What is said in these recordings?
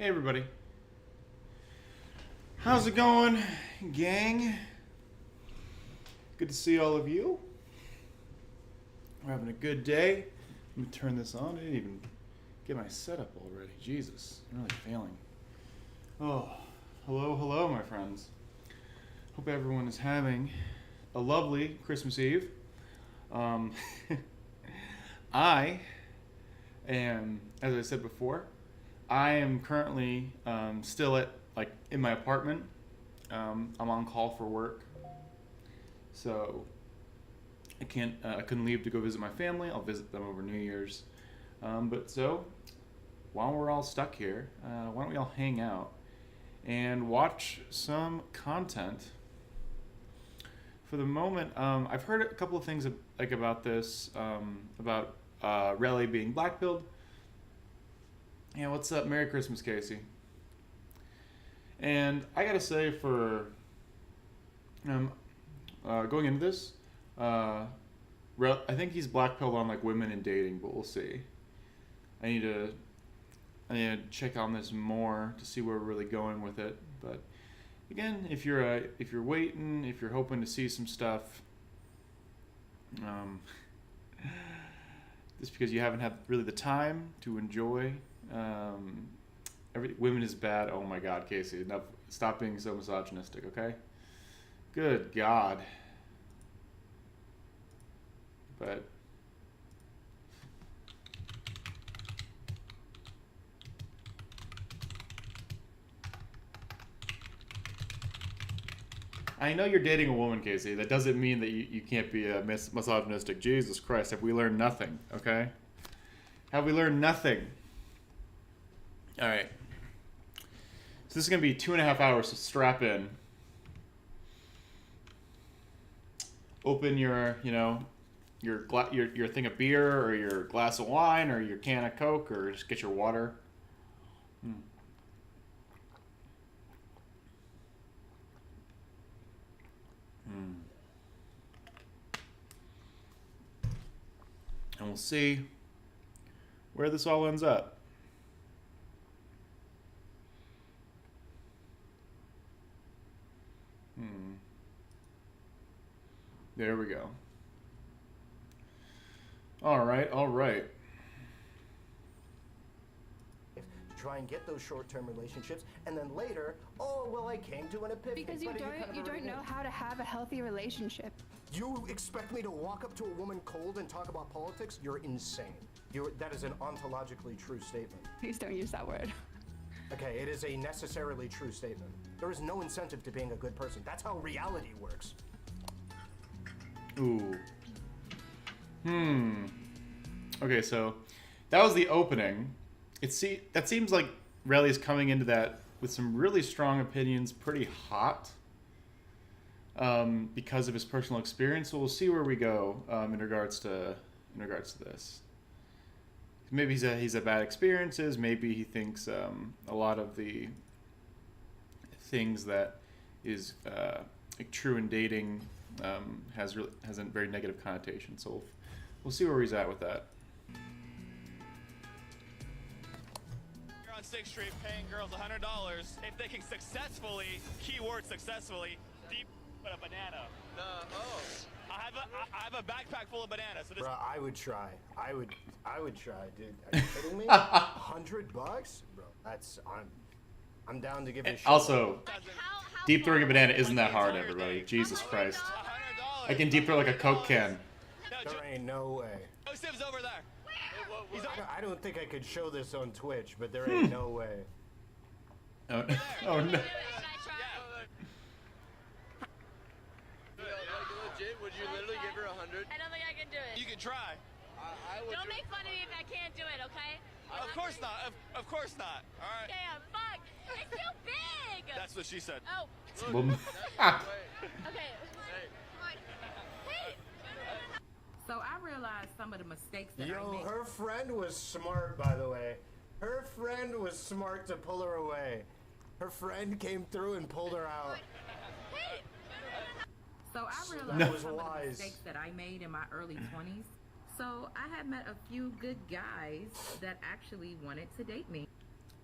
Hey everybody. How's it going, gang? Good to see all of you. We're having a good day. Let me turn this on. I didn't even get my setup already. Jesus, I'm really failing. Oh, hello, my friends. Hope everyone is having a lovely Christmas Eve. I am, as I said before, I am currently still in my apartment. I'm on call for work, so I couldn't leave to go visit my family. I'll visit them over New Year's. But while we're all stuck here, why don't we all hang out and watch some content? For the moment, I've heard a couple of things about this, about Relly being Blackpilled. Yeah, what's up? Merry Christmas, Casey. And I gotta say, for going into this, I think he's Blackpilled on women and dating, but we'll see. I need to check on this more to see where we're really going with it. But again, if you're waiting, if you're hoping to see some stuff, just because you haven't had really the time to enjoy, women is bad. Oh my God, Casey, enough! Stop being so misogynistic, okay? Good God. But I know you're dating a woman, Casey. That doesn't mean that you can't be misogynistic. Jesus Christ, have we learned nothing, okay? Have we learned nothing? All right. So this is going to be 2.5 hours, so strap in. Open your thing of beer or your glass of wine or your can of Coke, or just get your water. And we'll see where this all ends up. There we go. All right. Try and get those short-term relationships, and then later, oh well, I came to an epiphany. Because you don't know how to have a healthy relationship. You expect me to walk up to a woman cold and talk about politics? You're insane. That is an ontologically true statement. Please don't use that word. Okay, it is a necessarily true statement. There is no incentive to being a good person. That's how reality works. Ooh. Okay, so that was the opening. That seems like Relly's coming into that with some really strong opinions, pretty hot, because of his personal experience. So we'll see where we go in regards to this. Maybe he's had bad experiences. Maybe he thinks a lot of the things that is true in dating has a very negative connotation. So we'll see where he's at with that. You're on 6th Street paying girls $100 if they can successfully, keyword successfully, deep put a banana. I have a backpack full of bananas. So Bro, I would try. I would try, dude. Are you kidding me? $100, bro. I'm down to give it a shot. Also, deep throwing a banana isn't that hard, everybody. Jesus Christ. I can deep throw like a Coke can. There ain't no way. Joseph's over there. I don't think I could show this on Twitch, but there ain't no way. Oh no. Legit, would you literally give her 100? I don't think I can do it. You can try. I would. Don't make fun of me if I can't do it, okay? Of course not. Of course not. All right. Damn, fuck. It's too big. That's what she said. Oh. Boom. Okay. Hey. So I realized some of the mistakes that I Yo, made. her friend was smart, by the way. Her friend was smart to pull her away. Her friend came through and pulled her out. Hey. So I realized That was some of the wise. mistakes that I made in my early 20s. So I had met a few good guys that actually wanted to date me.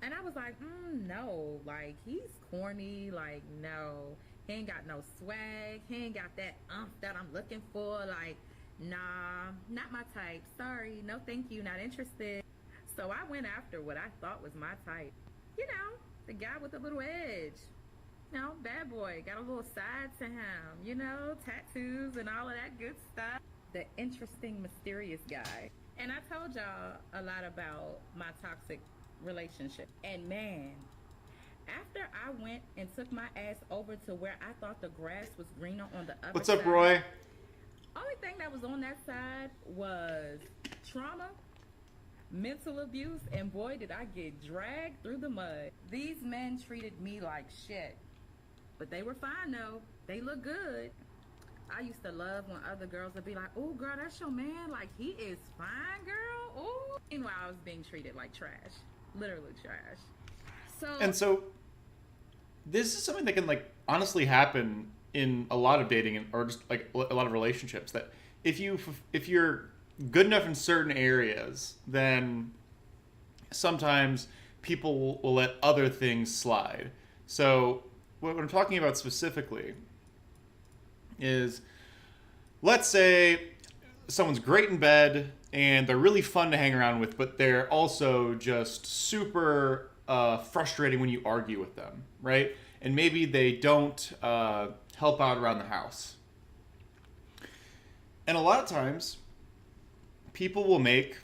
And I was like, no, like, he's corny. Like, no, he ain't got no swag. He ain't got that that I'm looking for. Like, nah, not my type. Sorry, no thank you, not interested. So I went after what I thought was my type. You know, the guy with a little edge. You know, bad boy, got a little side to him. You know, tattoos and all of that good stuff. The interesting, mysterious guy. And I told y'all a lot about my toxic relationship. And man, after I went and took my ass over to where I thought the grass was greener on the other What's side. up, Roy? Only thing that was on that side was trauma, mental abuse, and boy, did I get dragged through the mud. These men treated me like shit. But they were fine though. They look good. I used to love when other girls would be like, "Oh, girl, that's your man. Like, he is fine, girl." Ooh. Meanwhile, I was being treated like trash. Literally trash. So This is something that can, like, honestly happen in a lot of dating or just, like, a lot of relationships. That if you're good enough in certain areas, then sometimes people will let other things slide. So what I'm talking about specifically is, let's say someone's great in bed and they're really fun to hang around with, but they're also just super frustrating when you argue with them, right? And maybe they don't help out around the house. And a lot of times, people will make,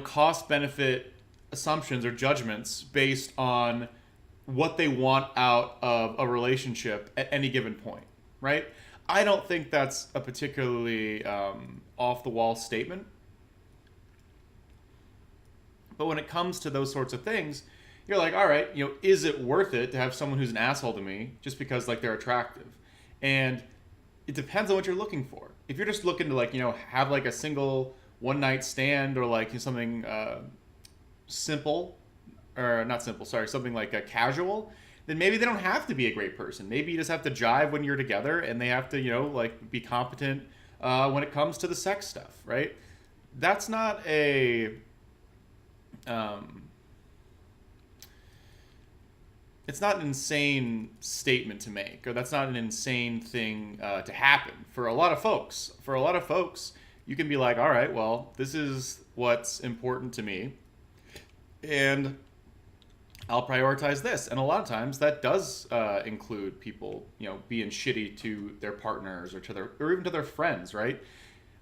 cost-benefit assumptions or judgments based on what they want out of a relationship at any given point, right? I don't think that's a particularly off-the-wall statement. But when it comes to those sorts of things, you're like, all right, is it worth it to have someone who's an asshole to me just because, like, they're attractive? And it depends on what you're looking for. If you're just looking to, like, have, like, a single one-night stand or, like, something simple, or not simple, sorry, something like a casual, then maybe they don't have to be a great person. Maybe you just have to jive when you're together, and they have to, be competent when it comes to the sex stuff, right? That's not a... it's not an insane statement to make, or that's not an insane thing to happen for a lot of folks. For a lot of folks, you can be like, all right, well, this is what's important to me, and I'll prioritize this. And a lot of times that does include people, being shitty to their partners or even to their friends, right?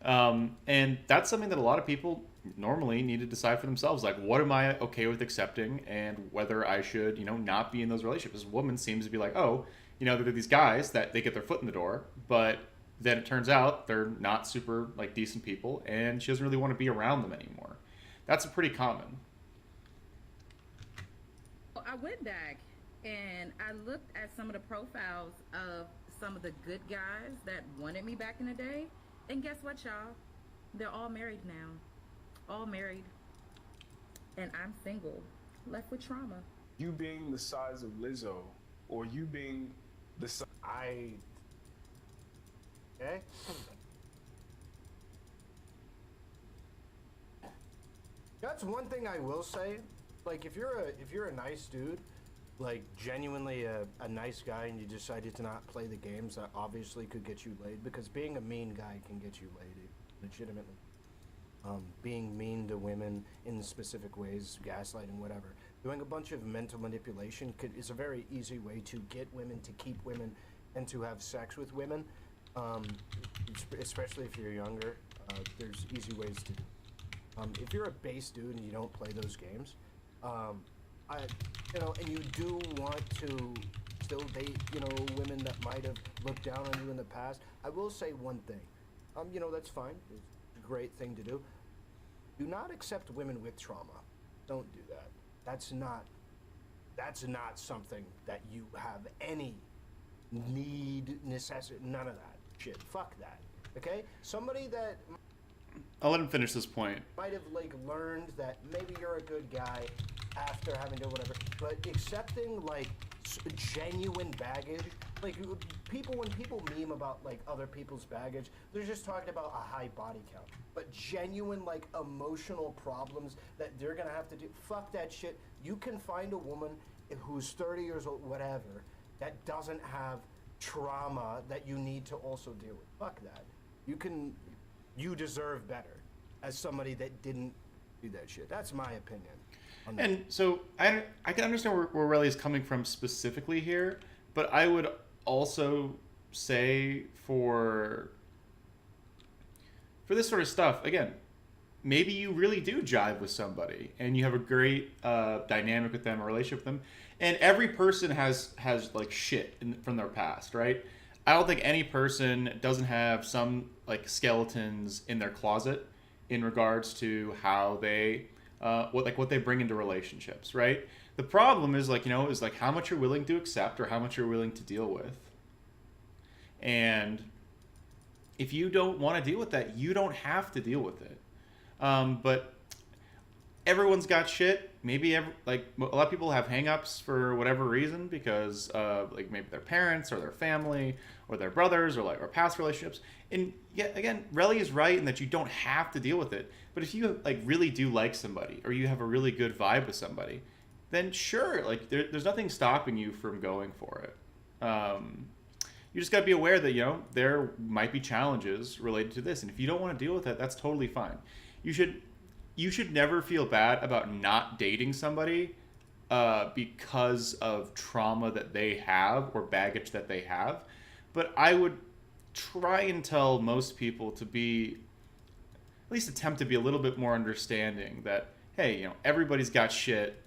And that's something that a lot of people normally need to decide for themselves. Like, what am I okay with accepting, and whether I should, not be in those relationships. This woman seems to be like, oh, there are these guys that they get their foot in the door, but then it turns out they're not super, like, decent people, and she doesn't really want to be around them anymore. That's pretty common. I went back and I looked at some of the profiles of some of the good guys that wanted me back in the day. And guess what, y'all? They're all married now. All married. And I'm single. Left with trauma. You being the size of Lizzo, or you being the size... Okay? That's one thing I will say. Like, if you're a nice dude, like, genuinely a nice guy, and you decided to not play the games, that obviously could get you laid, because being a mean guy can get you laid, legitimately. Being mean to women in specific ways, gaslighting, whatever. Doing a bunch of mental manipulation is a very easy way to get women, to keep women, and to have sex with women. Especially if you're younger, there's easy ways to do. If you're a base dude and you don't play those games, and you do want to still date, women that might have looked down on you in the past, I will say one thing. That's fine. It's a great thing to do. Do not accept women with trauma. Don't do that. That's not something that you have any need, necessity, none of that shit. Fuck that. Okay? Somebody that I'll let him finish this point. might have, like, learned that maybe you're a good guy after having done whatever, but accepting, like, genuine baggage Like when people meme about like other people's baggage, they're just talking about a high body count. But genuine like emotional problems that they're gonna have to do. Fuck that shit. You can find a woman who's 30 years old, whatever, that doesn't have trauma that you need to also deal with. Fuck that. You deserve better as somebody that didn't do that shit. That's my opinion. And so I can understand where Relly's coming from specifically here, but I would also say for this sort of stuff, again, maybe you really do jive with somebody and you have a great dynamic with them, a relationship with them, and every person has like shit from their past, right? I don't think any person doesn't have some like skeletons in their closet in regards to how they what they bring into relationships, right? The problem is is how much you're willing to accept or how much you're willing to deal with. And if you don't want to deal with that, you don't have to deal with it. But everyone's got shit. Maybe a lot of people have hang-ups for whatever reason because like maybe their parents or their family or their brothers or past relationships. And yet again, Relly is right in that you don't have to deal with it. But if you really do like somebody or you have a really good vibe with somebody, then sure, there's nothing stopping you from going for it. You just got to be aware that there might be challenges related to this, and if you don't want to deal with it, that's totally fine. You should never feel bad about not dating somebody because of trauma that they have or baggage that they have. But I would try and tell most people to be, at least attempt to be a little bit more understanding that, hey, everybody's got shit.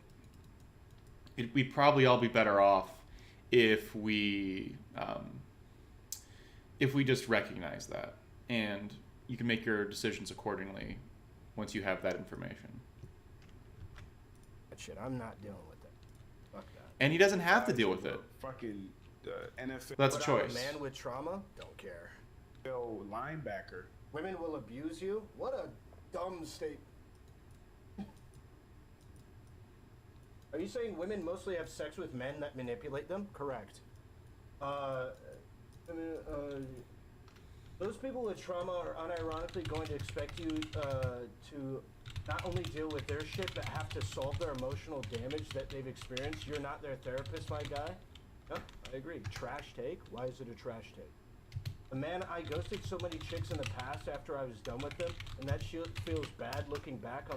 We'd probably all be better off if we just recognize that, and you can make your decisions accordingly once you have that information. That shit, I'm not dealing with it. Fuck that. And he doesn't have to deal with it. Fucking NFL. That's a But I'm choice. a man with trauma, don't care. Linebacker. Women will abuse you? What a dumb state. Are you saying women mostly have sex with men that manipulate them? Correct. Those people with trauma are unironically going to expect you to not only deal with their shit, but have to solve their emotional damage that they've experienced. You're not their therapist, my guy. No, I agree. Trash take? Why is it a trash take? Man, I ghosted so many chicks in the past after I was done with them, and that shit feels bad looking back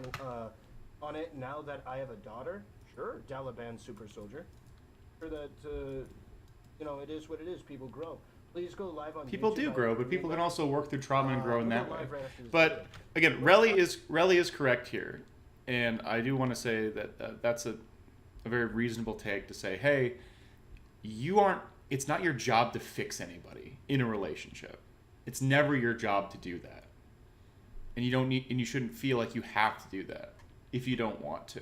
on it now that I have a daughter. Sure, Taliban super soldier. Sure that, it is what it is. People grow. Please go live on People YouTube. do grow, but people can also work through trauma and grow in we'll that go way. live right after this But video. again, Relly is correct here, and I do want to say that that's a very reasonable take to say, hey, it's not your job to fix anybody in a relationship. It's never your job to do that, and you shouldn't feel like you have to do that if you don't want to.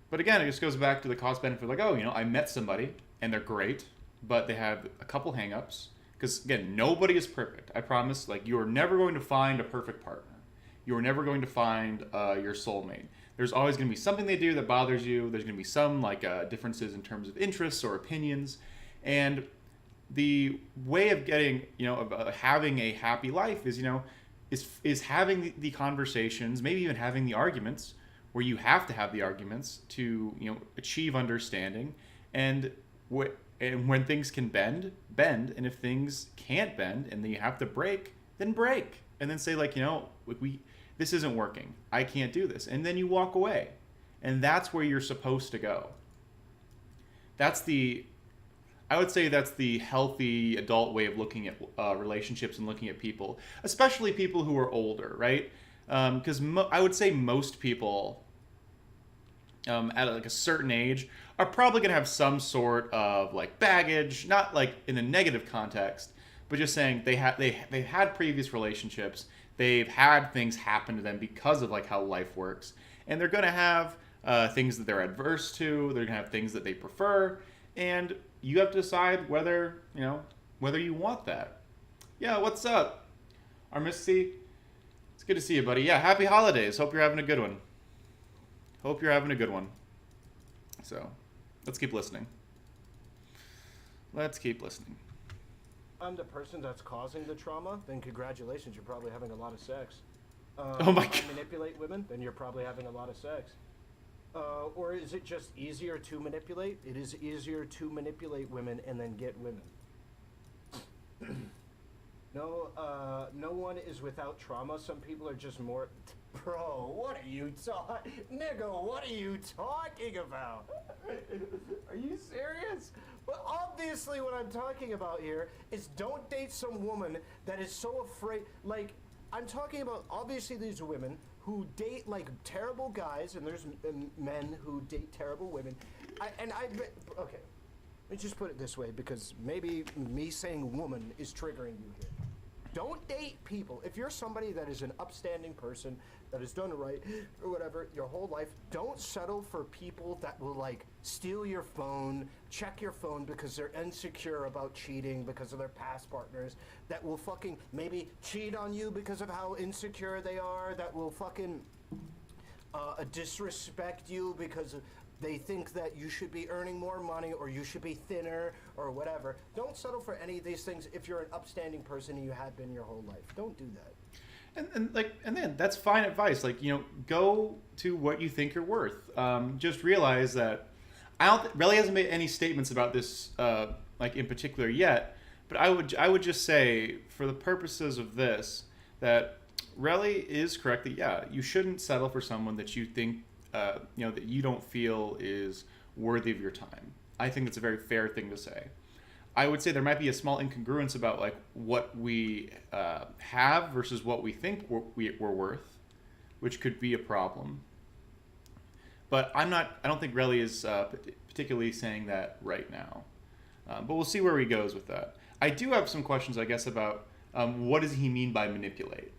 But again, it just goes back to the cost benefit. I met somebody and they're great, but they have a couple hang-ups. Because again, nobody is perfect. I promise. You are never going to find a perfect partner. You are never going to find your soulmate. There's always going to be something they do that bothers you. There's going to be some differences in terms of interests or opinions, and the way of getting of having a happy life is having the conversations, maybe even having the arguments where you have to have the arguments to achieve understanding, and when things can bend, and if things can't bend and then you have to break, then break, and then say this isn't working. I can't do this. And then you walk away. And that's where you're supposed to go. I would say that's the healthy adult way of looking at relationships and looking at people, especially people who are older, right? Because I would say most people at a certain age are probably going to have some sort of baggage, not in a negative context, but just saying they've had previous relationships. They've had things happen to them because of how life works, and they're going to have things that they're adverse to. They're going to have things that they prefer, and you have to decide whether you want that. Yeah, what's up, Armisty? It's good to see you, buddy. Yeah, happy holidays. Hope you're having a good one. So, let's keep listening. Let's keep listening. I'm the person that's causing the trauma, then congratulations, you're probably having a lot of sex. Oh my God. If I manipulate women, then you're probably having a lot of sex. Or is it just easier to manipulate? It is easier to manipulate women and then get women. No one is without trauma. Some people are just more... Bro, what are you talking... Nigga, what are you talking about? Are you serious? Well, obviously what I'm talking about here is don't date some woman that is so afraid... Like, I'm talking about, obviously, these women who date, like, terrible guys, and there's men who date terrible women. Okay, let me just put it this way, because maybe me saying woman is triggering you here. Don't date people. If you're somebody that is an upstanding person, that has done right, or whatever, your whole life, don't settle for people that will, like, steal your phone, check your phone because they're insecure about cheating because of their past partners, that will fucking maybe cheat on you because of how insecure they are, that will fucking disrespect you because they think that you should be earning more money or you should be thinner or whatever. Don't settle for any of these things if you're an upstanding person and you have been your whole life. Don't do that. And then that's fine advice. Like, go to what you think you're worth. Just realize that Relly hasn't made any statements about this, like in particular yet. But I would just say, for the purposes of this, that Relly is correct that you shouldn't settle for someone that you think that you don't feel is worthy of your time. I think that's a very fair thing to say. I would say there might be a small incongruence about like what we have versus what we think we're worth, which could be a problem. But I don't think Relly is particularly saying that right now. But we'll see where he goes with that. I do have some questions, I guess, about what does he mean by manipulate?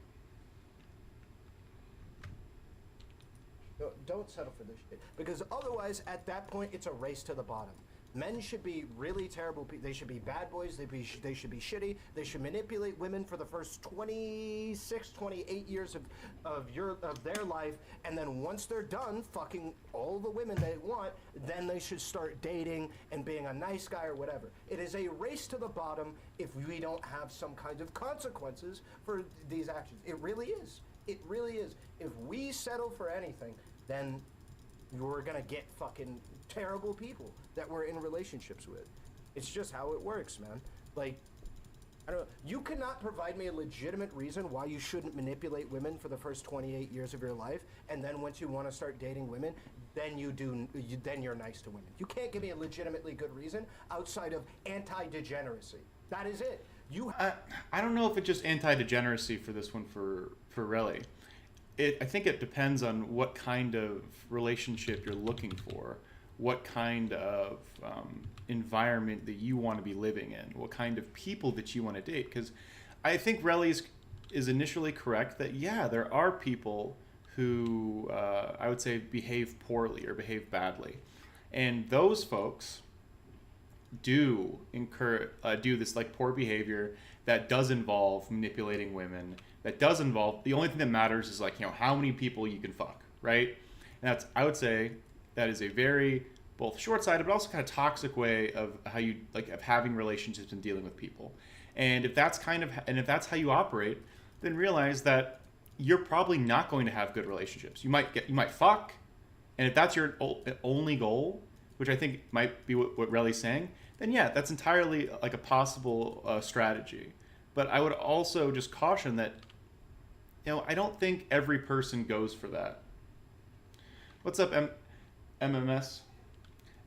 Don't settle for this shit. Because otherwise, at that point, it's a race to the bottom. Men should be really terrible. They should be bad boys. They should be shitty. They should manipulate women for the first 26, 28 years of their life. And then once they're done fucking all the women they want, then they should start dating and being a nice guy or whatever. It is a race to the bottom if we don't have some kind of consequences for these actions. It really is. It really is. If we settle for anything, then you're gonna get fucking terrible people that we're in relationships with. It's just how it works, man. Like, I don't know. You cannot provide me a legitimate reason why you shouldn't manipulate women for the first 28 years of your life, and then once you want to start dating women, then then you're nice to women. You can't give me a legitimately good reason outside of anti-degeneracy. That is it. I don't know if it's just anti-degeneracy for this one for Relly. I think it depends on what kind of relationship you're looking for, what kind of environment that you want to be living in, what kind of people that you want to date. Because I think Relly is initially correct that, there are people who I would say behave poorly or behave badly. And those folks do do this like poor behavior that does involve manipulating women, that does involve, the only thing that matters is like, how many people you can fuck, right? And I would say that is a very both short-sighted but also kind of toxic way of how you like of having relationships and dealing with people. And if that's how you operate, then realize that you're probably not going to have good relationships. You might fuck, and if that's your only goal, which I think might be what Relly's saying, then that's entirely like a possible strategy. But I would also just caution that, I don't think every person goes for that. What's up, MMS?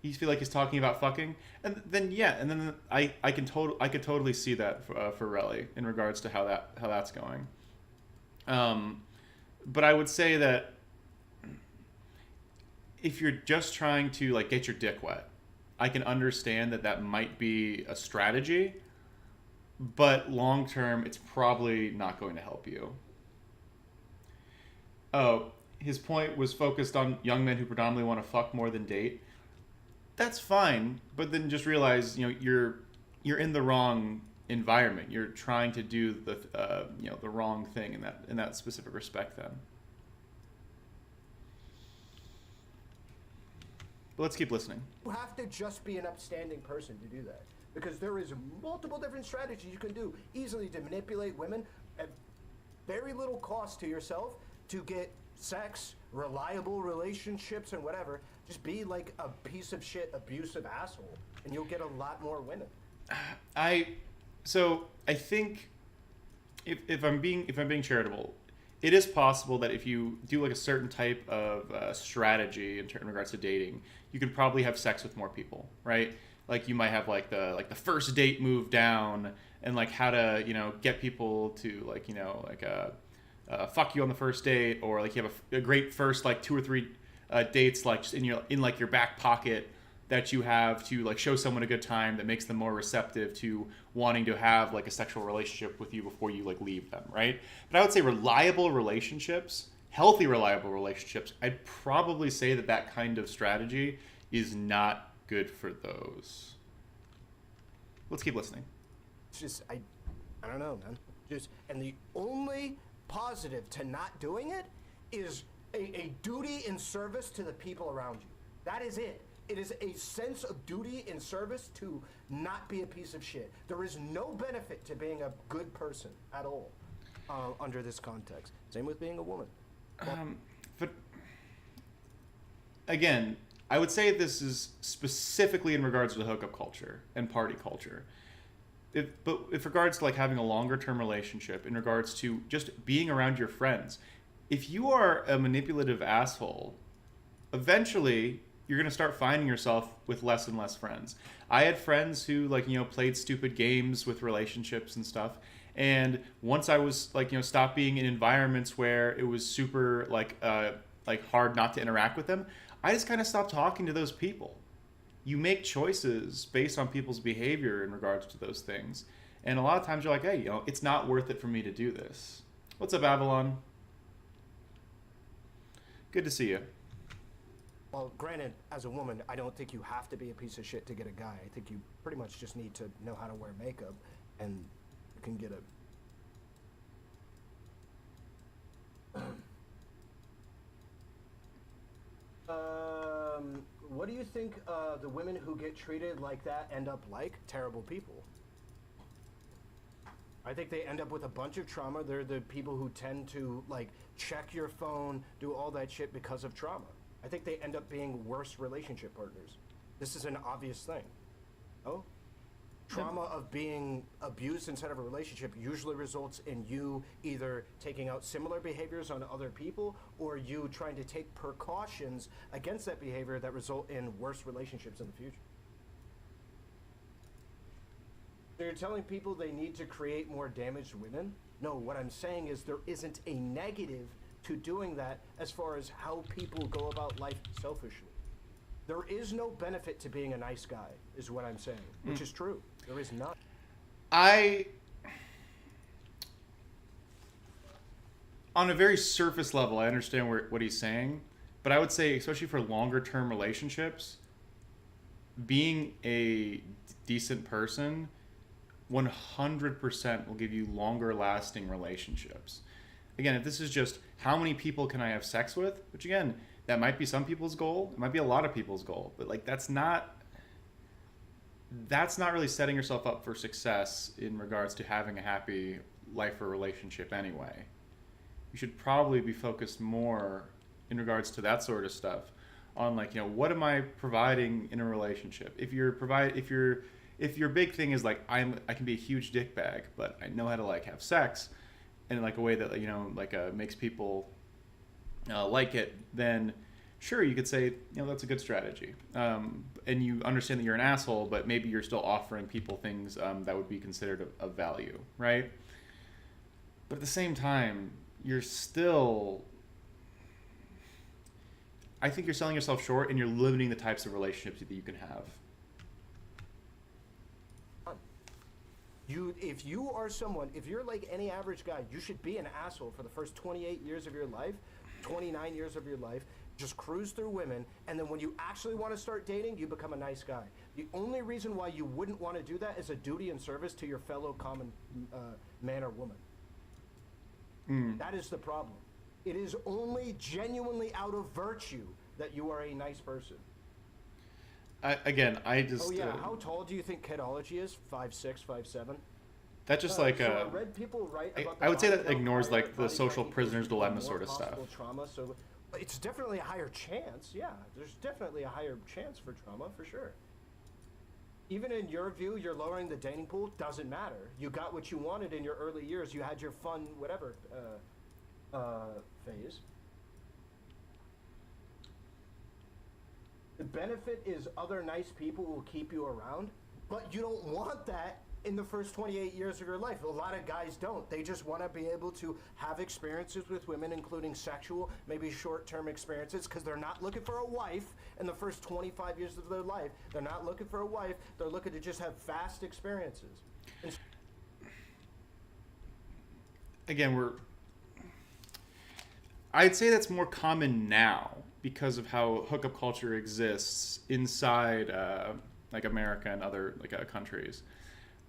You feel like he's talking about fucking, and then I could totally see that for Relly in regards to how that's going. But I would say that if you're just trying to like get your dick wet, I can understand that might be a strategy, but long term, it's probably not going to help you. Oh, his point was focused on young men who predominantly want to fuck more than date. That's fine, but then just realize, you're in the wrong environment. You're trying to do the wrong thing in that specific respect. Then, but let's keep listening. You have to just be an upstanding person to do that. because there is multiple different strategies you can do easily to manipulate women at very little cost to yourself to get sex, reliable relationships, and whatever. Just be like a piece of shit, abusive asshole, and you'll get a lot more women. I think if I'm being charitable, it is possible that if you do like a certain type of strategy in regards to dating, you could probably have sex with more people, right? Like you might have like the first date move down, and like how to get people to fuck you on the first date, or like you have a great first like 2 or 3 dates like just in your back pocket that you have to like show someone a good time that makes them more receptive to wanting to have like a sexual relationship with you before you like leave them, right? But I would say reliable relationships, healthy reliable relationships, I'd probably say that kind of strategy is not good for those. Let's keep listening. It's just I don't know, man. And the only positive to not doing it is a duty and service to the people around you. That is it. It is a sense of duty and service to not be a piece of shit. There is no benefit to being a good person at all under this context. Same with being a woman. But again, I would say this is specifically in regards to the hookup culture and party culture. But with regards to like having a longer term relationship, in regards to just being around your friends, if you are a manipulative asshole, eventually you're going to start finding yourself with less and less friends. I had friends who played stupid games with relationships and stuff. And once I was stopped being in environments where it was super hard not to interact with them, I just kind of stopped talking to those people. You make choices based on people's behavior in regards to those things. And a lot of times you're like, hey, it's not worth it for me to do this. What's up, Avalon? Good to see you. Well, granted, as a woman, I don't think you have to be a piece of shit to get a guy. I think you pretty much just need to know how to wear makeup, and you can get a... What do you think the women who get treated like that end up like? Terrible people. I think they end up with a bunch of trauma. They're the people who tend to, check your phone, do all that shit because of trauma. I think they end up being worse relationship partners. This is an obvious thing. Oh? Trauma of being abused inside of a relationship usually results in you either taking out similar behaviors on other people, or you trying to take precautions against that behavior that result in worse relationships in the future. So you're telling people they need to create more damaged women? No, what I'm saying is there isn't a negative to doing that as far as how people go about life selfishly. There is no benefit to being a nice guy, is what I'm saying, which is true. There is none. On a very surface level, I understand what he's saying, but I would say, especially for longer term relationships, being a decent person 100% will give you longer lasting relationships. Again, if this is just how many people can I have sex with, which again, that might be some people's goal, it might be a lot of people's goal, but that's not really setting yourself up for success in regards to having a happy life or relationship anyway. You should probably be focused more in regards to that sort of stuff on what am I providing in a relationship? If your big thing is I can be a huge dick bag, but I know how to have sex in a way that makes people like it, then sure, you could say that's a good strategy, and you understand that you're an asshole, but maybe you're still offering people things that would be considered of value, right? But at the same time, you're still, I think you're selling yourself short, and you're limiting the types of relationships that you can have. If you are someone, if you're like any average guy, you should be an asshole for the first 28 years of your life, 29 years of your life, just cruise through women, and then when you actually want to start dating, you become a nice guy. The only reason why you wouldn't want to do that is a duty and service to your fellow common man or woman. That is the problem. It is only genuinely out of virtue that you are a nice person. I just. Oh yeah, how tall do you think Kidology is? 5'6", 5'7"? That's just So like I read people write about I would say body that count ignores higher, like the body social count prisoner's equals dilemma more sort of stuff. possible trauma, so it's definitely a higher chance. Yeah, there's definitely a higher chance for trauma for sure. Even in your view, you're lowering the dating pool. Doesn't matter. You got what you wanted in your early years. You had your fun, whatever, phase. The benefit is other nice people will keep you around, but you don't want that in the first 28 years of your life. A lot of guys don't. They just want to be able to have experiences with women, including sexual, maybe short-term experiences, because they're not looking for a wife in the first 25 years of their life. They're not looking for a wife. They're looking to just have fast experiences. Again, I'd say that's more common now because of how hookup culture exists inside like America and other like countries.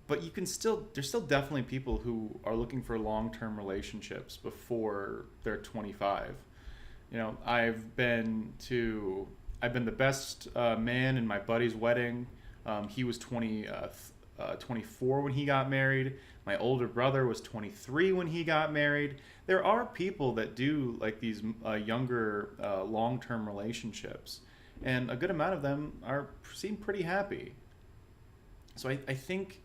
But there's still definitely people who are looking for long-term relationships before they're 25. You know, I've been the best man in my buddy's wedding. He was 24 when he got married. My older brother was 23 when he got married. There are people that do like these younger long-term relationships, and a good amount of them seem pretty happy. So I think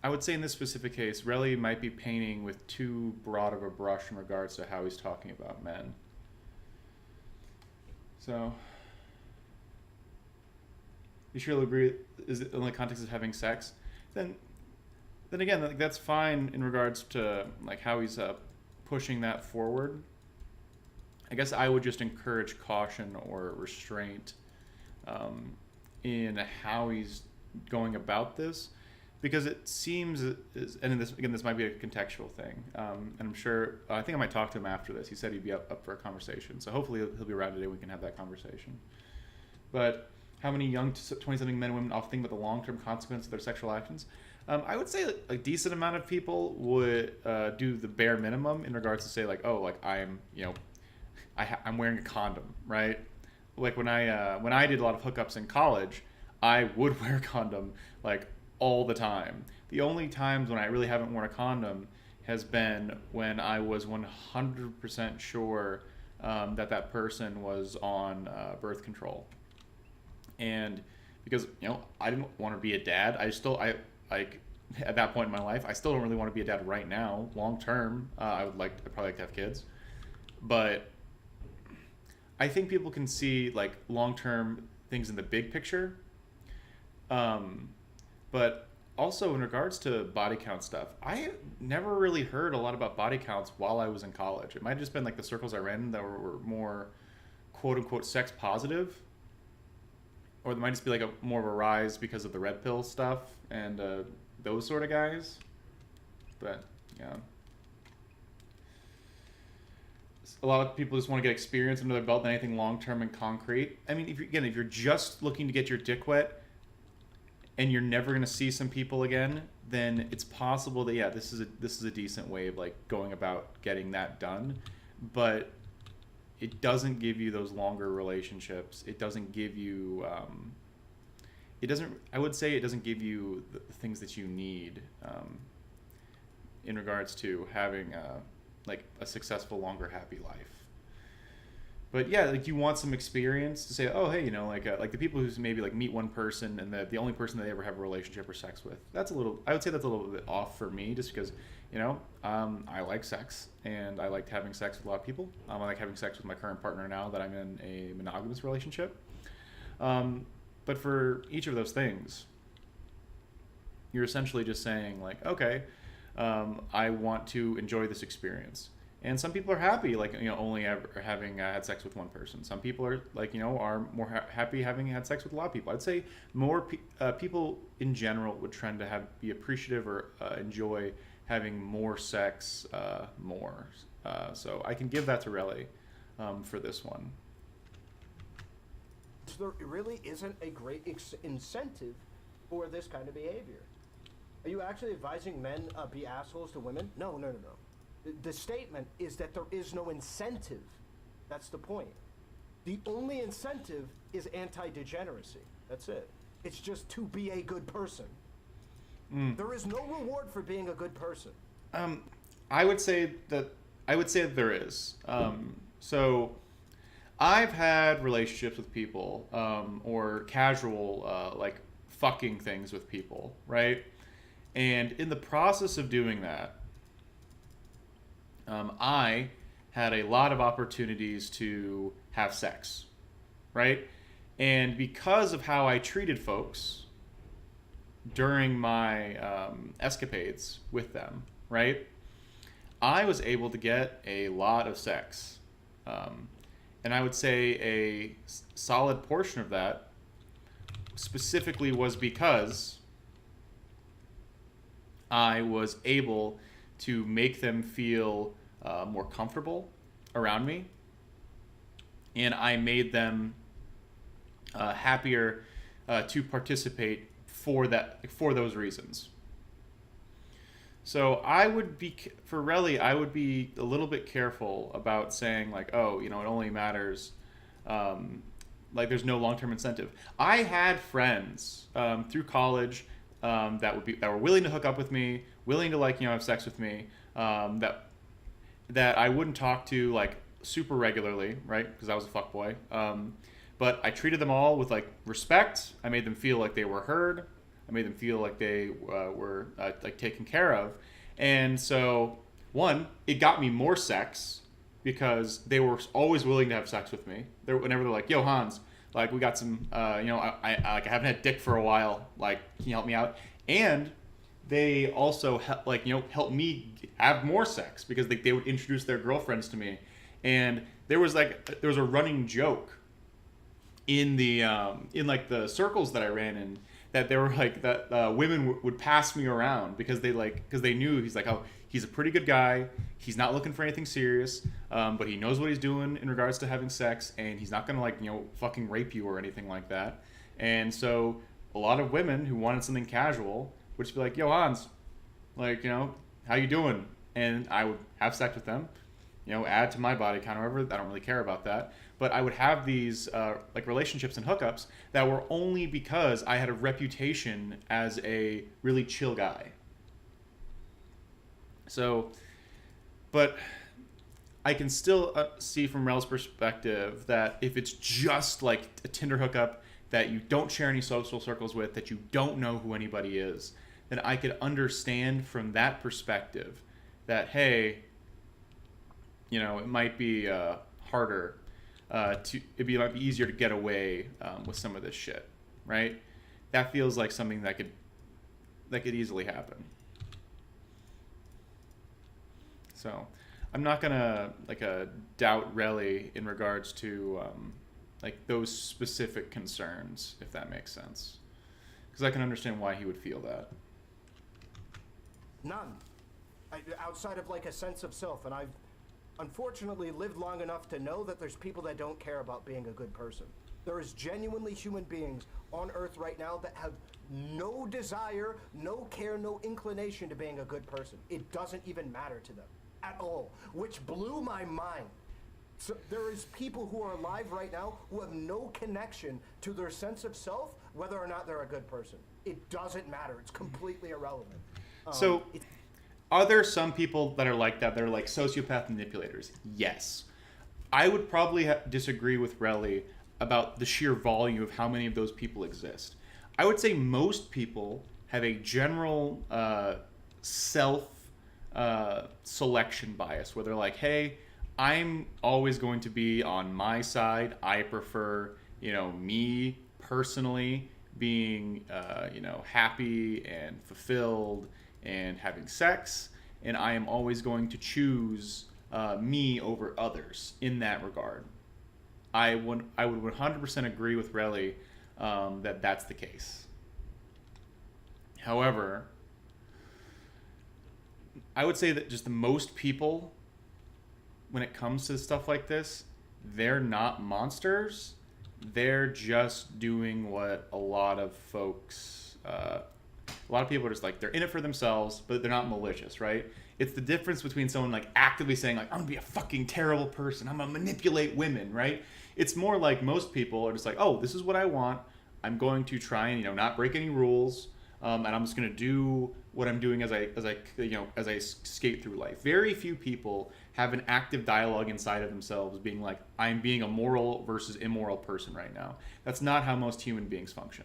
I would say in this specific case, Relly might be painting with too broad of a brush in regards to how he's talking about men. So, you sure agree? Is it in the context of having sex? Then again, like, that's fine in regards to like how he's pushing that forward. I guess I would just encourage caution or restraint in how he's going about this. Because it seems, and this might be a contextual thing, and I'm sure, I think I might talk to him after this. He said he'd be up for a conversation, so hopefully he'll be around today. We can have that conversation. But how many young 20-something men and women often think about the long-term consequence of their sexual actions? I would say a decent amount of people would do the bare minimum in regards to say like, oh, like I'm wearing a condom, right? Like when I did a lot of hookups in college, I would wear a condom like all the time. The only times when I really haven't worn a condom has been when I was 100% sure that person was on birth control. And because, you know, I didn't want to be a dad. I at that point in my life, I still don't really want to be a dad right now. Long term, I'd probably like to have kids. But I think people can see like long term things in the big picture. But also in regards to body count stuff, I never really heard a lot about body counts while I was in college. It might have just been like the circles I ran in that were more quote unquote sex positive. Or there might just be like more of a rise because of the red pill stuff and those sort of guys. But yeah. A lot of people just want to get experience under their belt than anything long term and concrete. I mean, if you're just looking to get your dick wet, and you're never going to see some people again, then it's possible that, yeah, this is a decent way of like going about getting that done. But it doesn't give you those longer relationships. It doesn't give you, I would say it doesn't give you the things that you need in regards to having like a successful, longer, happy life. But yeah, like you want some experience to say, oh, hey, you know, like the people who maybe like meet one person and the only person that they ever have a relationship or sex with. I would say that's a little bit off for me, just because, you know, I like sex and I like having sex with a lot of people. I like having sex with my current partner now that I'm in a monogamous relationship. But for each of those things, you're essentially just saying like, okay, I want to enjoy this experience. And some people are happy, like, you know, only ever having had sex with one person. Some people are like, you know, are more happy having had sex with a lot of people. I'd say more people in general would trend to be appreciative or enjoy having more sex more. So I can give that to Relly for this one. There really isn't a great incentive for this kind of behavior. Are you actually advising men be assholes to women? No. The statement is that there is no incentive. That's the point. The only incentive is anti-degeneracy. That's it. It's just to be a good person. There is no reward for being a good person. I would say that there is. So I've had relationships with people, or casual like fucking things with people, right? And in the process of doing that, I had a lot of opportunities to have sex, right? And because of how I treated folks during my escapades with them, right, I was able to get a lot of sex. And I would say a solid portion of that specifically was because I was able to make them feel more comfortable around me, and I made them happier to participate for those reasons. So I would be, for Relly, I would be a little bit careful about saying like, oh, it only matters, like there's no long-term incentive. I had friends through college that were willing to hook up with me, willing to have sex with me, that I wouldn't talk to like super regularly, right? Because I was a fuckboy. But I treated them all with like respect. I made them feel like they were heard. I made them feel like they were like taken care of. And so, one, it got me more sex because they were always willing to have sex with me. Whenever they're like, "Yo, Hanz, like we got some, I haven't had dick for a while. Like, can you help me out?" And they also help me have more sex because they would introduce their girlfriends to me. And there was a running joke in the the circles that I ran in, that they were like that women would pass me around because they knew he's like, oh, he's a pretty good guy, he's not looking for anything serious, but he knows what he's doing in regards to having sex, and he's not gonna fucking rape you or anything like that. And so a lot of women who wanted something casual would just be like, yo, Hanz, how you doing? And I would have sex with them, add to my body count, however. I don't really care about that. But I would have these relationships and hookups that were only because I had a reputation as a really chill guy. So, but I can still see from Rel's perspective that if it's just like a Tinder hookup that you don't share any social circles with, that you don't know who anybody is, then I could understand from that perspective that, hey, it might be harder. It might be easier to get away with some of this shit, right? That feels like something that could easily happen. So, I'm not gonna doubt Relly in regards to those specific concerns, if that makes sense, because I can understand why he would feel that. None, outside of a sense of self, and I've unfortunately lived long enough to know that there's people that don't care about being a good person. There is genuinely human beings on Earth right now that have no desire, no care, no inclination to being a good person. It doesn't even matter to them at all, which blew my mind. So there is people who are alive right now who have no connection to their sense of self, whether or not they're a good person. It doesn't matter. It's completely irrelevant. Are there some people that are like that? They're like sociopath manipulators? Yes. I would probably disagree with Relly about the sheer volume of how many of those people exist. I would say most people have a general self selection bias where they're like, hey, I'm always going to be on my side. I prefer, me personally being, happy and fulfilled and having sex, and I am always going to choose me over others in that regard. I would 100% agree with Relly that that's the case. However, I would say that just the most people, when it comes to stuff like this, they're not monsters. They're just doing what a lot of folks... a lot of people are just they're in it for themselves, but they're not malicious, right? It's the difference between someone actively saying I'm gonna be a fucking terrible person, I'm gonna manipulate women, right? It's more like most people are just like, oh, this is what I want. I'm going to try and not break any rules, and I'm just going to do what I'm doing as I skate through life. Very few people have an active dialogue inside of themselves, being like, I'm being a moral versus immoral person right now. That's not how most human beings function.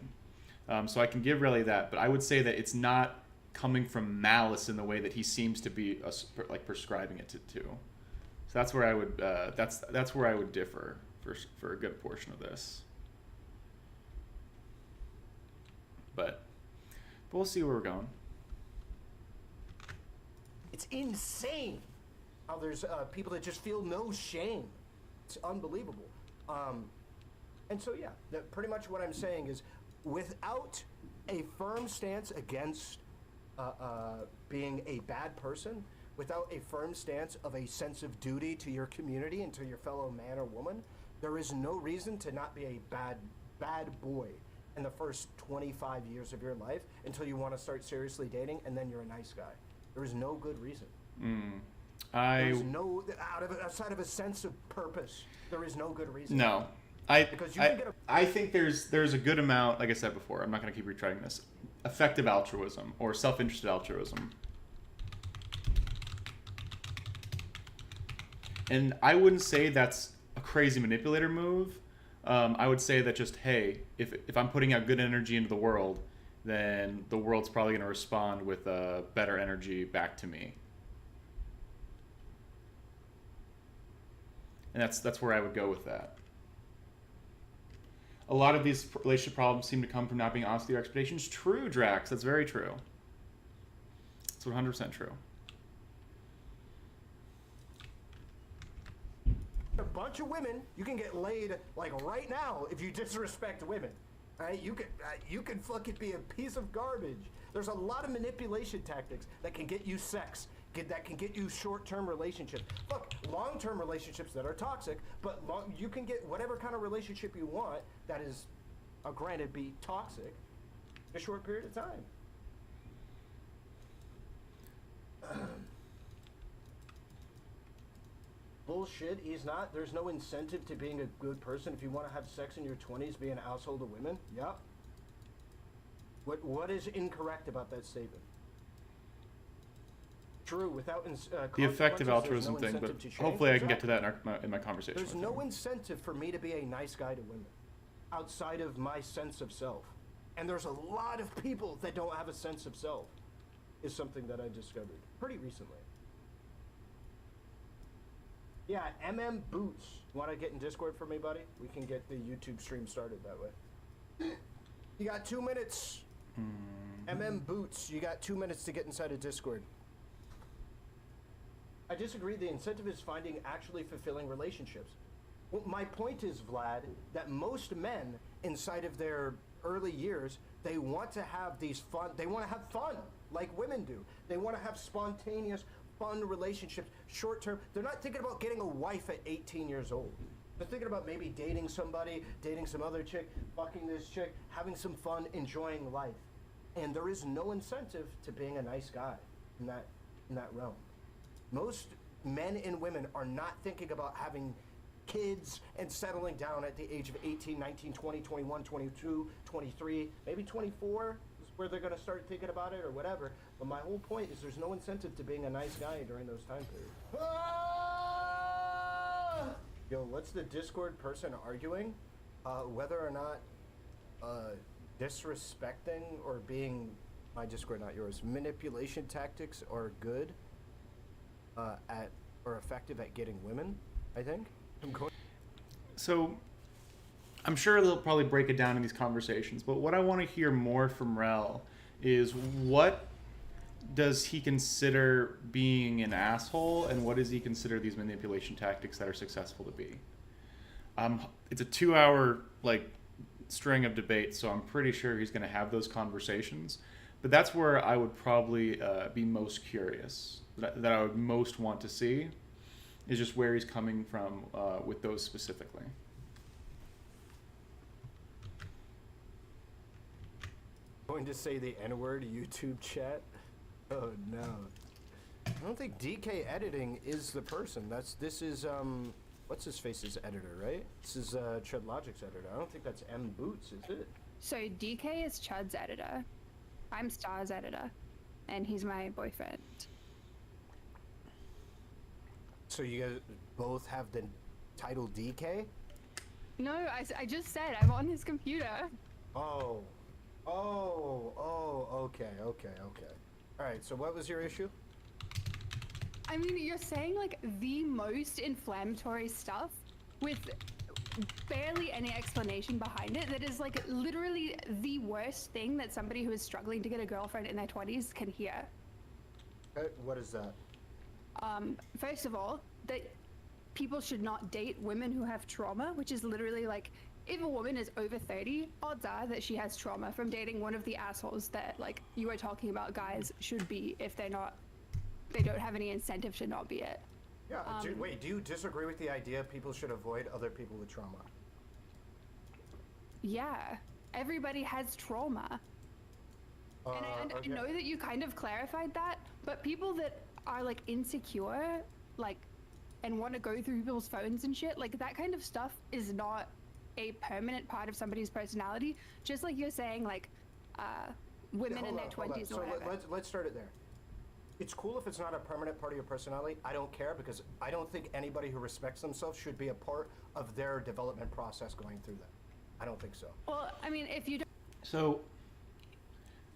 So I can give Relay that, but I would say that it's not coming from malice in the way that he seems to be prescribing it to. So that's where I would that's where I would differ for a good portion of this. But we'll see where we're going. It's insane how there's people that just feel no shame. It's unbelievable. And so, yeah, pretty much what I'm saying is without a firm stance against being a bad person, without a firm stance of a sense of duty to your community and to your fellow man or woman, there is no reason to not be a bad boy in the first 25 years of your life until you want to start seriously dating, and then you're a nice guy. There is no good reason. There's no, outside of a sense of purpose, there is no good reason. No. I think there's a good amount, like I said before, I'm not going to keep retrying this, effective altruism or self-interested altruism. And I wouldn't say that's a crazy manipulator move. I would say that just, hey, if I'm putting out good energy into the world, then the world's probably going to respond with better energy back to me. And that's where I would go with that. A lot of these relationship problems seem to come from not being honest with your expectations. True, Drax. That's very true. It's 100% true. A bunch of women, you can get laid like right now if you disrespect women. Right? You can fucking be a piece of garbage. There's a lot of manipulation tactics that can get you sex, that can get you short-term relationships. Fuck, long-term relationships that are toxic, but you can get whatever kind of relationship you want that is, granted, be toxic in a short period of time. Bullshit, he's not. There's no incentive to being a good person. If you want to have sex in your 20s, be an asshole to women, yep. What is incorrect about that statement? True, without the effective altruism thing, but hopefully I can get to that in my conversation. There's no incentive for me to be a nice guy to women outside of my sense of self. And there's a lot of people that don't have a sense of self, is something that I discovered pretty recently. Yeah, Boots. Want to get in Discord for me, buddy? We can get the YouTube stream started that way. You got 2 minutes. Boots, you got 2 minutes to get inside of Discord. I disagree. The incentive is finding actually fulfilling relationships. Well, my point is, Vlad, that most men inside of their early years, they want to have they want to have fun like women do. They want to have spontaneous, fun relationships, short term. They're not thinking about getting a wife at 18 years old. They're thinking about maybe dating somebody, dating some other chick, fucking this chick, having some fun, enjoying life. And there is no incentive to being a nice guy in that realm. Most men and women are not thinking about having kids and settling down at the age of 18, 19, 20, 21, 22, 23, maybe 24 is where they're going to start thinking about it or whatever. But my whole point is there's no incentive to being a nice guy during those time periods. Yo, what's the Discord person arguing? Whether or not disrespecting or being, my Discord, not yours, manipulation tactics are good or effective at getting women, I think. So, I'm sure they'll probably break it down in these conversations, but what I want to hear more from Rel is what does he consider being an asshole, and what does he consider these manipulation tactics that are successful to be? It's a 2-hour string of debates, so I'm pretty sure he's going to have those conversations. But that's where I would probably be most curious, that I would most want to see, is just where he's coming from with those specifically. Going to say the N-word YouTube chat? Oh no. I don't think DK Editing is the person. This is what's his face's editor, right? This is Chud Logic's editor. I don't think that's M Boots, is it? So DK is Chud's editor. I'm Star's editor, and he's my boyfriend. So you guys both have the title DK? No, I just said I'm on his computer. Oh, okay. All right, so what was your issue? I mean, you're saying like the most inflammatory stuff with barely any explanation behind it. That is like literally the worst thing that somebody who is struggling to get a girlfriend in their 20s can hear. What is that? First of all, that people should not date women who have trauma, which is literally like, if a woman is over 30, odds are that she has trauma from dating one of the assholes that like you were talking about guys should be if they don't have any incentive to not be it. Yeah, do you disagree with the idea people should avoid other people with trauma? Yeah, everybody has trauma. And I know that you kind of clarified that, but people that are like insecure, like, and want to go through people's phones and shit, like that kind of stuff is not a permanent part of somebody's personality. Just like you're saying, like, women in their 20s or whatever. Let's start it there. It's cool if it's not a permanent part of your personality. I don't care, because I don't think anybody who respects themselves should be a part of their development process going through that. I don't think so. Well, I mean, if you don't... So,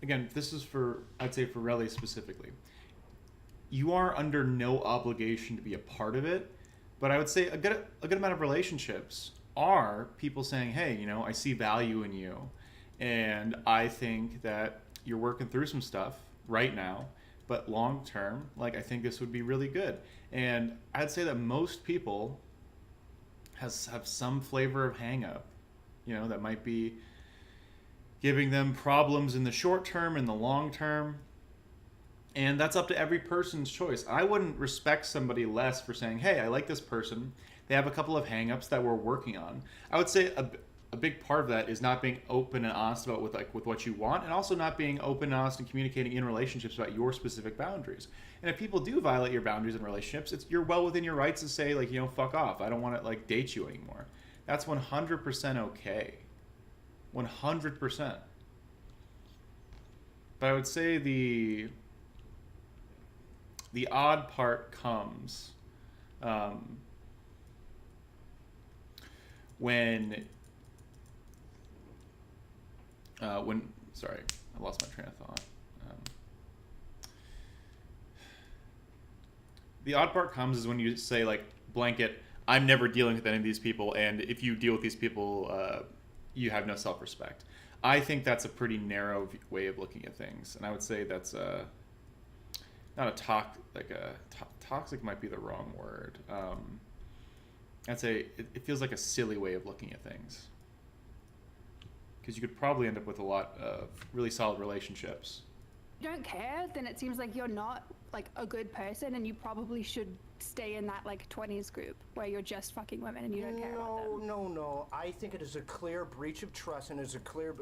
again, this is for, I'd say for Relly specifically. You are under no obligation to be a part of it, but I would say a good amount of relationships are people saying, hey, you know, I see value in you, and I think that you're working through some stuff right now, but long term, like, I think this would be really good. And I'd say that most people have some flavor of hang up, you know, that might be giving them problems in the short term, in the long term. And that's up to every person's choice. I wouldn't respect somebody less for saying, hey, I like this person. They have a couple of hang-ups that we're working on. I would say a big part of that is not being open and honest about with what you want, and also not being open and honest and communicating in relationships about your specific boundaries. And if people do violate your boundaries in relationships, you're well within your rights to say, like, you know, fuck off. I don't want to, like, date you anymore. That's 100% okay. 100%. But I would say the odd part comes when sorry, I lost my train of thought. The odd part comes is when you say, like, blanket, I'm never dealing with any of these people, and if you deal with these people, you have no self-respect. I think that's a pretty narrow way of looking at things, and I would say that's not a toxic might be the wrong word. I'd say it feels like a silly way of looking at things, because you could probably end up with a lot of really solid relationships. You don't care, then it seems like you're not like a good person, and you probably should stay in that like 20s group where you're just fucking women and you don't care about them. No. I think it is a clear breach of trust, and is a clear.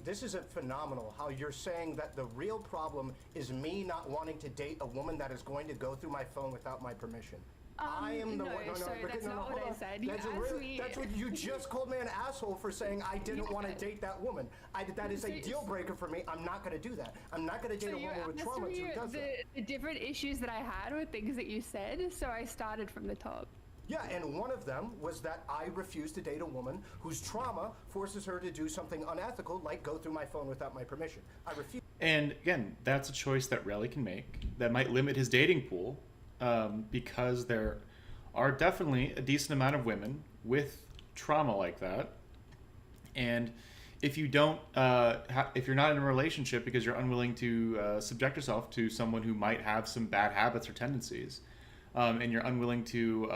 This is phenomenal how you're saying that the real problem is me not wanting to date a woman that is going to go through my phone without my permission. I am the one. No, that's not what I said. You asked me. That's what you just called me, an asshole for saying I didn't want to date that woman. That is a deal breaker for me. I'm not going to do that. I'm not going to date a woman with trauma who does that. The different issues that I had with things that you said, so I started from the top. Yeah, and one of them was that I refuse to date a woman whose trauma forces her to do something unethical, like go through my phone without my permission. I refuse. And again, that's a choice that Relly can make that might limit his dating pool, because there are definitely a decent amount of women with trauma like that. And if you don't, if you're not in a relationship because you're unwilling to subject yourself to someone who might have some bad habits or tendencies, and you're unwilling to,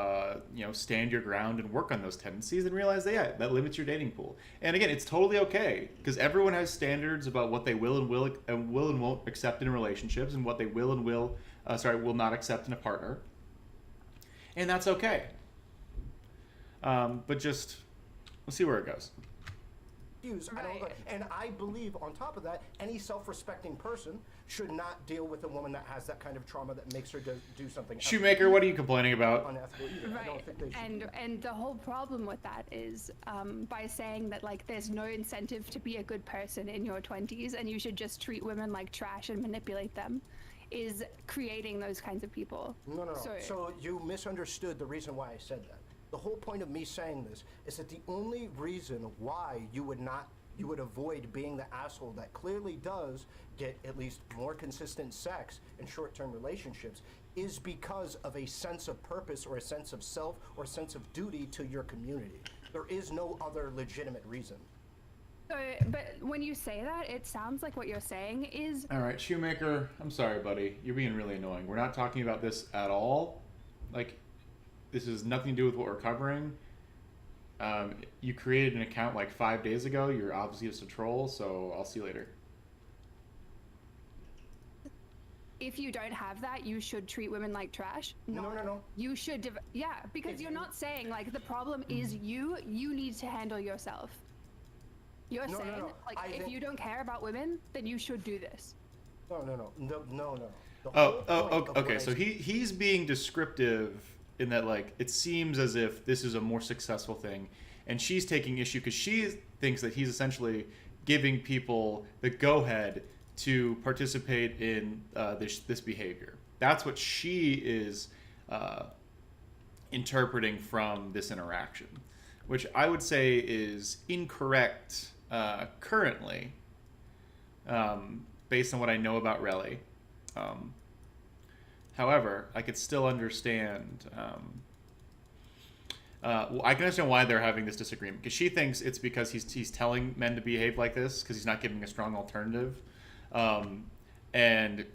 stand your ground and work on those tendencies, then realize that, that limits your dating pool. And again, it's totally okay, because everyone has standards about what they will and won't accept in relationships, and what they will not accept in a partner. And that's okay. But just, we'll see where it goes. confused. Right. And I believe, on top of that, any self-respecting person should not deal with a woman that has that kind of trauma that makes her do something Shoemaker, what are you complaining about? unethical either. I don't Right, think they should. and the whole problem with that is by saying that like there's no incentive to be a good person in your 20s and you should just treat women like trash and manipulate them, is creating those kinds of people. No. So you misunderstood the reason why I said that. The whole point of me saying this is that the only reason why you would avoid being the asshole that clearly does get at least more consistent sex in short-term relationships is because of a sense of purpose or a sense of self or a sense of duty to your community. There is no other legitimate reason. So, but when you say that, it sounds like what you're saying is All right, Shoemaker, I'm sorry, buddy. You're being really annoying. We're not talking about this at all. Like, this has nothing to do with what we're covering. You created an account like 5 days ago. You're obviously just a troll, so I'll see you later. if you don't have that, you should treat women like trash. No. You should, because you're not saying like the problem is you need to handle yourself. You're saying like if you don't care about women, then you should do this. No. Okay. So he's being descriptive in that like it seems as if this is a more successful thing, and she's taking issue because she thinks that he's essentially giving people the go-ahead to participate in this behavior. That's what she is interpreting from this interaction, which I would say is incorrect currently, based on what I know about Relly. However, I could still understand. I can understand why they're having this disagreement, because she thinks it's because he's telling men to behave like this because he's not giving a strong alternative, and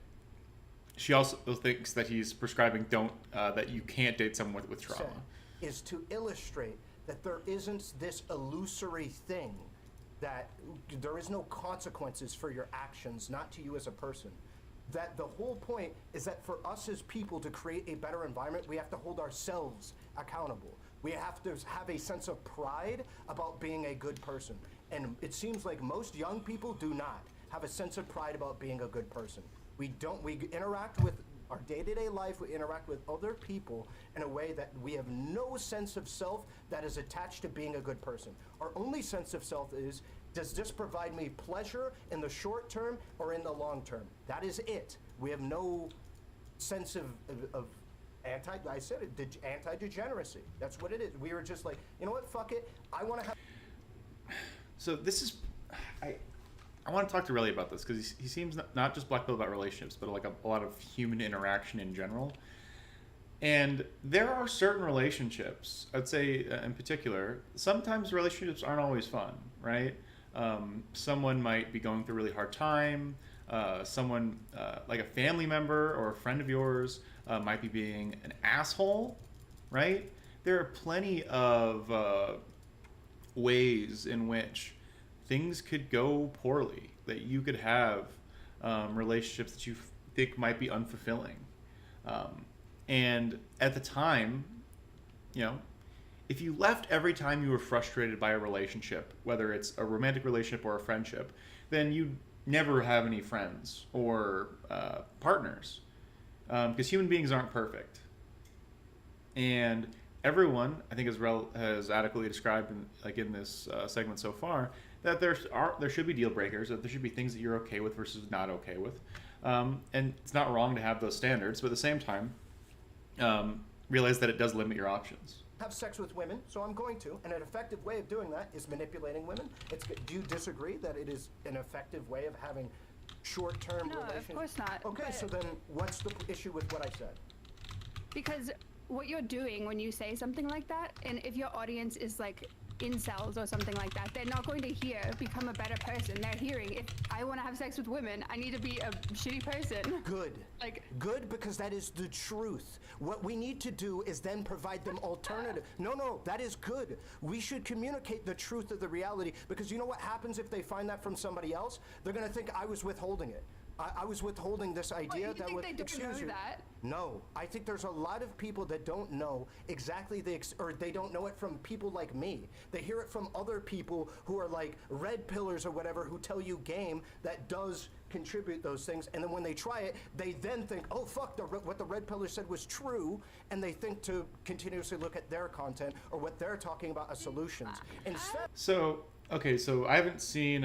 she also thinks that he's prescribing that you can't date someone with trauma. Is to illustrate that there isn't this illusory thing, that there is no consequences for your actions, not to you as a person. That the whole point is that for us as people to create a better environment, we have to hold ourselves accountable. We have to have a sense of pride about being a good person. And it seems like most young people do not have a sense of pride about being a good person. We interact with our day-to-day life, we interact with other people in a way that we have no sense of self that is attached to being a good person. Our only sense of self is, does this provide me pleasure in the short term or in the long term? That is it. We have no sense of anti-degeneracy. That's what it is. We were just like, you know what, fuck it. I want to have... So this is... I want to talk to Relly about this, because he seems not just Blackpilled about relationships, but like a lot of human interaction in general. And there are certain relationships, I'd say in particular, sometimes relationships aren't always fun, right? Someone might be going through a really hard time. Someone like a family member or a friend of yours might be being an asshole, right? There are plenty of ways in which things could go poorly, that you could have relationships that you think might be unfulfilling. And at the time, if you left every time you were frustrated by a relationship, whether it's a romantic relationship or a friendship, then you'd never have any friends or partners, because human beings aren't perfect. And everyone, I think, has adequately described in this segment so far, that there should be deal breakers, that there should be things that you're okay with versus not okay with, and it's not wrong to have those standards, but at the same time, realize that it does limit your options. Have sex with women, so I'm going to, and an effective way of doing that is manipulating women. Do you disagree that it is an effective way of having short-term relations? No, of course not. Okay, so then what's the issue with what I said? Because what you're doing when you say something like that, and if your audience is like incels or something like that, they're not going to hear become a better person. They're hearing, if I want to have sex with women, I need to be a shitty person. Good. Good, because that is the truth. What we need to do is then provide them alternative. No, that is good. We should communicate the truth of the reality, because you know what happens if they find that from somebody else? They're going to think I was withholding it. I was withholding this idea you that think would they don't excuse know you. that? No, I think there's a lot of people that don't know exactly or they don't know it from people like me. They hear it from other people who are like red pillars or whatever, who tell you game that does contribute those things, and then when they try it, they then think, oh fuck, what the red pillar said was true, and they think to continuously look at their content or what they're talking about as solutions. Instead, So, okay, so I haven't seen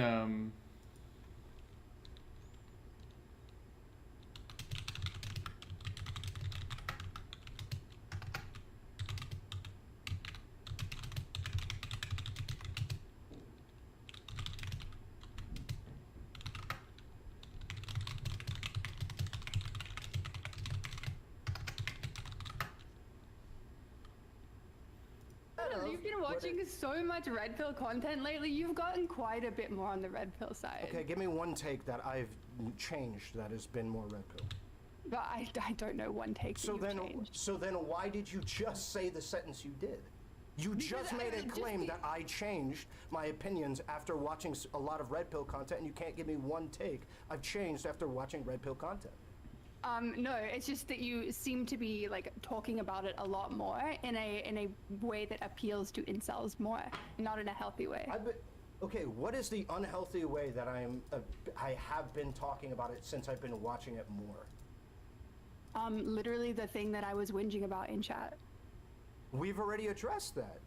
You've been watching so much red pill content lately. You've gotten quite a bit more on the red pill side. okay, give me one take that I've changed that has been more red pill. But I don't know one take that you've changed. So then why did you just say the sentence you did? You just made a claim that I changed my opinions after watching a lot of red pill content, and you can't give me one take I've changed after watching red pill content. No, it's just that you seem to be like talking about it a lot more in a way that appeals to incels more, not in a healthy way. Okay, what is the unhealthy way that I have been talking about it since I've been watching it more? Literally the thing that I was whinging about in chat. We've already addressed that.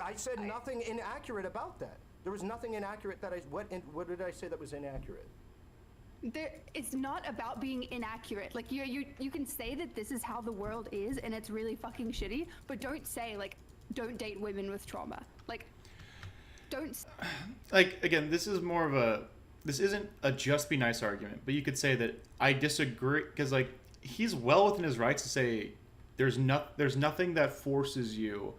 I said nothing inaccurate about that. There was nothing inaccurate that what did I say that was inaccurate? It's not about being inaccurate. Like you can say that this is how the world is and it's really fucking shitty, but don't say like don't date women with trauma. Like don't. like, again, this isn't a just be nice argument, but you could say that I disagree because like he's well within his rights to say there's nothing that forces you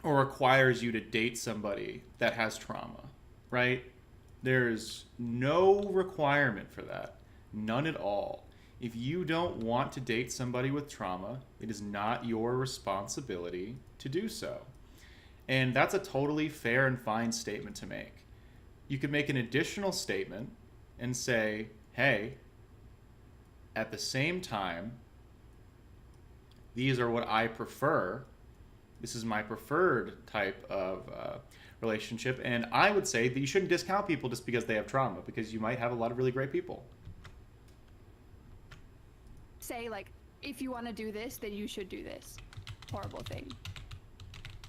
or requires you to date somebody that has trauma, right? There's no requirement for that. None at all. If you don't want to date somebody with trauma, it is not your responsibility to do so. And that's a totally fair and fine statement to make. You could make an additional statement and say, hey, at the same time, these are what I prefer. This is my preferred type of relationship, and I would say that you shouldn't discount people just because they have trauma, because you might have a lot of really great people. Say like, if you want to do this, then you should do this. Horrible thing.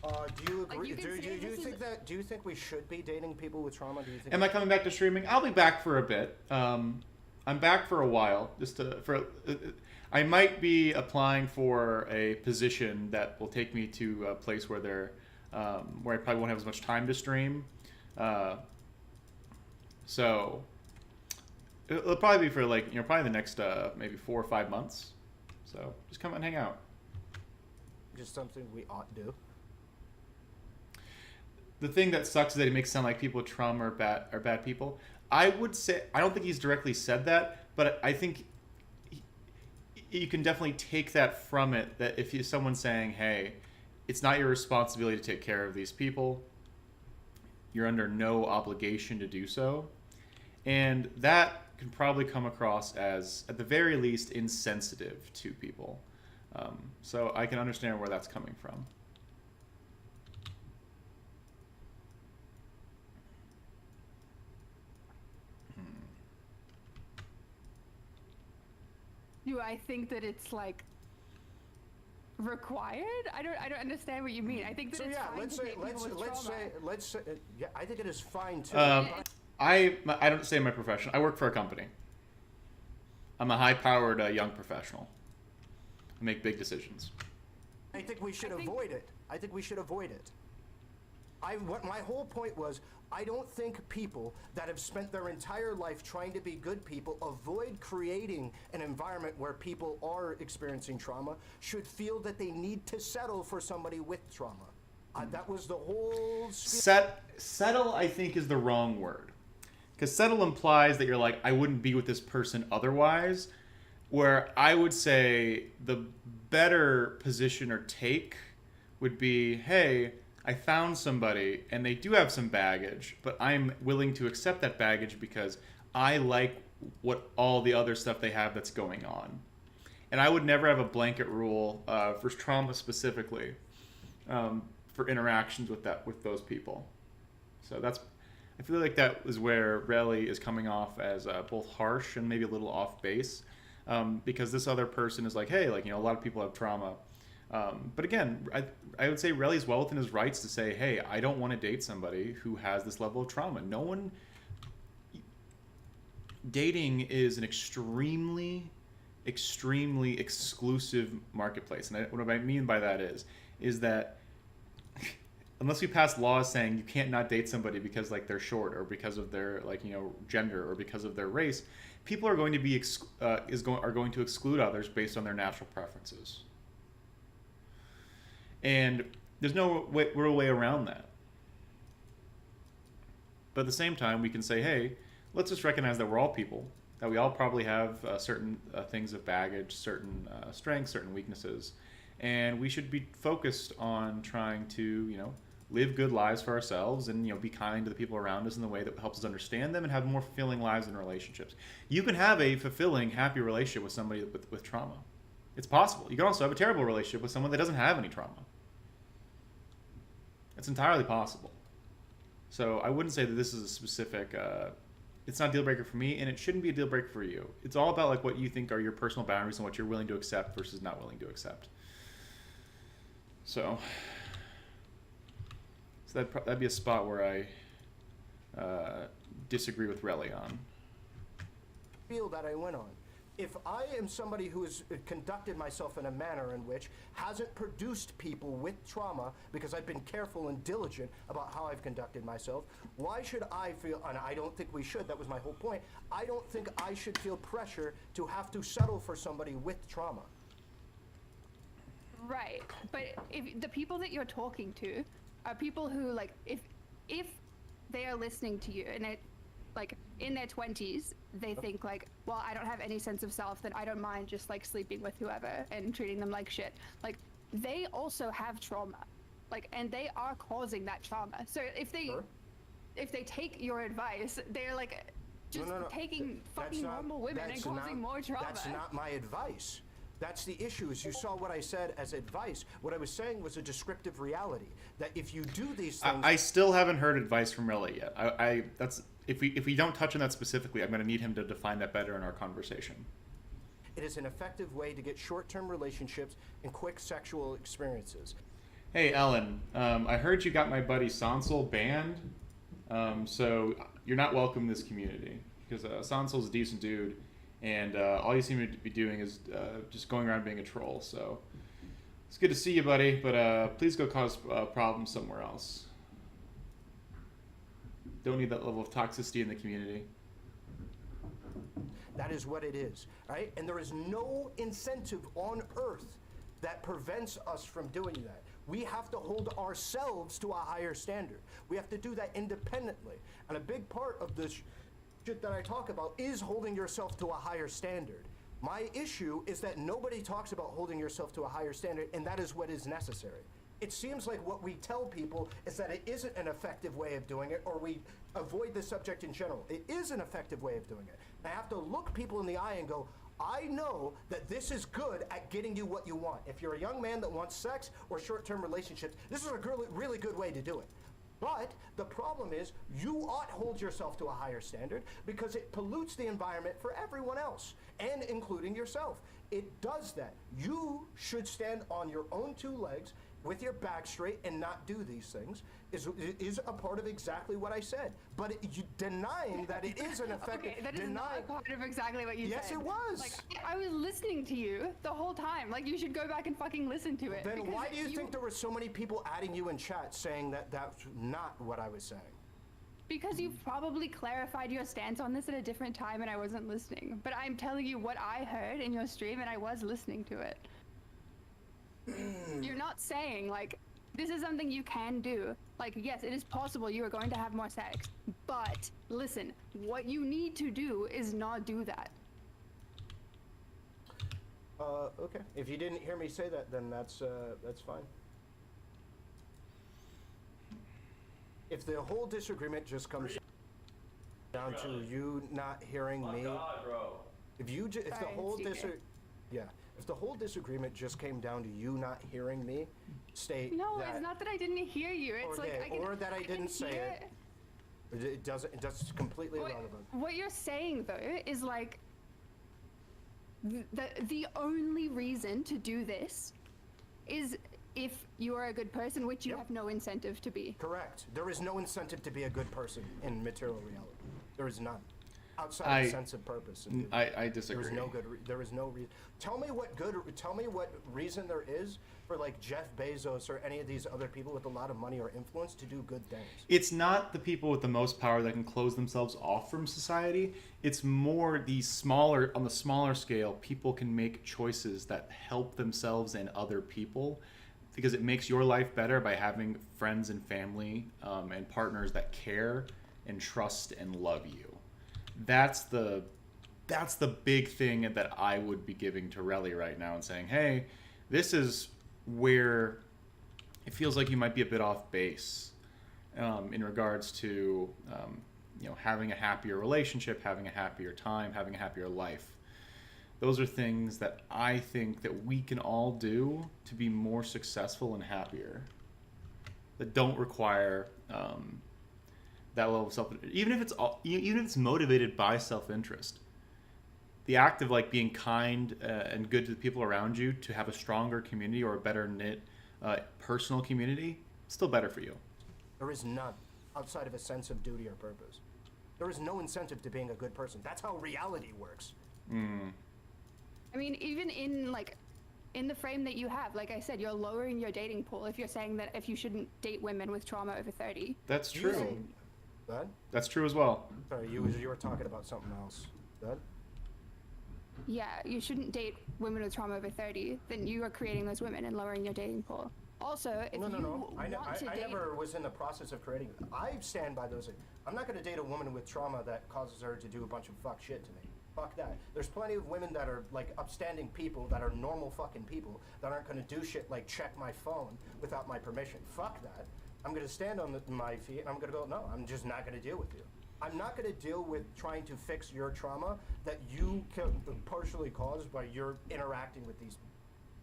Do you agree? Like, Do you think we should be dating people with trauma? Do you think? Am I coming back to streaming? I'll be back for a bit. I'm back for a while. I might be applying for a position that will take me to a place where where I probably won't have as much time to stream. So it'll probably be for probably the next maybe 4 or 5 months. So just come and hang out. Just something we ought to do. The thing that sucks is that it makes it sound like people with trauma are bad people. I would say, I don't think he's directly said that, but I think you can definitely take that from it, that if someone's saying, hey, it's not your responsibility to take care of these people, you're under no obligation to do so. And that can probably come across as, at the very least, insensitive to people. So I can understand where that's coming from. Do I think that it's like required? I don't understand what you mean. I think that it's fine to date people with trauma. Yeah, I think it is fine too. I don't say my profession. I work for a company. I'm a high-powered young professional. I make big decisions. I think we should avoid it. I think we should avoid it. What my whole point was, I don't think people that have spent their entire life trying to be good people avoid creating an environment where people are experiencing trauma should feel that they need to settle for somebody with trauma. That was the whole... Settle, I think, is the wrong word. Because settle implies that you're like, I wouldn't be with this person otherwise. Where I would say the better position or take would be, hey, I found somebody and they do have some baggage, but I'm willing to accept that baggage because I like what all the other stuff they have that's going on. And I would never have a blanket rule for trauma specifically for interactions with those people. So I feel like that was where Relly is coming off as both harsh and maybe a little off base, because this other person is like, hey, like, you know, a lot of people have trauma. But again, I would say Relly's well within his rights to say, hey, I don't want to date somebody who has this level of trauma. Dating is an extremely exclusive marketplace. And what I mean by that is that unless we pass laws saying you can't not date somebody because like they're short or because of their like, you know, gender or because of their race, people are going to be are going to exclude others based on their natural preferences. And there's no real way around that. But at the same time, we can say, hey, let's just recognize that we're all people, that we all probably have certain things of baggage, certain strengths, certain weaknesses, and we should be focused on trying to, you know, live good lives for ourselves and, you know, be kind to the people around us in the way that helps us understand them and have more fulfilling lives and relationships. You can have a fulfilling, happy relationship with somebody with trauma. It's possible. You can also have a terrible relationship with someone that doesn't have any trauma. It's entirely possible. So I wouldn't say that this is a specific, it's not a deal breaker for me, and it shouldn't be a deal breaker for you. It's all about like what you think are your personal boundaries and what you're willing to accept versus not willing to accept. So that'd be a spot where I disagree with Relly on. Feel that I went on. If I am somebody who has conducted myself in a manner in which hasn't produced people with trauma because I've been careful and diligent about how I've conducted myself, why should I feel, and I don't think we should, that was my whole point, I don't think I should feel pressure to have to settle for somebody with trauma. Right, but if the people that you're talking to are people who, like, if they are listening to you and it, like, in their 20s, they think like, well, I don't have any sense of self, then I don't mind just like sleeping with whoever and treating them like shit. Like, they also have trauma, like, and they are causing that trauma. So if they take your advice, they're like just taking fucking normal women and causing more trauma. That's not my advice. That's the issue, is you saw what I said as advice. What I was saying was a descriptive reality, that if you do these things... I still haven't heard advice from Relly yet. That's if we don't touch on that specifically, I'm going to need him to define that better in our conversation. It is an effective way to get short-term relationships and quick sexual experiences. Hey, Ellen, I heard you got my buddy Sansel banned, so you're not welcome in this community, because Sansel's a decent dude. And all you seem to be doing is just going around being a troll. So it's good to see you, buddy. But please go cause problems somewhere else. Don't need that level of toxicity in the community. That is what it is, right? And there is no incentive on earth that prevents us from doing that. We have to hold ourselves to a higher standard. We have to do that independently. And a big part of this shit that I talk about is holding yourself to a higher standard. My issue is that nobody talks about holding yourself to a higher standard, and that is what is necessary. It seems like what we tell people is that it isn't an effective way of doing it, or we avoid the subject in general. It is an effective way of doing it. I have to look people in the eye and go, I know that this is good at getting you what you want. If you're a young man that wants sex or short-term relationships, this is a really good way to do it. But the problem is, you ought to hold yourself to a higher standard because it pollutes the environment for everyone else, and including yourself. It does that. You should stand on your own two legs with your back straight and not do these things is a part of exactly what I said. But you denying that it is an effective... Okay, that is not a part of exactly what you said. Yes, it was. Like, I was listening to you the whole time. Like, you should go back and fucking listen to it. Then why do you think there were so many people adding you in chat saying that that's not what I was saying? Because you've probably clarified your stance on this at a different time and I wasn't listening. But I'm telling you what I heard in your stream and I was listening to it. You're not saying, like, this is something you can do. Like, yes, it is possible you are going to have more sex. But, listen, what you need to do is not do that. Okay. If you didn't hear me say that, then that's fine. If the whole disagreement just comes... down to you not hearing me. God, bro. If the Sorry, whole it's CJ. if the whole disagreement just came down to you not hearing me, state No, that, it's not that I didn't hear you. It's okay, like I can, or that I can didn't say hear it. That's completely What, irrelevant. what you're saying though is like the only reason to do this is if you are a good person, which you Yep. have no incentive to be. Correct. There is no incentive to be a good person in material reality. There is none. Outside of sense of purpose. I disagree. There is no good. There is no reason. Tell me what reason there is for like Jeff Bezos or any of these other people with a lot of money or influence to do good things. It's not the people with the most power that can close themselves off from society. It's more on the smaller scale, people can make choices that help themselves and other people, because it makes your life better by having friends and family and partners that care and trust and love you. That's the big thing that I would be giving to Relly right now and saying, hey, this is where it feels like you might be a bit off base in regards to having a happier relationship, having a happier time, having a happier life. Those are things that I think that we can all do to be more successful and happier, that don't require that level of self, even if it's motivated by self-interest. The act of like being kind and good to the people around you to have a stronger community or a better knit personal community, still better for you. There is none outside of a sense of duty or purpose. There is no incentive to being a good person. That's how reality works. I mean, even in the frame that you have, like I said, you're lowering your dating pool if you're saying that if you shouldn't date women with trauma over 30. That's true. Bud? That's true as well. Sorry, you were talking about something else. Bud? Yeah, you shouldn't date women with trauma over 30. Then you are creating those women and lowering your dating pool. Also, if No. you I want to date, never was in the process of creating. I stand by those. I'm not going to date a woman with trauma that causes her to do a bunch of fuck shit to me. Fuck that. There's plenty of women that are like upstanding people, that are normal fucking people, that aren't going to do shit like check my phone without my permission. Fuck that. I'm going to stand on my feet and I'm going to go, no, I'm just not going to deal with you. I'm not going to deal with trying to fix your trauma that you can partially caused by your interacting with these.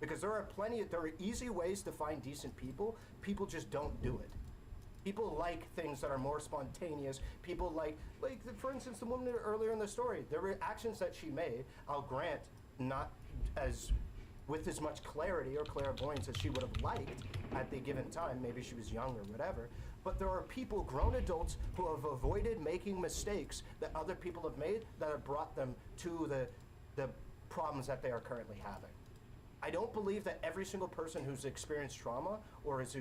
Because there are easy ways to find decent people. People just don't do it. People like things that are more spontaneous. People like for instance, the woman earlier in the story, there were actions that she made, I'll grant, not with as much clarity or clairvoyance as she would have liked at the given time. Maybe she was young or whatever. But there are people, grown adults, who have avoided making mistakes that other people have made that have brought them to the problems that they are currently having. I don't believe that every single person who's experienced trauma or is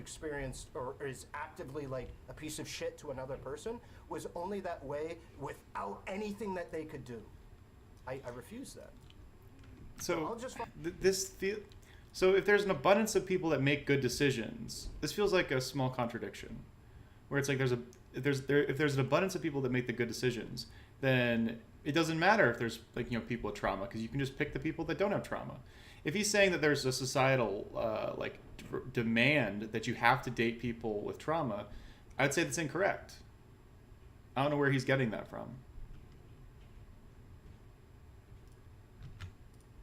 actively like a piece of shit to another person was only that way without anything that they could do. I refuse that. So so if there's an abundance of people that make good decisions, this feels like a small contradiction, where it's like if there's an abundance of people that make the good decisions, then it doesn't matter if there's people with trauma, because you can just pick the people that don't have trauma. If he's saying that there's a societal demand that you have to date people with trauma, I'd say that's incorrect. I don't know where he's getting that from.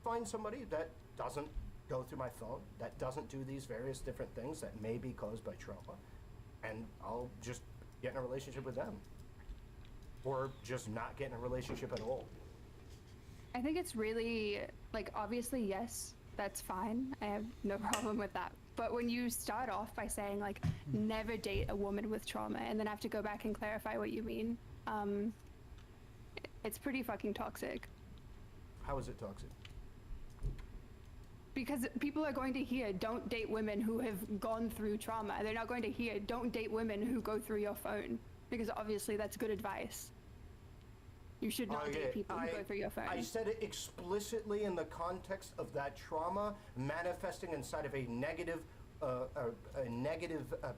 Find somebody that doesn't go through my phone, that doesn't do these various different things that may be caused by trauma, and I'll just get in a relationship with them. Or just not get in a relationship at all. I think it's really, obviously, yes, that's fine. I have no problem with that. But when you start off by saying, never date a woman with trauma, and then have to go back and clarify what you mean, it's pretty fucking toxic. How is it toxic? Because people are going to hear, don't date women who have gone through trauma. They're not going to hear, don't date women who go through your phone. Because obviously that's good advice. You should not date people who go through your phone. I said it explicitly in the context of that trauma manifesting inside of a negative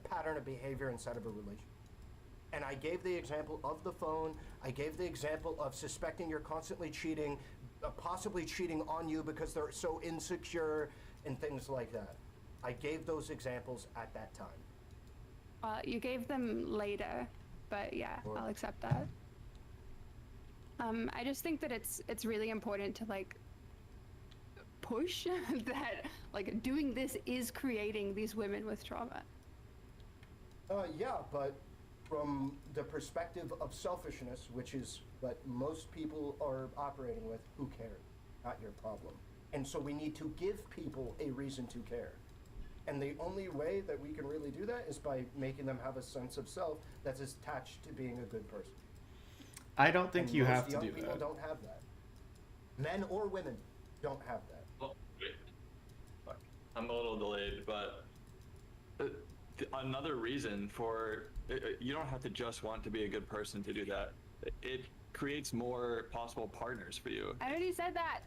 pattern of behavior inside of a relationship. And I gave the example of the phone. I gave the example of suspecting you're constantly cheating, possibly cheating on you because they're so insecure and things like that. I gave those examples at that time. You gave them later, but yeah, I'll accept that. I just think that it's really important to like push that like doing this is creating these women with trauma. Yeah, but from the perspective of selfishness, which is what most people are operating with, who cares? Not your problem. And so we need to give people a reason to care. And the only way that we can really do that is by making them have a sense of self that's attached to being a good person. I don't think And you most have to young do people that. don't have that. Men or women don't have that. Oh, wait. Fuck. I'm a little delayed, but another reason for you don't have to just want to be a good person to do that. It creates more possible partners for you. I already said that.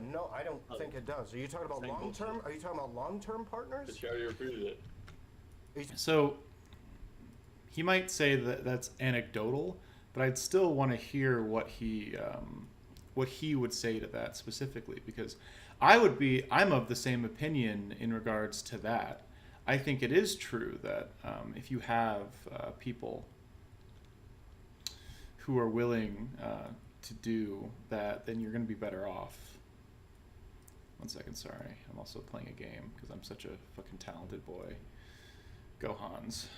No, I don't think it does. Are you talking about Same long-term? bullshit. Are you talking about long-term partners? But you already repeated it. So he might say that that's anecdotal, but I'd still want to hear what he would say to that specifically, because I'm of the same opinion in regards to that. I think it is true that if you have people who are willing to do that, then you're going to be better off. 1 second, sorry. I'm also playing a game because I'm such a fucking talented boy. Go Hanz.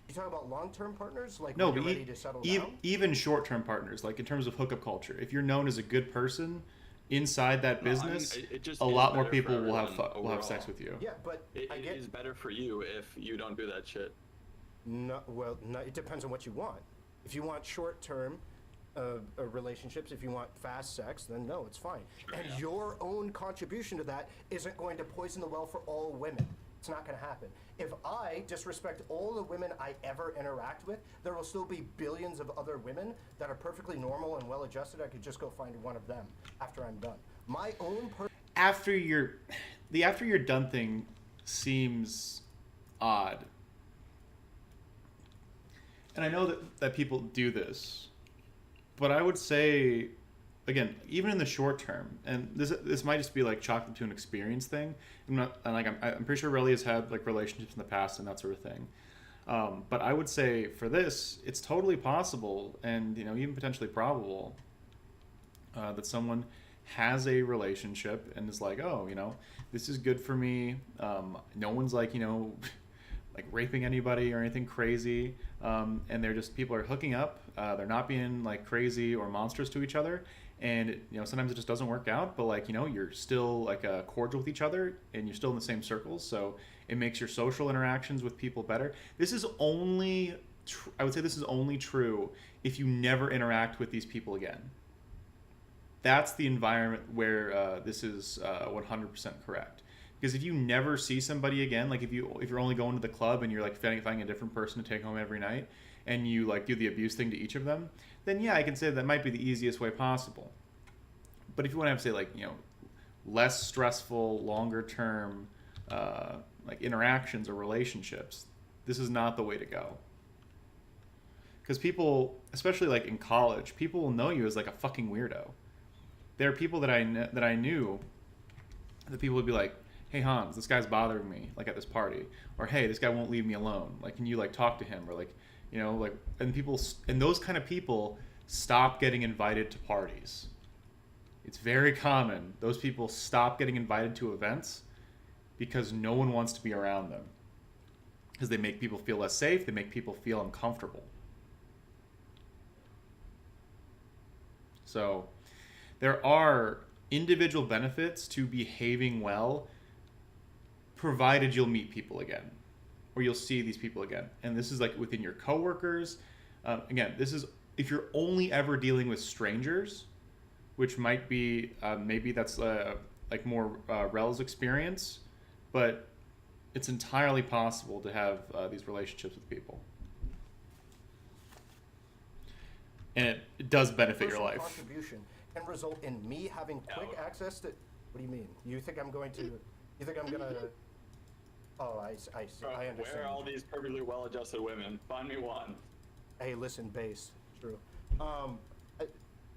You talking about long-term partners? Like No, when but you're ready to settle down? even short-term partners, like in terms of hookup culture. If you're known as a good person inside that business, it just a is lot more better for people will have everyone will have overall. sex with you. Yeah, but It I get is better for you if you don't do that shit. no. Well, no, it depends on what you want. If you want short-term relationships, if you want fast sex, then no, it's fine. Sure, And yeah. your own contribution to that isn't going to poison the well for all women. It's not going to happen. If I disrespect all the women I ever interact with, there will still be billions of other women that are perfectly normal and well-adjusted. I could just go find one of them after I'm done. My own After you're done thing seems odd. And I know that people do this, but I would say, again, even in the short term, and this might just be like chalked up to an experience thing. I'm pretty sure Relly has had like relationships in the past and that sort of thing. But I would say for this, it's totally possible and even potentially probable that someone has a relationship and is like, oh, this is good for me. No one's like, like raping anybody or anything crazy. And people are hooking up. They're not being like crazy or monstrous to each other. And, sometimes it just doesn't work out, but like, you're still like cordial with each other and you're still in the same circles. So it makes your social interactions with people better. This is only, I would say this is only true if you never interact with these people again. That's the environment where this is 100% correct. Because if you never see somebody again, like if you're only going to the club and you're like finding a different person to take home every night, and you like do the abuse thing to each of them, then yeah, I can say that might be the easiest way possible. But if you want to have, say, like less stressful, longer term like interactions or relationships, this is not the way to go. Because people, especially like in college, people will know you as like a fucking weirdo. There are people that I knew that people would be like, hey Hanz, this guy's bothering me, like at this party, or hey, this guy won't leave me alone, like can you like talk to him, or like and those kind of people stop getting invited to parties. It's very common. Those people stop getting invited to events because no one wants to be around them, because they make people feel less safe, they make people feel uncomfortable. So there are individual benefits to behaving well, provided you'll meet people again, or you'll see these people again. And this is like within your coworkers. Again, this is if you're only ever dealing with strangers, which might be maybe that's like more Rel's experience, but it's entirely possible to have these relationships with people, and it does benefit your life. Contribution can result in me having quick access to. What do you mean? You think I'm going to? You think I'm gonna? Oh, I Bro, I understand. where are all these perfectly well-adjusted women? Find me one. Hey, listen, base. True.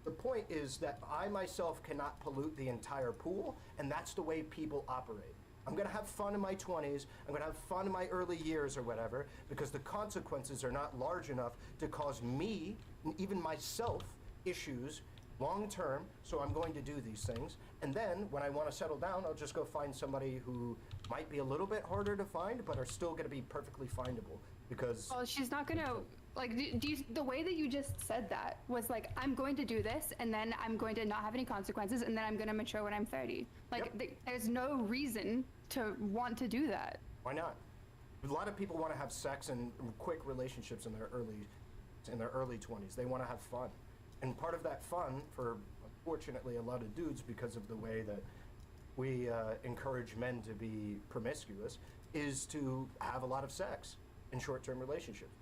The point is that I myself cannot pollute the entire pool, and that's the way people operate. I'm going to have fun in my 20s. I'm going to have fun in my early years or whatever, because the consequences are not large enough to cause me, and even myself, issues long term. So I'm going to do these things. And then when I want to settle down, I'll just go find somebody who might be a little bit harder to find, but are still going to be perfectly findable. Because well, she's not gonna like. The way that you just said that was like, I'm going to do this, and then I'm going to not have any consequences, and then I'm going to mature when I'm 30. Like, there's no reason to want to do that. Why not? A lot of people want to have sex and quick relationships in their early 20s. They want to have fun, and part of that fun, for unfortunately a lot of dudes, because of the way that we encourage men to be promiscuous, is to have a lot of sex in short-term relationships.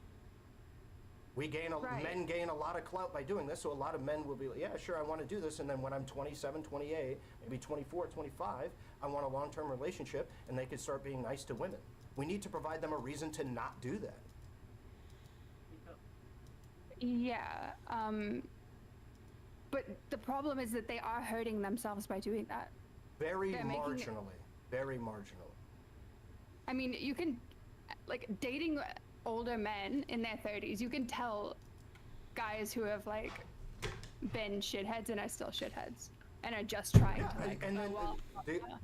Men gain a lot of clout by doing this, so a lot of men will be like, yeah, sure, I want to do this, and then when I'm 27, 28, maybe 24, 25, I want a long-term relationship, and they can start being nice to women. We need to provide them a reason to not do that. Yeah, but the problem is that they are hurting themselves by doing that. Very marginally. Very marginally. I mean, you can, like, dating older men in their 30s, you can tell guys who have, like, been shitheads and are still shitheads and are just trying to, like, and then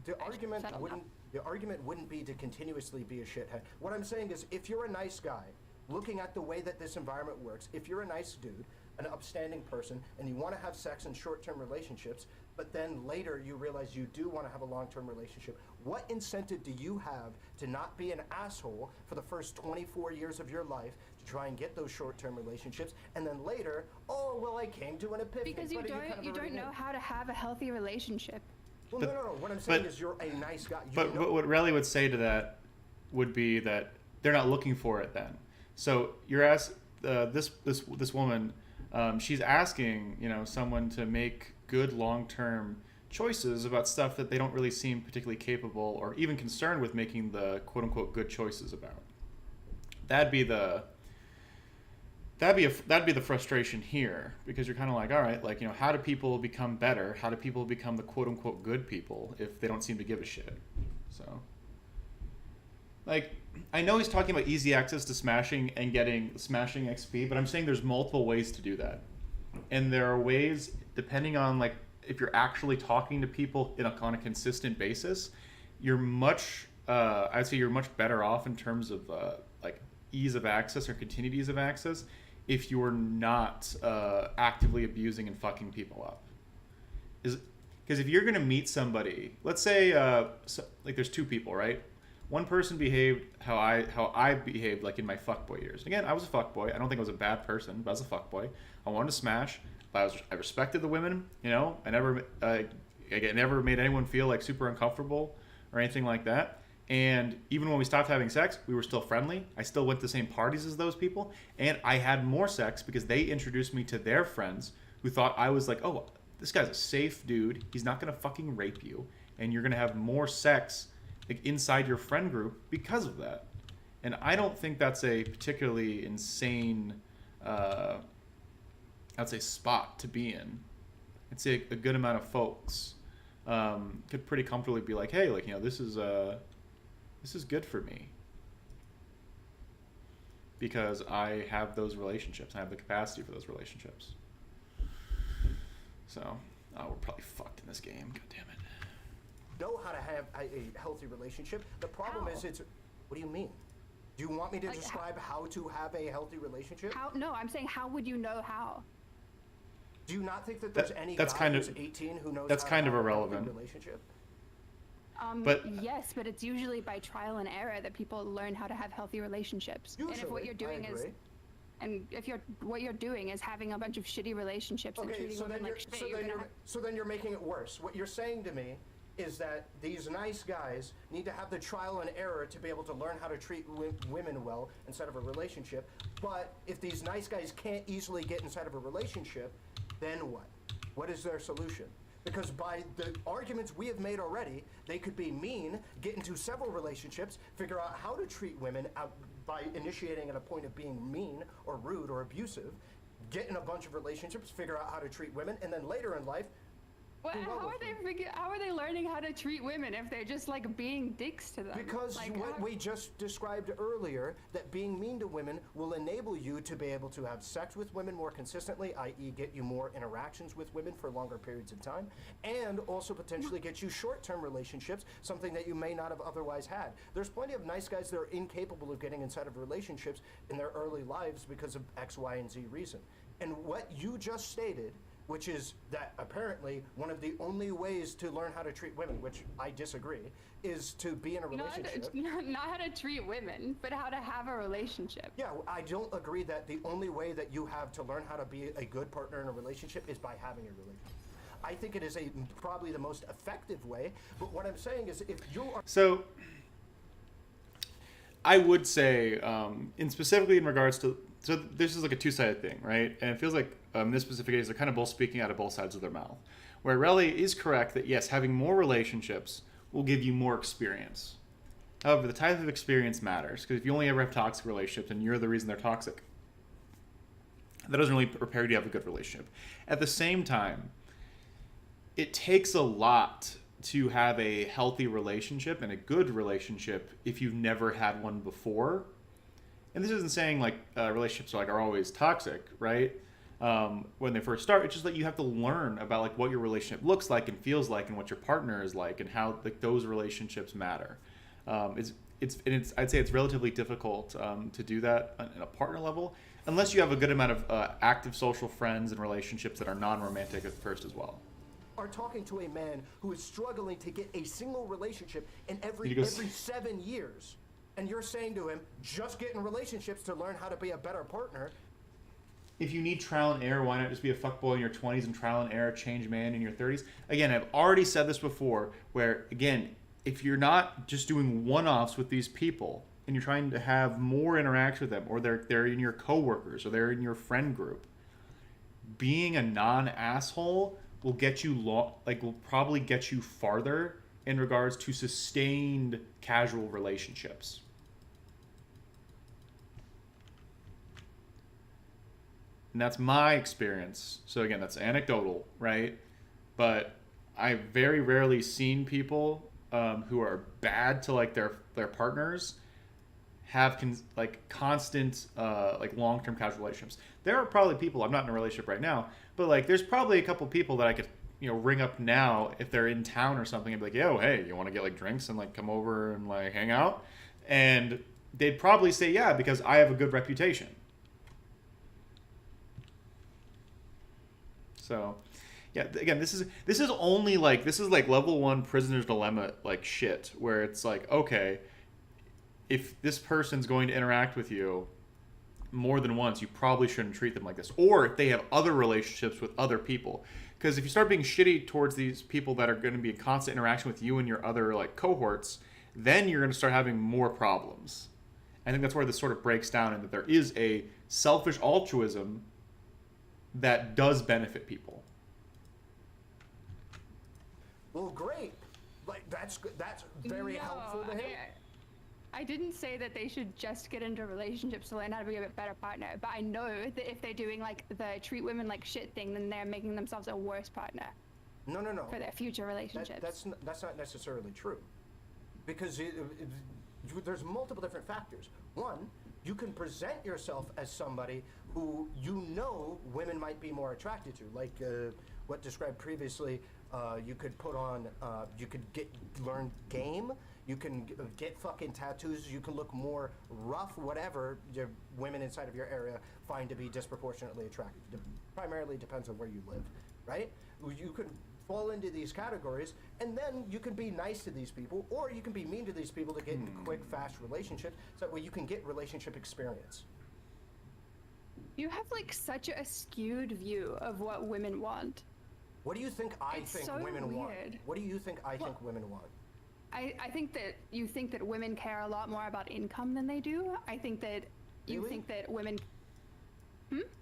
the argument settle down. the argument wouldn't be to continuously be a shithead. What I'm saying is, if you're a nice guy, looking at the way that this environment works, if you're a nice dude, an upstanding person, and you want to have sex in short-term relationships, but then later you realize you do want to have a long-term relationship, what incentive do you have to not be an asshole for the first 24 years of your life to try and get those short-term relationships, and then later, oh, well, I came to an epiphany. Because you don't know how to have a healthy relationship. Well, no. What I'm saying is, you're a nice guy. But what Relly would say to that would be that they're not looking for it then. So you're asked, this woman, she's asking, someone to make good long-term choices about stuff that they don't really seem particularly capable or even concerned with making the quote-unquote good choices about. That'd be the frustration here, because you're kind of like, all right, like, how do people become better? How do people become the quote-unquote good people if they don't seem to give a shit? So, like, I know he's talking about easy access to smashing and getting smashing XP, but I'm saying there's multiple ways to do that. And there are ways, depending on, like, if you're actually talking to people on a consistent basis, you're I'd say you're much better off in terms of, like, ease of access or continued ease of access if you're not actively abusing and fucking people up. Because if you're going to meet somebody, let's say, like, there's two people, right? One person behaved how I behaved, like, in my fuckboy years. Again, I was a fuckboy. I don't think I was a bad person, but I was a fuckboy. I wanted to smash, but I respected the women. I never made anyone feel, like, super uncomfortable or anything like that. And even when we stopped having sex, we were still friendly. I still went to the same parties as those people, and I had more sex because they introduced me to their friends who thought I was like, oh, this guy's a safe dude. He's not gonna fucking rape you, and you're gonna have more sex, like, inside your friend group because of that. And I don't think that's a particularly insane, I'd say, spot to be in. I'd say a good amount of folks could pretty comfortably be like, hey, like, this is good for me because I have those relationships. I have the capacity for those relationships. So, we're probably fucked in this game. God damn it. Know how to have a healthy relationship. The problem is, what do you mean? Do you want me to describe how to have a healthy relationship? No, I'm saying, how would you know how? Do you not think that there's any that's guy kind who's of 18 who knows that's how kind to of have irrelevant. a healthy relationship? Yes, but it's usually by trial and error that people learn how to have healthy relationships. Usually, and if what you're doing what you're doing is having a bunch of shitty relationships and treating women like shit, so then you're making it worse. What you're saying to me is that these nice guys need to have the trial and error to be able to learn how to treat women well instead of a relationship. But if these nice guys can't easily get inside of a relationship, then what? What is their solution? Because by the arguments we have made already, they could be mean, get into several relationships, figure out how to treat women by initiating at a point of being mean or rude or abusive, get in a bunch of relationships, figure out how to treat women, and then later in life, Well, how are they learning how to treat women if they're just like being dicks to them? Because like, what we just described earlier, that being mean to women will enable you to be able to have sex with women more consistently, i.e. get you more interactions with women for longer periods of time, and also potentially get you short-term relationships, something that you may not have otherwise had. There's plenty of nice guys that are incapable of getting inside of relationships in their early lives because of X, Y, and Z reason. And what you just stated, which is that apparently one of the only ways to learn how to treat women, which I disagree, is to be in a relationship. Not how to treat women, but how to have a relationship. Yeah, I don't agree that the only way that you have to learn how to be a good partner in a relationship is by having a relationship. I think it is probably the most effective way, but what I'm saying is if you are... So, I would say, specifically in regards to... So this is like a two-sided thing, right? And it feels like in this specific case, they're kind of both speaking out of both sides of their mouth. Where Relly is correct that, yes, having more relationships will give you more experience. However, the type of experience matters. Because if you only ever have toxic relationships and you're the reason they're toxic, that doesn't really prepare you to have a good relationship. At the same time, it takes a lot to have a healthy relationship and a good relationship if you've never had one before. And this isn't saying like relationships are always toxic, right? When they first start, it's just that you have to learn about like what your relationship looks like and feels like, and what your partner is like, and how like those relationships matter. I'd say it's relatively difficult to do that on a partner level, unless you have a good amount of active social friends and relationships that are non-romantic at first as well. Are talking to a man who is struggling to get a single relationship in every 7 years. And you're saying to him, just get in relationships to learn how to be a better partner. If you need trial and error, why not just be a fuckboy in your 20s and trial and error, change man in your 30s? Again, I've already said this before, where, again, if you're not just doing one-offs with these people, and you're trying to have more interaction with them, or they're in your coworkers, or they're in your friend group, being a non-asshole will get you will probably get you farther in regards to sustained casual relationships. And that's my experience. So again, that's anecdotal, right? But I've very rarely seen people who are bad to like their partners have constant long-term casual relationships. There are probably people, I'm not in a relationship right now, but like there's probably a couple people that I could ring up now if they're in town or something and be like, yo, hey, you want to get like drinks and like come over and like hang out? And they'd probably say yeah, because I have a good reputation. So yeah, again, this is only like level 1 prisoner's dilemma like shit, where it's like, okay, if this person's going to interact with you more than once, you probably shouldn't treat them like this. Or if they have other relationships with other people. Because if you start being shitty towards these people that are going to be in constant interaction with you and your other like cohorts, then you're going to start having more problems. I think that's where this sort of breaks down, and that there is a selfish altruism that does benefit people. Well, great. Like that's very helpful to him. I didn't say that they should just get into relationships to learn how to be a bit better partner, but I know that if they're doing like the treat women like shit thing, then they're making themselves a worse partner. No. For their future relationships. That's not necessarily true, because there's multiple different factors. One, you can present yourself as somebody who women might be more attracted to, like what described previously. You could put on, you could learn game. You can get fucking tattoos. You can look more rough, whatever your women inside of your area find to be disproportionately attractive. Primarily depends on where you live, right? You can fall into these categories, and then you can be nice to these people, or you can be mean to these people to get quick, fast relationships. So that way you can get relationship experience. You have like such a skewed view of what women want. What do you think women want? What do you think think women want? I think that you think that women care a lot more about income than they do. I think that you think that women...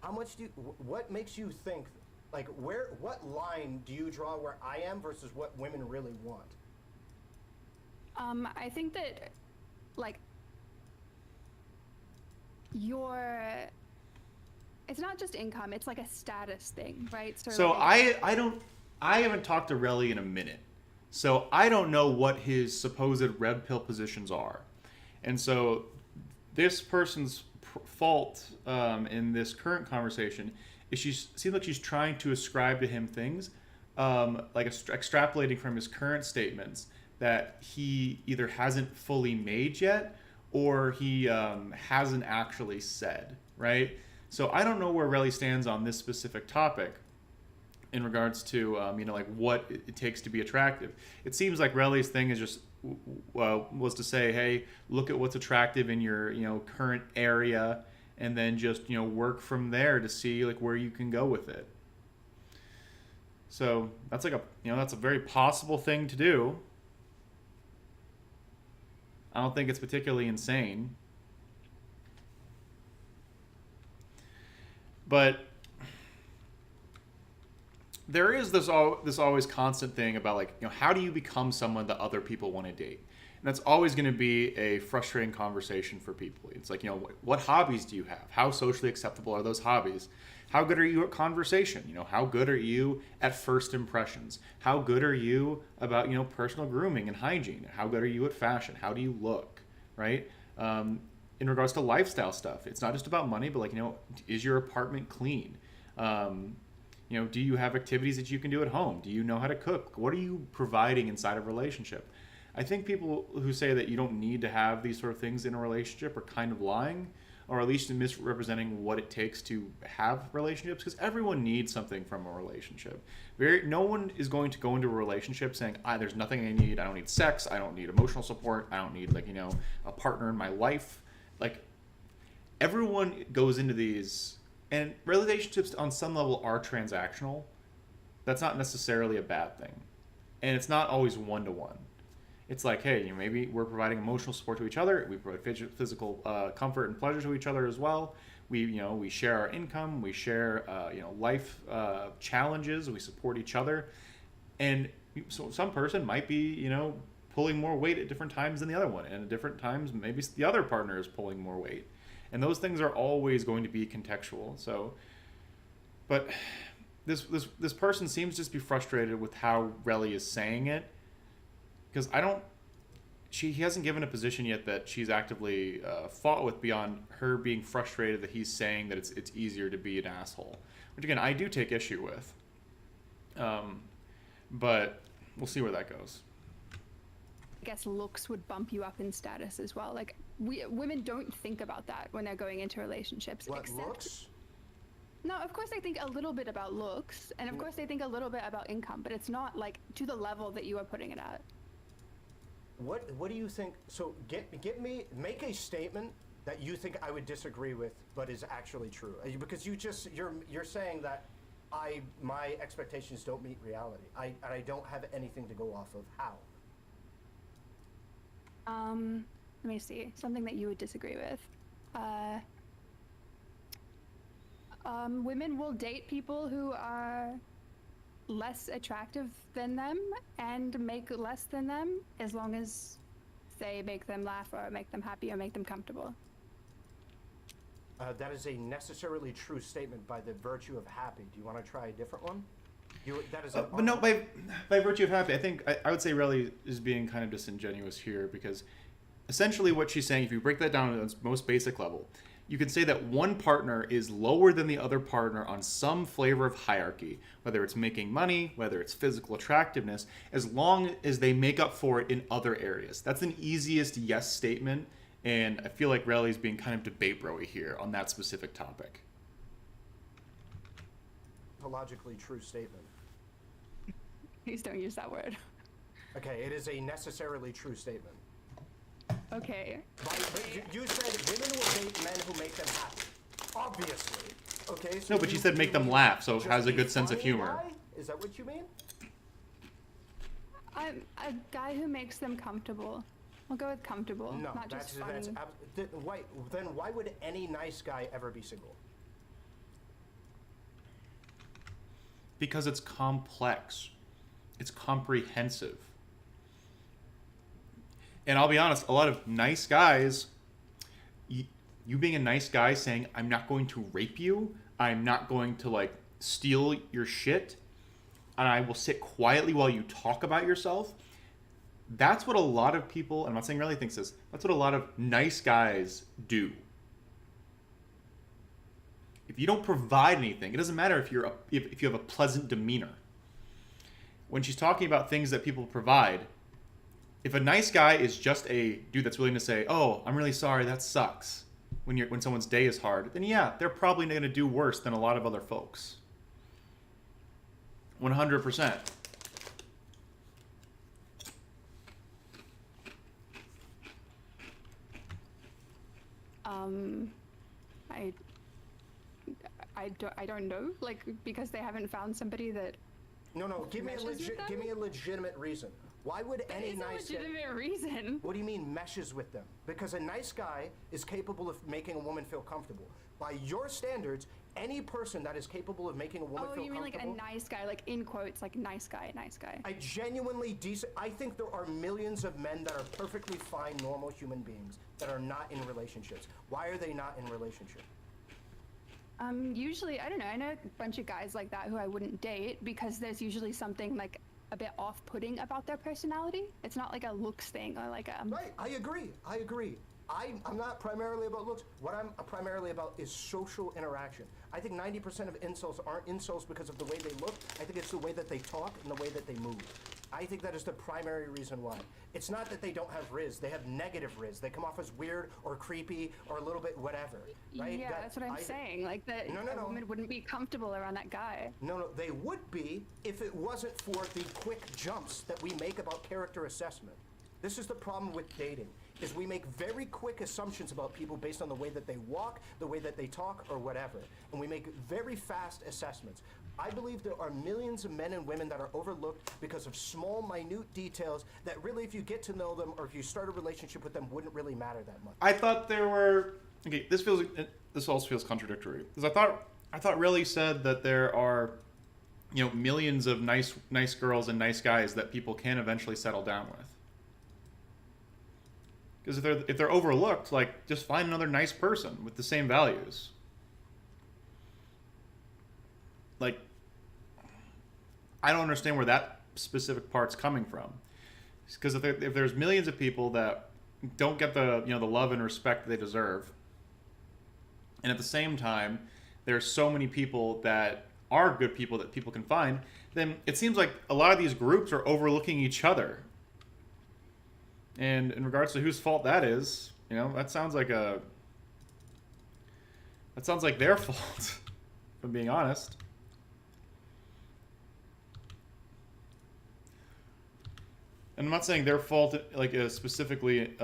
How much what makes you think, like, what line do you draw where I am versus what women really want? I think that, like, it's not just income, it's like a status thing, right? So like, I don't I haven't talked to Relly in a minute, so I don't know what his supposed red pill positions are, and so this person's fault in this current conversation is she seems like she's trying to ascribe to him things like extrapolating from his current statements that he either hasn't fully made yet or he hasn't actually said, right? So I don't know where Relly stands on this specific topic in regards to like what it takes to be attractive. It seems like Relly's thing is just was to say, hey, look at what's attractive in your current area, and then just work from there to see like where you can go with it. So that's like that's a very possible thing to do. I don't think it's particularly insane, but there is this always constant thing about like how do you become someone that other people want to date, and that's always going to be a frustrating conversation for people. It's like what hobbies do you have? How socially acceptable are those hobbies? How good are you at conversation? How good are you at first impressions? How good are you about personal grooming and hygiene? How good are you at fashion? How do you look, right? In regards to lifestyle stuff, it's not just about money, but like is your apartment clean? Do you have activities that you can do at home? Do you know how to cook? What are you providing inside of a relationship? I think people who say that you don't need to have these sort of things in a relationship are kind of lying, or at least misrepresenting what it takes to have relationships, because everyone needs something from a relationship. No one is going to go into a relationship saying, there's nothing I need. I don't need sex. I don't need emotional support. I don't need a partner in my life. Like, everyone goes into these, and relationships on some level are transactional. That's not necessarily a bad thing. And it's not always one-to-one. It's like, hey, maybe we're providing emotional support to each other. We provide physical comfort and pleasure to each other as well. We share our income. We share, life challenges. We support each other. And so some person might be, pulling more weight at different times than the other one. And at different times, maybe the other partner is pulling more weight. And those things are always going to be contextual. So, but this person seems to just be frustrated with how Relly is saying it. Because he hasn't given a position yet that she's actively fought with beyond her being frustrated that he's saying that it's easier to be an asshole. Which again, I do take issue with. But we'll see where that goes. I guess looks would bump you up in status as well. Like women don't think about that when they're going into relationships. What, looks? No, of course they think a little bit about looks, and of course they think a little bit about income, but it's not like to the level that you are putting it at. What do you think? So make a statement that you think I would disagree with, but is actually true. Because you're saying that my expectations don't meet reality. I don't have anything to go off of. How? Let me see. Something that you would disagree with. Women will date people who are less attractive than them and make less than them as long as they make them laugh or make them happy or make them comfortable. That is a necessarily true statement by the virtue of happy. Do you want to try a different one? That is but no, by virtue of happy, I think I would say Relly is being kind of disingenuous here, because essentially what she's saying, if you break that down at its most basic level, you can say that one partner is lower than the other partner on some flavor of hierarchy, whether it's making money, whether it's physical attractiveness, as long as they make up for it in other areas. That's an easiest yes statement, and I feel like Relly's being kind of debate bro-y here on that specific topic. A logically true statement. Please don't use that word. Okay, it is a necessarily true statement. Okay. You said women will date men who make them happy. Obviously. Okay. So no, but you said make them laugh, so it has a good sense of humor. Is that what you mean? I'm a guy who makes them comfortable. I'll go with comfortable, No, not just funny. Then why would any nice guy ever be single? Because it's complex. It's comprehensive. And I'll be honest, a lot of nice guys, you being a nice guy saying, I'm not going to rape you, I'm not going to, like, steal your shit, and I will sit quietly while you talk about yourself. That's what a lot of people, and I'm not saying Relly thinks this, that's what a lot of nice guys do. If you don't provide anything, it doesn't matter if if you have a pleasant demeanor. When she's talking about things that people provide, if a nice guy is just a dude that's willing to say, "Oh, I'm really sorry, that sucks," when someone's day is hard, then yeah, they're probably going to do worse than a lot of other folks. 100%. I don't know, like, because they haven't found somebody that. No, give me a legitimate reason. Why would any nice guy... legitimate reason. What do you mean meshes with them? Because a nice guy is capable of making a woman feel comfortable. By your standards, any person that is capable of making a woman feel comfortable... Oh, you mean like a nice guy, like in quotes, like nice guy. A genuinely decent... I think there are millions of men that are perfectly fine, normal human beings that are not in relationships. Why are they not in relationships? Usually, I don't know, I know a bunch of guys like that who I wouldn't date because there's usually something like a bit off-putting about their personality. It's not like a looks thing or like a... Right, I agree. I'm not primarily about looks. What I'm primarily about is social interaction. I think 90% of insults aren't insults because of the way they look. I think it's the way that they talk and the way that they move. I think that is the primary reason why. It's not that they don't have riz. They have negative riz. They come off as weird or creepy or a little bit whatever. Right? Yeah, that's what I'm saying. Like that a woman wouldn't be comfortable around that guy. No, they would be if it wasn't for the quick jumps that we make about character assessment. This is the problem with dating, is we make very quick assumptions about people based on the way that they walk, the way that they talk, or whatever. And we make very fast assessments. I believe there are millions of men and women that are overlooked because of small, minute details that really, if you get to know them or if you start a relationship with them, wouldn't really matter that much. I thought there were... Okay, this also feels contradictory. Because I thought Riley said that there are, millions of nice girls and nice guys that people can eventually settle down with. Because if they're overlooked, like, just find another nice person with the same values. Like, I don't understand where that specific part's coming from. Because if there's millions of people that don't get the the love and respect they deserve, and at the same time there's so many people that are good people that people can find, then it seems like a lot of these groups are overlooking each other. And in regards to whose fault that is, that sounds like their fault, if I'm being honest. And I'm not saying their fault, like, specifically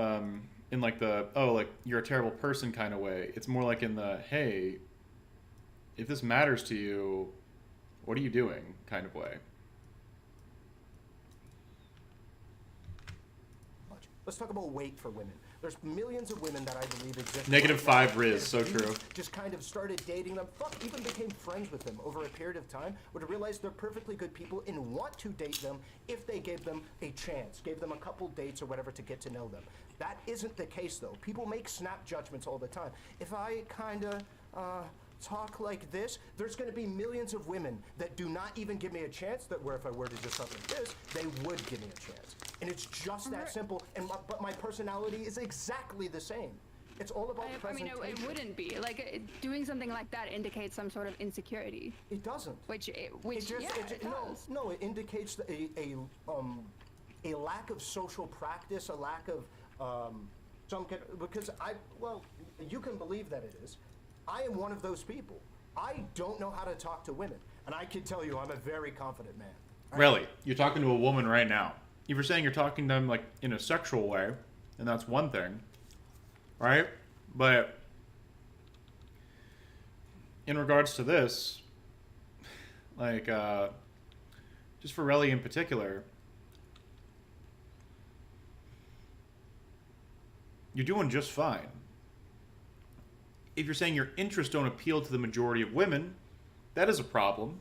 in like the, oh, like, you're a terrible person kind of way. It's more like in the, hey, if this matters to you, what are you doing kind of way. Let's talk about weight for women. There's millions of women that I believe exist. -5 Riz, so true. Just kind of started dating them. Even became friends with them over a period of time. Would realize they're perfectly good people and want to date them if they gave them a chance, gave them a couple dates or whatever to get to know them. That isn't the case though. People make snap judgments all the time. If I kind of talk like this, there's going to be millions of women that do not even give me a chance, that where if I were to just talk like this, they would give me a chance. And it's just that simple. But my personality is exactly the same. It's all about presentation. I mean, it wouldn't be. Like, doing something like that indicates some sort of insecurity. It doesn't. It does. No, it indicates a lack of social practice, a lack of because you can believe that it is. I am one of those people. I don't know how to talk to women. And I can tell you I'm a very confident man. Really? You're talking to a woman right now. If you're saying you're talking to them, like, in a sexual way, and that's one thing, right? But in regards to this, like, just for Relly in particular, you're doing just fine. If you're saying your interests don't appeal to the majority of women, that is a problem.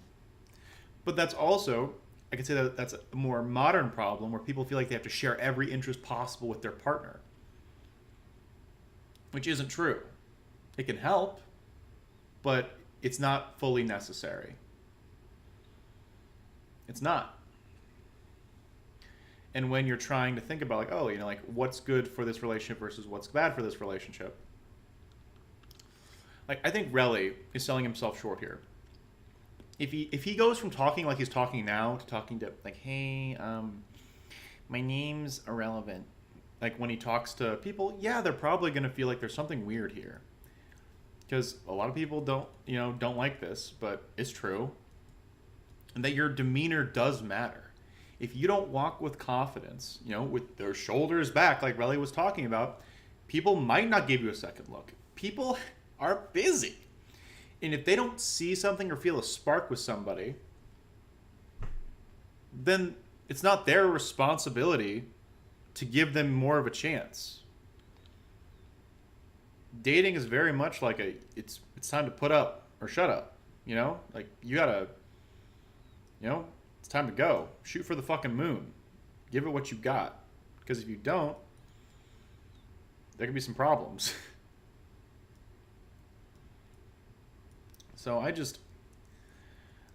But that's also, I could say that that's a more modern problem where people feel like they have to share every interest possible with their partner. Which isn't true. It can help, but it's not fully necessary. It's not. And when you're trying to think about, like, oh, you know, like, what's good for this relationship versus what's bad for this relationship, like, I think Relly is selling himself short here. If he goes from talking like he's talking now to talking to, like, hey, my name's Ahrelevant, like, when he talks to people, yeah, they're probably going to feel like there's something weird here. Because a lot of people don't like this, but it's true. And that your demeanor does matter. If you don't walk with confidence, you know, with their shoulders back, like Relly was talking about, people might not give you a second look. People are busy. And if they don't see something or feel a spark with somebody, then it's not their responsibility to give them more of a chance. Dating is very much like it's time to put up or shut up, you know? Like, you gotta, you know, it's time to go. Shoot for the fucking moon. Give it what you got. Because if you don't, there could be some problems. So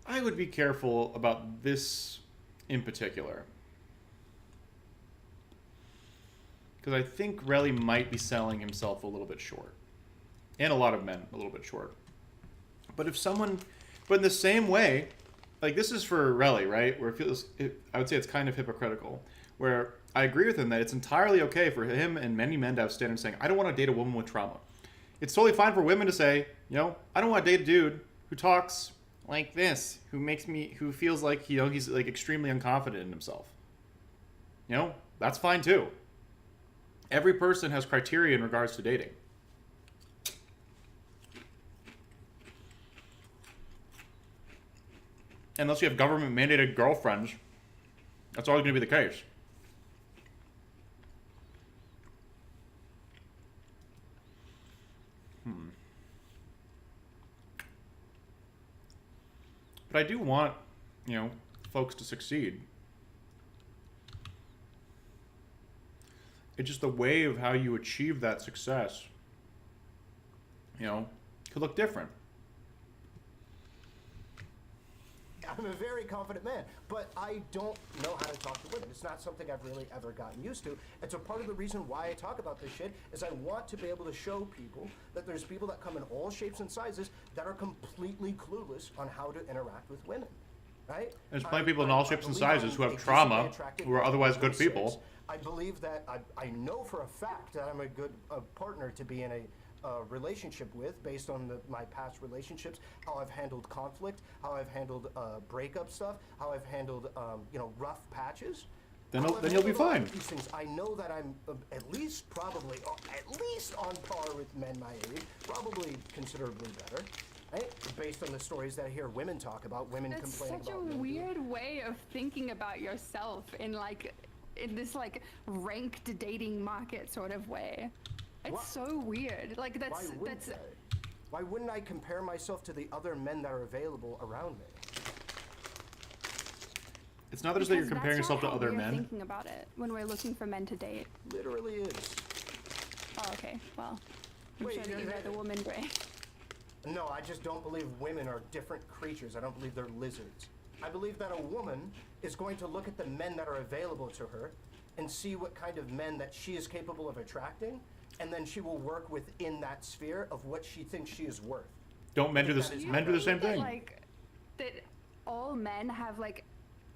I would be careful about this in particular. Because I think Relly might be selling himself a little bit short. And a lot of men a little bit short. But in the same way, like, this is for Relly, right? Where I would say it's kind of hypocritical. Where I agree with him that it's entirely okay for him and many men to have standards saying, I don't want to date a woman with trauma. It's totally fine for women to say, you know, I don't want to date a dude who talks like this, who feels like, you know, he's like extremely unconfident in himself. You know, that's fine too. Every person has criteria in regards to dating. Unless you have government mandated girlfriends, that's always going to be the case. But I do want, you know, folks to succeed. It's just the way of how you achieve that success, you know, could look different. I'm a very confident man, but I don't know how to talk to women. It's not something I've really ever gotten used to. And so part of the reason why I talk about this shit is I want to be able to show people that there's people that come in all shapes and sizes that are completely clueless on how to interact with women, right? There's plenty of people in all shapes and sizes who have trauma, who are otherwise good people. I believe that, I know for a fact that I'm a good partner to be in a relationship with, based on my past relationships, how I've handled conflict, how I've handled breakup stuff, how I've handled you know, rough patches. Then you'll be fine. These things, I know that I'm at least on par with men my age, probably considerably better. Right? Based on the stories that I hear women talk about, women complaining about. That's such a weird way of thinking about yourself in this like ranked dating market sort of way. It's so weird. Like, why wouldn't I compare myself to the other men that are available around me? It's not just that you're comparing yourself to other men. Thinking about it when we're looking for men to date. Literally is. Oh, okay. Well, I'm sure that you read the woman brain. No, I just don't believe women are different creatures. I don't believe they're lizards. I believe that a woman is going to look at the men that are available to her and see what kind of men that she is capable of attracting, and then she will work within that sphere of what she thinks she is worth. Don't men do this? Men do the same thing. Like, that all men have, like,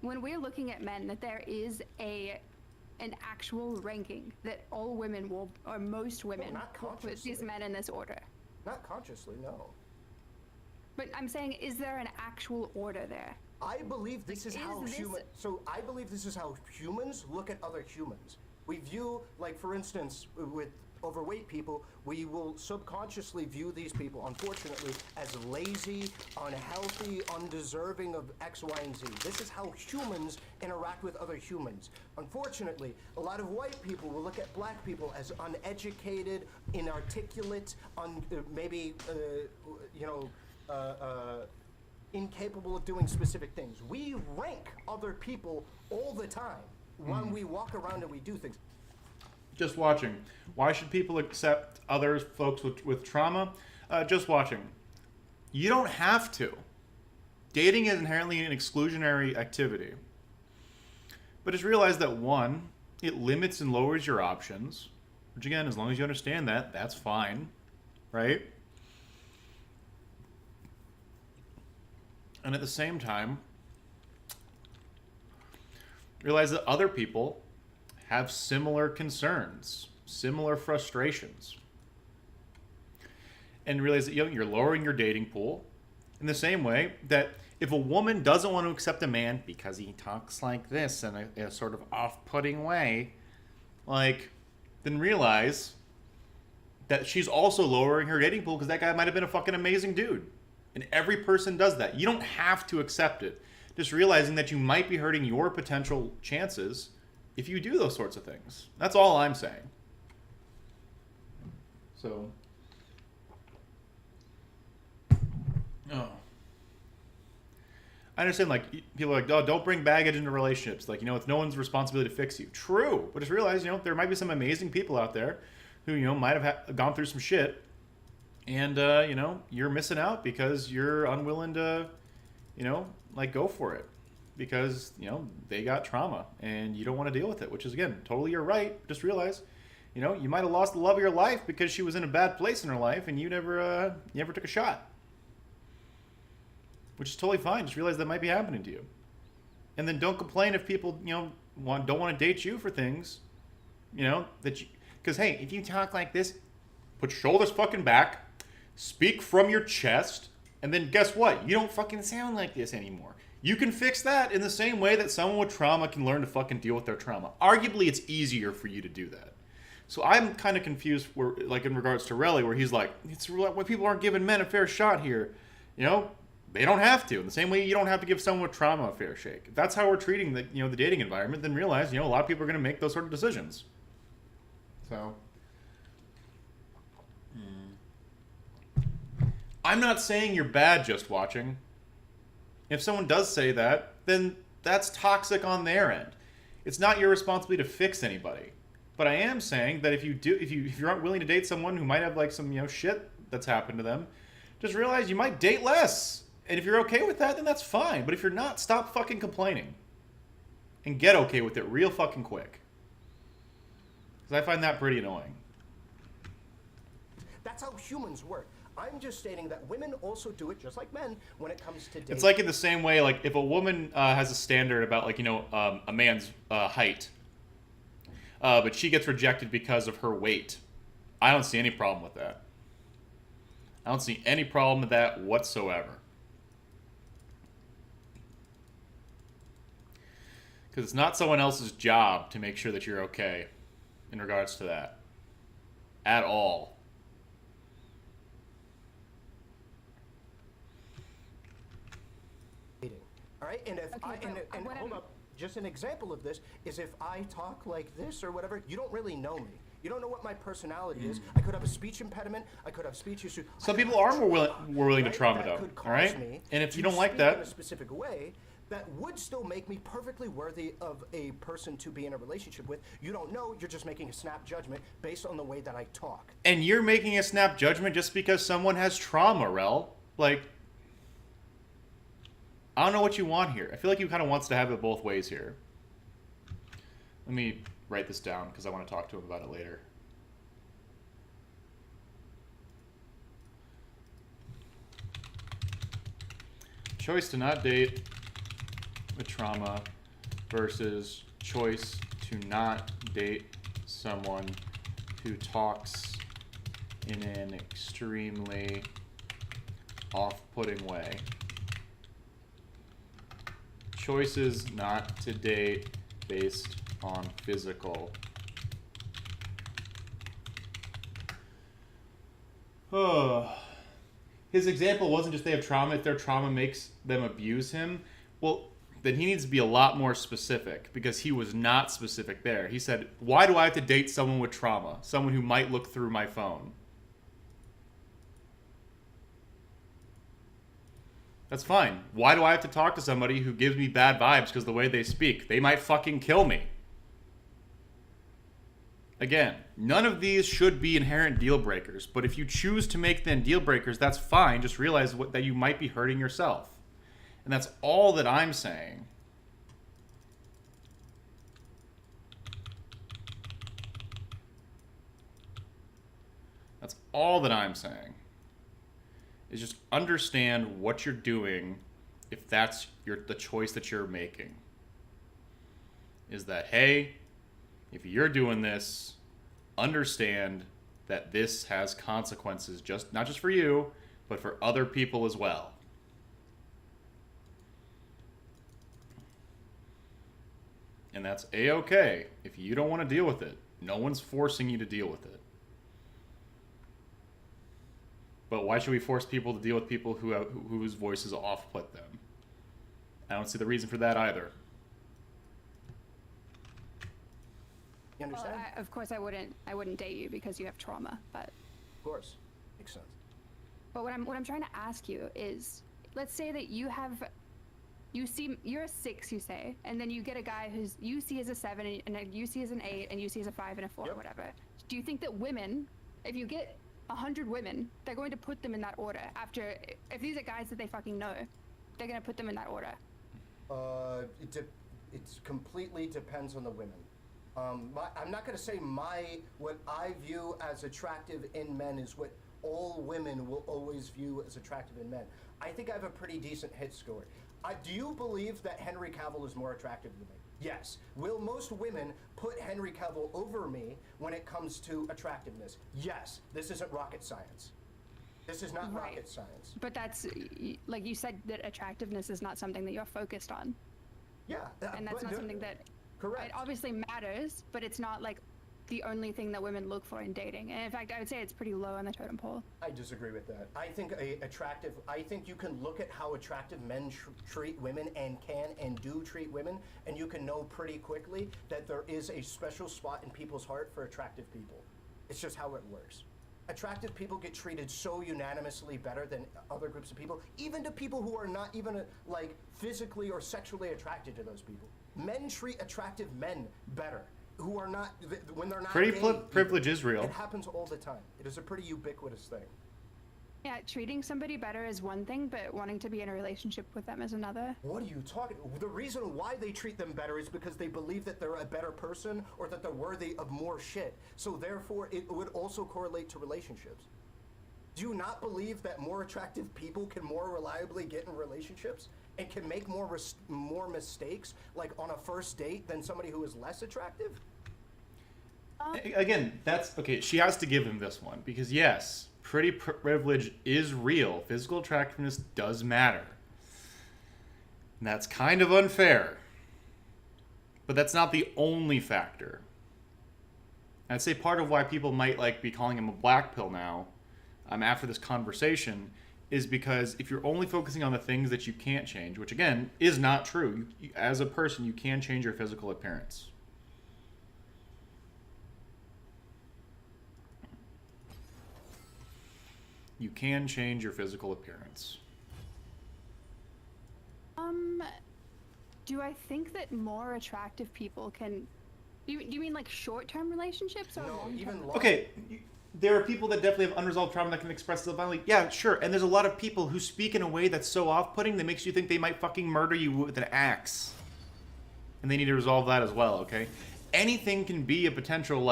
when we're looking at men, that there is an actual ranking that all women will, or most women, put these men in this order. Not consciously, no. But I'm saying, is there an actual order there? I believe this is how I believe this is how humans look at other humans. We view, like, for instance, with overweight people, we will subconsciously view these people, unfortunately, as lazy, unhealthy, undeserving of X, Y, and Z. This is how humans interact with other humans. Unfortunately, a lot of white people will look at black people as uneducated, inarticulate, incapable of doing specific things. We rank other people all the time when we walk around and we do things. Just watching. Why should people accept other folks with trauma? Just watching. You don't have to. dating is inherently an exclusionary activity. But just realize that, one, it limits and lowers your options. Which, again, as long as you understand that, that's fine. Right? And at the same time, realize that other people have similar concerns, similar frustrations. And realize that you're lowering your dating pool in the same way that if a woman doesn't want to accept a man because he talks like this in a sort of off-putting way, like, then realize that she's also lowering her dating pool because that guy might have been a fucking amazing dude. And every person does that. You don't have to accept it. Just realizing that you might be hurting your potential chances if you do those sorts of things. That's all I'm saying. So, I understand, like, people are like, oh, don't bring baggage into relationships. Like, it's no one's responsibility to fix you. True. But just realize, there might be some amazing people out there who, might have gone through some shit. And, you're missing out because you're unwilling to, go for it. Because, they got trauma and you don't want to deal with it, which is, again, totally your right. Just realize, you might have lost the love of your life because she was in a bad place in her life and you never took a shot. Which is totally fine. Just realize that might be happening to you. And then don't complain if people, don't want to date you for things, because, hey, if you talk like this, put your shoulders fucking back, speak from your chest, and then guess what? You don't fucking sound like this anymore. You can fix that in the same way that someone with trauma can learn to fucking deal with their trauma. Arguably, it's easier for you to do that. So I'm kind of confused, in regards to Relly, where he's like, it's why people aren't giving men a fair shot here. They don't have to. In the same way, you don't have to give someone with trauma a fair shake. If that's how we're treating the dating environment, then realize, a lot of people are going to make those sort of decisions. So, I'm not saying you're bad just watching. If someone does say that, then that's toxic on their end. It's not your responsibility to fix anybody. But I am saying that if you aren't willing to date someone who might have some shit that's happened to them, just realize you might date less. And if you're okay with that, then that's fine. But if you're not, stop fucking complaining. And get okay with it real fucking quick. Because I find that pretty annoying. That's how humans work. I'm just stating that women also do it just like men when it comes to dating. It's like in the same way, like if a woman has a standard about a man's height, but she gets rejected because of her weight, I don't see any problem with that. I don't see any problem with that whatsoever. Because it's not someone else's job to make sure that you're okay in regards to that. At all. All right, and if hold up, just an example of this is if I talk like this or whatever, you don't really know me. You don't know what my personality is. I could have a speech impediment. I could have speech issues. Some people are more willing to trauma dump, all right? And if you don't like that, in a specific way, that would still make me perfectly worthy of a person to be in a relationship with. You don't know. You're just making a snap judgment based on the way that I talk. And you're making a snap judgment just because someone has trauma, Rel. Like, I don't know what you want here. I feel like you kind of wants to have it both ways here. Let me write this down because I want to talk to him about it later. Choice to not date with trauma versus choice to not date someone who talks in an extremely off-putting way. Choices not to date based on physical. Oh. His example wasn't just they have trauma. If their trauma makes them abuse him, well, then he needs to be a lot more specific because he was not specific there. He said, why do I have to date someone with trauma? Someone who might look through my phone. That's fine. Why do I have to talk to somebody who gives me bad vibes because the way they speak? They might fucking kill me. Again, none of these should be inherent deal breakers, but if you choose to make them deal breakers, that's fine. Just realize that you might be hurting yourself. And that's all that I'm saying. That's all that I'm saying. Is just understand what you're doing if that's the choice that you're making. Is that, hey, if you're doing this, understand that this has consequences, not just for you, but for other people as well. And that's A-okay. If you don't want to deal with it, no one's forcing you to deal with it. But why should we force people to deal with people whose voices off-put them? I don't see the reason for that either. You understand? Well, of course, I wouldn't date you because you have trauma, but. Of course, makes sense. But what I'm trying to ask you is, let's say that you're a 6, you say, and then you get a guy who's you see as a 7, and then you see as an 8, and you see as a 5 and a 4, or whatever. Do you think that women, if you get 100 women, they're going to put them in that order after? If these are guys that they fucking know, they're gonna put them in that order. It completely depends on the women. I'm not going to say what I view as attractive in men is what all women will always view as attractive in men. I think I have a pretty decent hit score. Do you believe that Henry Cavill is more attractive than me? Yes. Will most women put Henry Cavill over me when it comes to attractiveness? Yes. This isn't rocket science. This is not rocket science. But that's, like you said, that attractiveness is not something that you're focused on. Yeah. And that's not something that... Correct. It obviously matters, but it's not like the only thing that women look for in dating. And in fact, I would say it's pretty low on the totem pole. I disagree with that. I think I think you can look at how attractive men treat women and can and do treat women, and you can know pretty quickly that there is a special spot in people's heart for attractive people. It's just how it works. Attractive people get treated so unanimously better than other groups of people, even to people who are not even like physically or sexually attracted to those people. Men treat attractive men better, who are not, when they're not Privilege is real. It happens all the time. It is a pretty ubiquitous thing. Yeah, treating somebody better is one thing, but wanting to be in a relationship with them is another. What are you talking? The reason why they treat them better is because they believe that they're a better person or that they're worthy of more shit. So therefore, it would also correlate to relationships. Do you not believe that more attractive people can more reliably get in relationships and can make more mistakes, like on a first date, than somebody who is less attractive? Again, that's okay. She has to give him this one because yes, pretty privilege is real. Physical attractiveness does matter. And that's kind of unfair. But that's not the only factor. I'd say part of why people might be calling him a black pill now, after this conversation, is because if you're only focusing on the things that you can't change, which again is not true, as a person you can change your physical appearance. You can change your physical appearance. Do I think that more attractive people can... Do you mean like short-term relationships or long-term? Even long. Okay, there are people that definitely have unresolved trauma that can express themselves violently. Yeah, sure. And there's a lot of people who speak in a way that's so off-putting that makes you think they might fucking murder you with an axe. And they need to resolve that as well, okay? Anything can be a potential,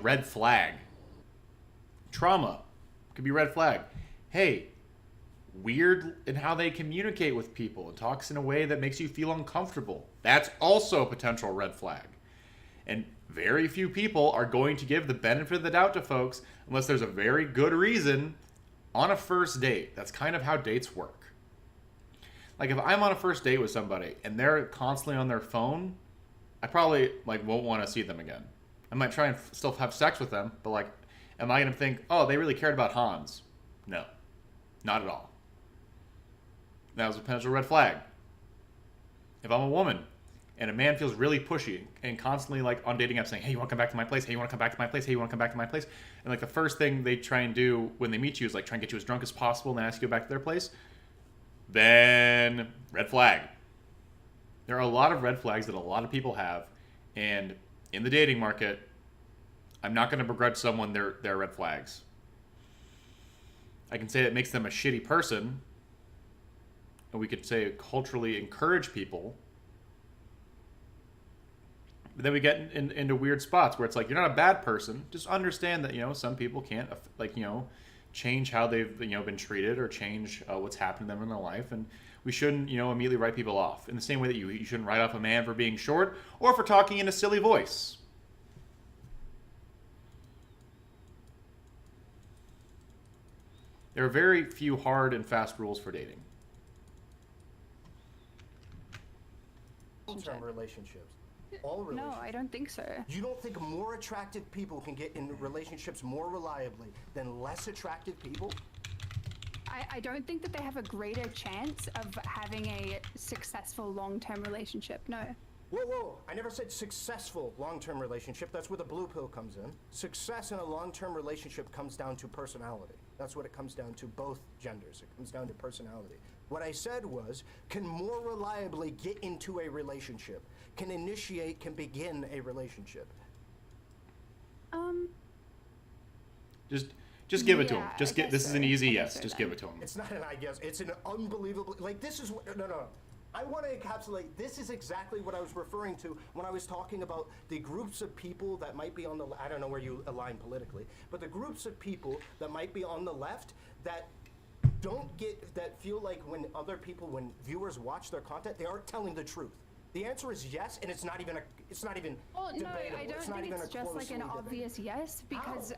red flag. Trauma could be red flag. Hey, weird in how they communicate with people. It talks in a way that makes you feel uncomfortable. That's also a potential red flag. And very few people are going to give the benefit of the doubt to folks unless there's a very good reason on a first date. That's kind of how dates work. Like if I'm on a first date with somebody and they're constantly on their phone, I probably won't want to see them again. I might try and still have sex with them, but am I going to think, oh, they really cared about Hanz? No, not at all. That was a potential red flag. If I'm a woman and a man feels really pushy and constantly on dating apps saying, hey, you want to come back to my place? Hey, you want to come back to my place? Hey, you want to come back to my place? And the first thing they try and do when they meet you is try and get you as drunk as possible and then ask you back to their place. Then red flag. There are a lot of red flags that a lot of people have, and in the dating market, I'm not going to begrudge someone their red flags. I can say it makes them a shitty person, we could say culturally encourage people. But then we get into weird spots where it's like, you're not a bad person. Just understand that, some people can't, change how they've, been treated or change what's happened to them in their life. And we shouldn't, immediately write people off. In the same way that you shouldn't write off a man for being short or for talking in a silly voice. There are very few hard and fast rules for dating. Long-term relationships. All relationships. No, I don't think so. You don't think more attractive people can get in relationships more reliably than less attractive people? I don't think that they have a greater chance of having a successful long-term relationship. No. Whoa. I never said successful long-term relationship. That's where the blue pill comes in. Success in a long-term relationship comes down to personality. That's what it comes down to, both genders. It comes down to personality. What I said was, can more reliably get into a relationship, can begin a relationship. Just give it to him. Yeah, This is an easy yes. Just give it to him. It's not an I guess. It's an unbelievable. This is no. I want to encapsulate. This is exactly what I was referring to when I was talking about the groups of people that might be on the. I don't know where you align politically, but the groups of people that might be on the left that feel like when viewers watch their content, they aren't telling the truth. The answer is yes, and it's not even Well, debatable. no, I don't think it's just like an obvious yes because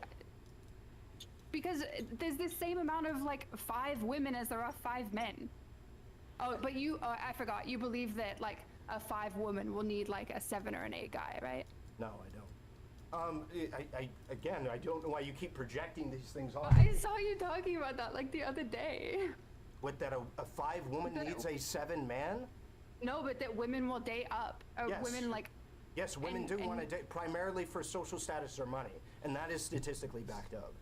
there's the same amount of 5 women as there are 5 men. Oh, but I forgot. You believe that a 5 woman will need a 7 or an 8 guy, right? No, I don't. I don't know why you keep projecting these things on. I saw you talking about that the other day. What, that a 5 woman needs a 7 man? No, but that women will date up. Yes. Women Yes, women do want to date primarily for social status or money, and that is statistically backed up.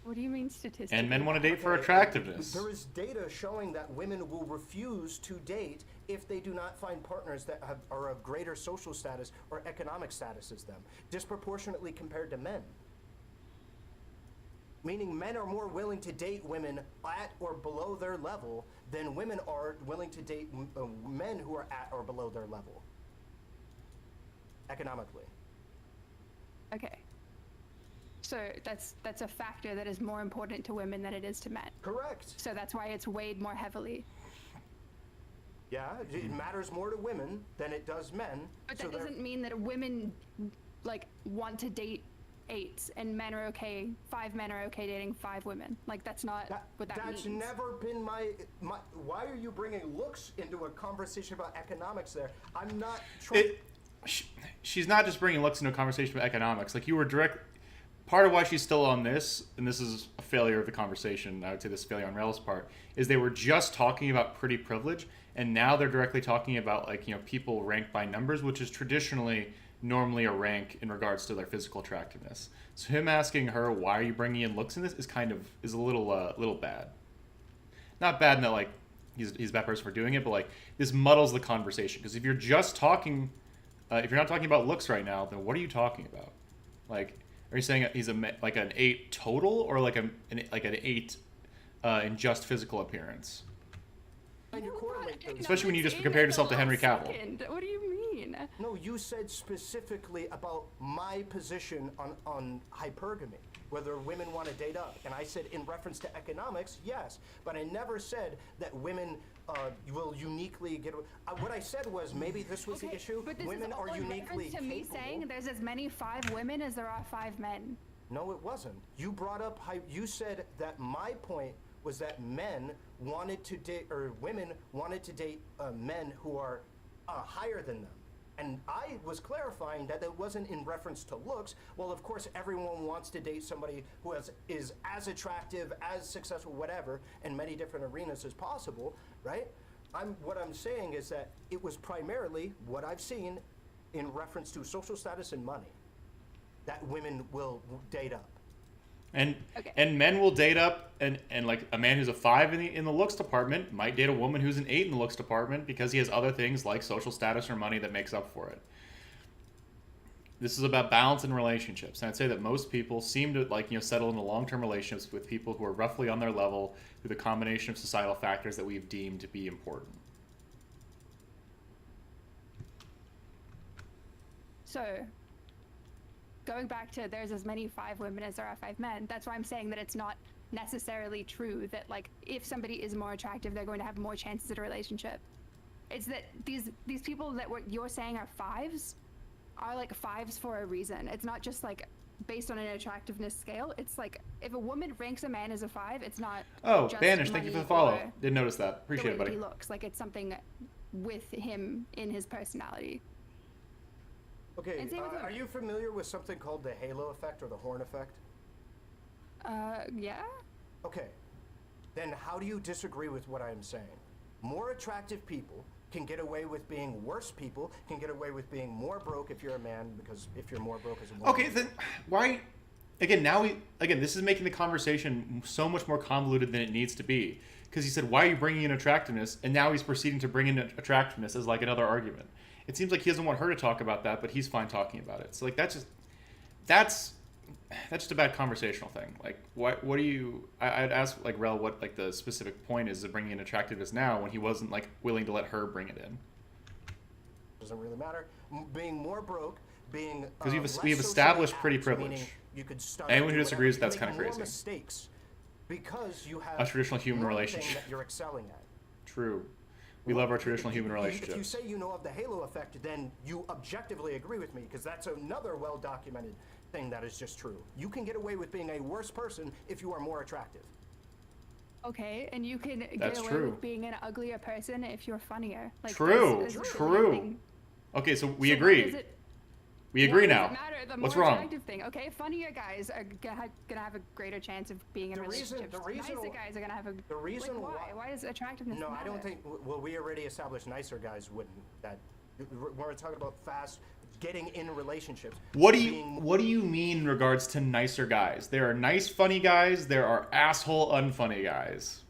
What do you mean statistically? And men want to date for attractiveness. There is data showing that women will refuse to date if they do not find partners that are of greater social status or economic status as them, disproportionately compared to men. Meaning men are more willing to date women at or below their level than women are willing to date men who are at or below their level. Economically. Okay. So that's a factor that is more important to women than it is to men. Correct. So that's why it's weighed more heavily. Yeah, it matters more to women than it does men. But that doesn't mean that women want to date 8s and men are okay. 5 men are okay dating 5 women. That's not what that means. That's never been my. Why are you bringing looks into a conversation about economics? There, I'm not trying. She's not just bringing looks into a conversation about economics. You were direct. Part of why she's still on this, and this is a failure of the conversation, I would say this failure on Rel's part, is they were just talking about pretty privilege, and now they're directly talking about people ranked by numbers, which is normally a rank in regards to their physical attractiveness. So him asking her, why are you bringing in looks in this, is a little bad. Not bad in that he's a bad person for doing it, but this muddles the conversation, because if you're just talking, if you're not talking about looks right now, then what are you talking about? Are you saying he's an 8 total or an 8 in just physical appearance? Especially when you just compared yourself to Henry Cavill. What do you mean? No, you said specifically about my position on hypergamy, whether women want to date up. And I said in reference to economics, yes. But I never said that women will uniquely get. What I said was maybe this was the issue. But this women is all are in uniquely reference to me capable. saying there's as many 5 women as there are 5 men. No, it wasn't. You brought up. You said that my point was that men wanted to date, or women wanted to date men who are higher than them. And I was clarifying that it wasn't in reference to looks. Well, of course, everyone wants to date somebody who is as attractive, as successful, whatever, in many different arenas as possible, right? What I'm saying is that it was primarily what I've seen in reference to social status and money, that women will date up. And men will date up, and a man who's a 5 in the looks department might date a woman who's an 8 in the looks department because he has other things like social status or money that makes up for it. this is about balance in relationships. And I'd say that most people seem to settle into long-term relationships with people who are roughly on their level through the combination of societal factors that we've deemed to be important. So, going back to there's as many 5 women as there are 5 men, that's why I'm saying that it's not necessarily true that like if somebody is more attractive, they're going to have more chances at a relationship. It's that these people that what you're saying are 5s are like 5s for a reason. It's not just like based on an attractiveness scale. It's like if a woman ranks a man as a 5, it's not. Oh, just Banish, thank you for the follow. Didn't notice that. Appreciate it, the way buddy. he looks like it's something with him in his personality. Okay, And same with are you familiar with something called the halo effect or the horn effect? Yeah. Okay, then how do you disagree with what I'm saying? More attractive people can get away with being worse people, can get away with being more broke if you're a man, because if you're more broke as a woman. Okay, then why? Again, this is making the conversation so much more convoluted than it needs to be. Because he said, why are you bringing in attractiveness? And now he's proceeding to bring in attractiveness as like another argument. It seems like he doesn't want her to talk about that, but he's fine talking about it. So like that's just a bad conversational thing. Like what do you? I'd ask like Rel what like the specific point is of bringing in attractiveness now when he wasn't like willing to let her bring it in. Doesn't really matter. Being more broke, being because we've less established socially pretty apt, privilege. meaning you could study, Anyone who do disagrees whatever, with that's you kind of make crazy. more mistakes because you have A traditional human one thing relationship. that you're excelling at. True. We love our traditional human relationships. If you say you know of the halo effect, then you objectively agree with me, because that's another well-documented thing that is just true. You can get away with being a worse person if you are more attractive. Okay, and you can That's get away true. with being an uglier person if you're funnier. Like, True. there's True. anything- Okay, so we So why agree. does it- We agree why now. Does it matter? The What's more wrong? attractive thing. Okay, funnier guys are gonna have a greater chance of being in relationships. Nicer guys are gonna have a. The reason why? Why does attractiveness No, matter? I don't think. Well, we already established nicer guys wouldn't. That we're talking about fast getting in relationships. What do you mean in regards to nicer guys? There are nice, funny guys. There are asshole, unfunny guys.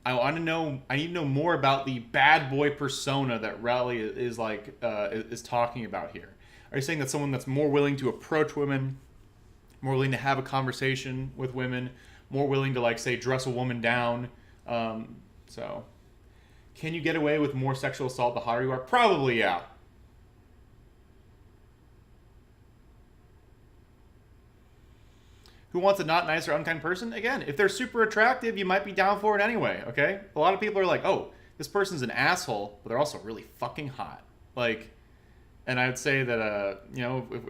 I want to know. I need to know more about the bad boy persona that Raleigh is talking about here. Are you saying that someone that's more willing to approach women, more willing to have a conversation with women, more willing to like say dress a woman down? So, can you get away with more sexual assault the hotter you are? Probably, yeah. Who wants a not nice or unkind person? Again, if they're super attractive, you might be down for it anyway, okay? A lot of people are like, oh, this person's an asshole, but they're also really fucking hot. Like, and I would say that,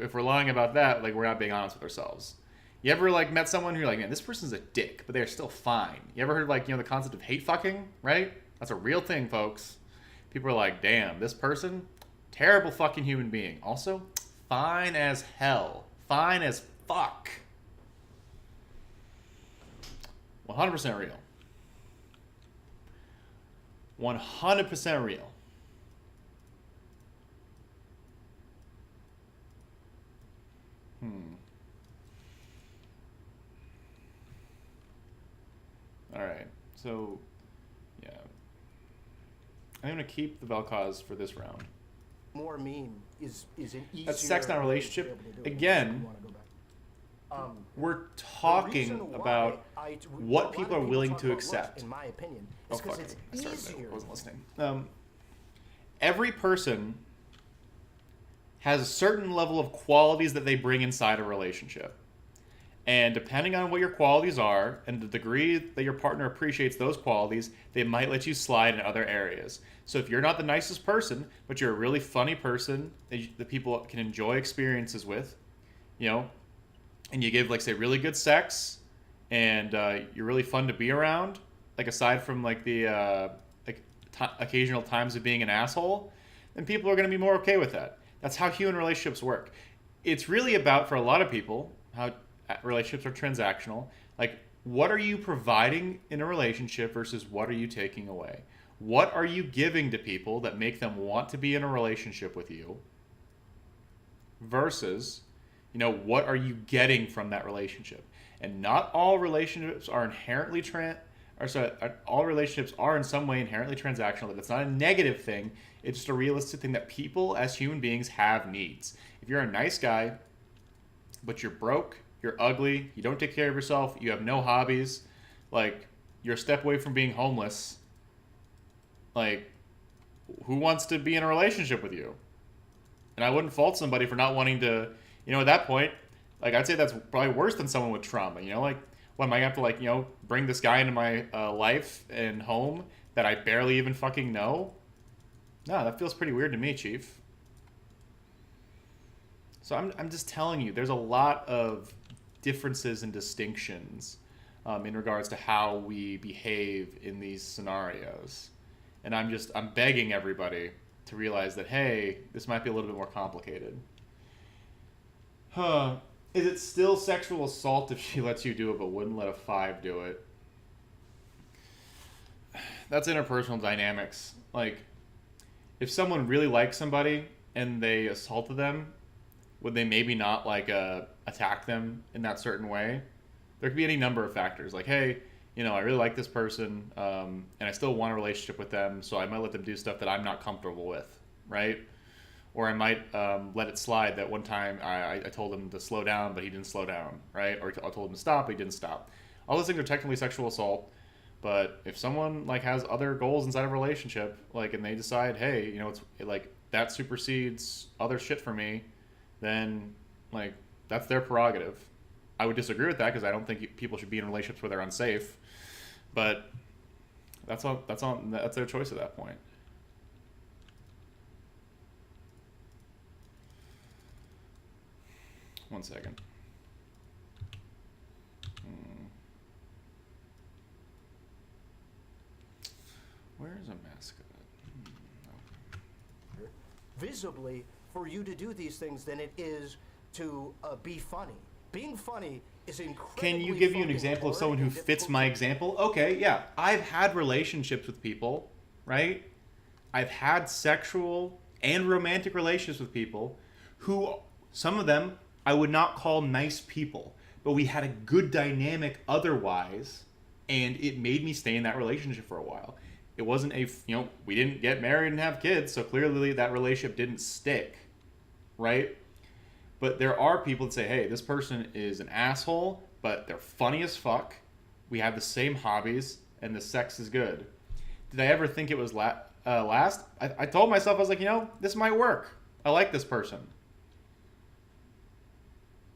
if we're lying about that, like, we're not being honest with ourselves. You ever, like, met someone who you're like, man, this person's a dick, but they're still fine? You ever heard, like, the concept of hate fucking, right? That's a real thing, folks. People are like, damn, this person, terrible fucking human being. Also, fine as hell. Fine as fuck. 100% real. 100% real. All right. So, yeah. I'm going to keep the Vel'Koz for this round. More mean is an easier. That's sex, not way to be relationship. able to do it if Again, you wanna go back. we're talking reason why about a what lot people of are willing talk to about looks, accept. in my opinion, Oh, is because fuck. it's I started that. easier. I wasn't listening. Every person has a certain level of qualities that they bring inside a relationship. And depending on what your qualities are and the degree that your partner appreciates those qualities, they might let you slide in other areas. So if you're not the nicest person, but you're a really funny person that people can enjoy experiences with, and you give, like, say, really good sex, and you're really fun to be around, like, aside from, like, the occasional times of being an asshole, then people are going to be more okay with that. That's how human relationships work. It's really about, for a lot of people, how relationships are transactional. Like, what are you providing in a relationship versus what are you taking away? What are you giving to people that make them want to be in a relationship with you versus, what are you getting from that relationship? And not all relationships are inherently all relationships are in some way inherently transactional. That's not a negative thing. It's just a realistic thing that people as human beings have needs. If if you're a nice guy, but you're broke, you're ugly, you don't take care of yourself, you have no hobbies, like, you're a step away from being homeless, like, who wants to be in a relationship with you? And I wouldn't fault somebody for not wanting to, you know, at that point, like, I'd say that's probably worse than someone with trauma, you know, like, what, am I gonna have to, like, you know, bring this guy into my life and home that I barely even fucking know? No, that feels pretty weird to me, Chief. So I'm just telling you, there's a lot of differences and distinctions in regards to how we behave in these scenarios. And I'm begging everybody to realize that, hey, this might be a little bit more complicated. Is it still sexual assault if she lets you do it but wouldn't let a 5 do it? That's interpersonal dynamics. Like, if someone really likes somebody and they assaulted them, would they maybe not, like, attack them in that certain way? There could be any number of factors. Like, hey, you know, I really like this person, and I still want a relationship with them, so I might let them do stuff that I'm not comfortable with, right? Or I might let it slide that one time I told him to slow down, but he didn't slow down, right? Or I told him to stop, but he didn't stop. All those things are technically sexual assault, but if someone, like, has other goals inside of a relationship, like, and they decide, hey, you know, it's like that supersedes other shit for me, then, like, that's their prerogative. I would disagree with that because I don't think people should be in relationships where they're unsafe, but that's their choice at that point. One second. Where is a mascot? Okay. Visibly, for you to do these things than it is to be funny. Being funny is incredibly. Can you give you an example of someone who fits my example? Okay, yeah. I've had relationships with people, right? I've had sexual and romantic relationships with people who, some of them, I would not call nice people, but we had a good dynamic otherwise, and it made me stay in that relationship for a while. It wasn't we didn't get married and have kids, so clearly that relationship didn't stick, right? But there are people that say, hey, this person is an asshole, but they're funny as fuck. We have the same hobbies, and the sex is good. Did I ever think it was last? I told myself, I was like, you know, this might work. I like this person.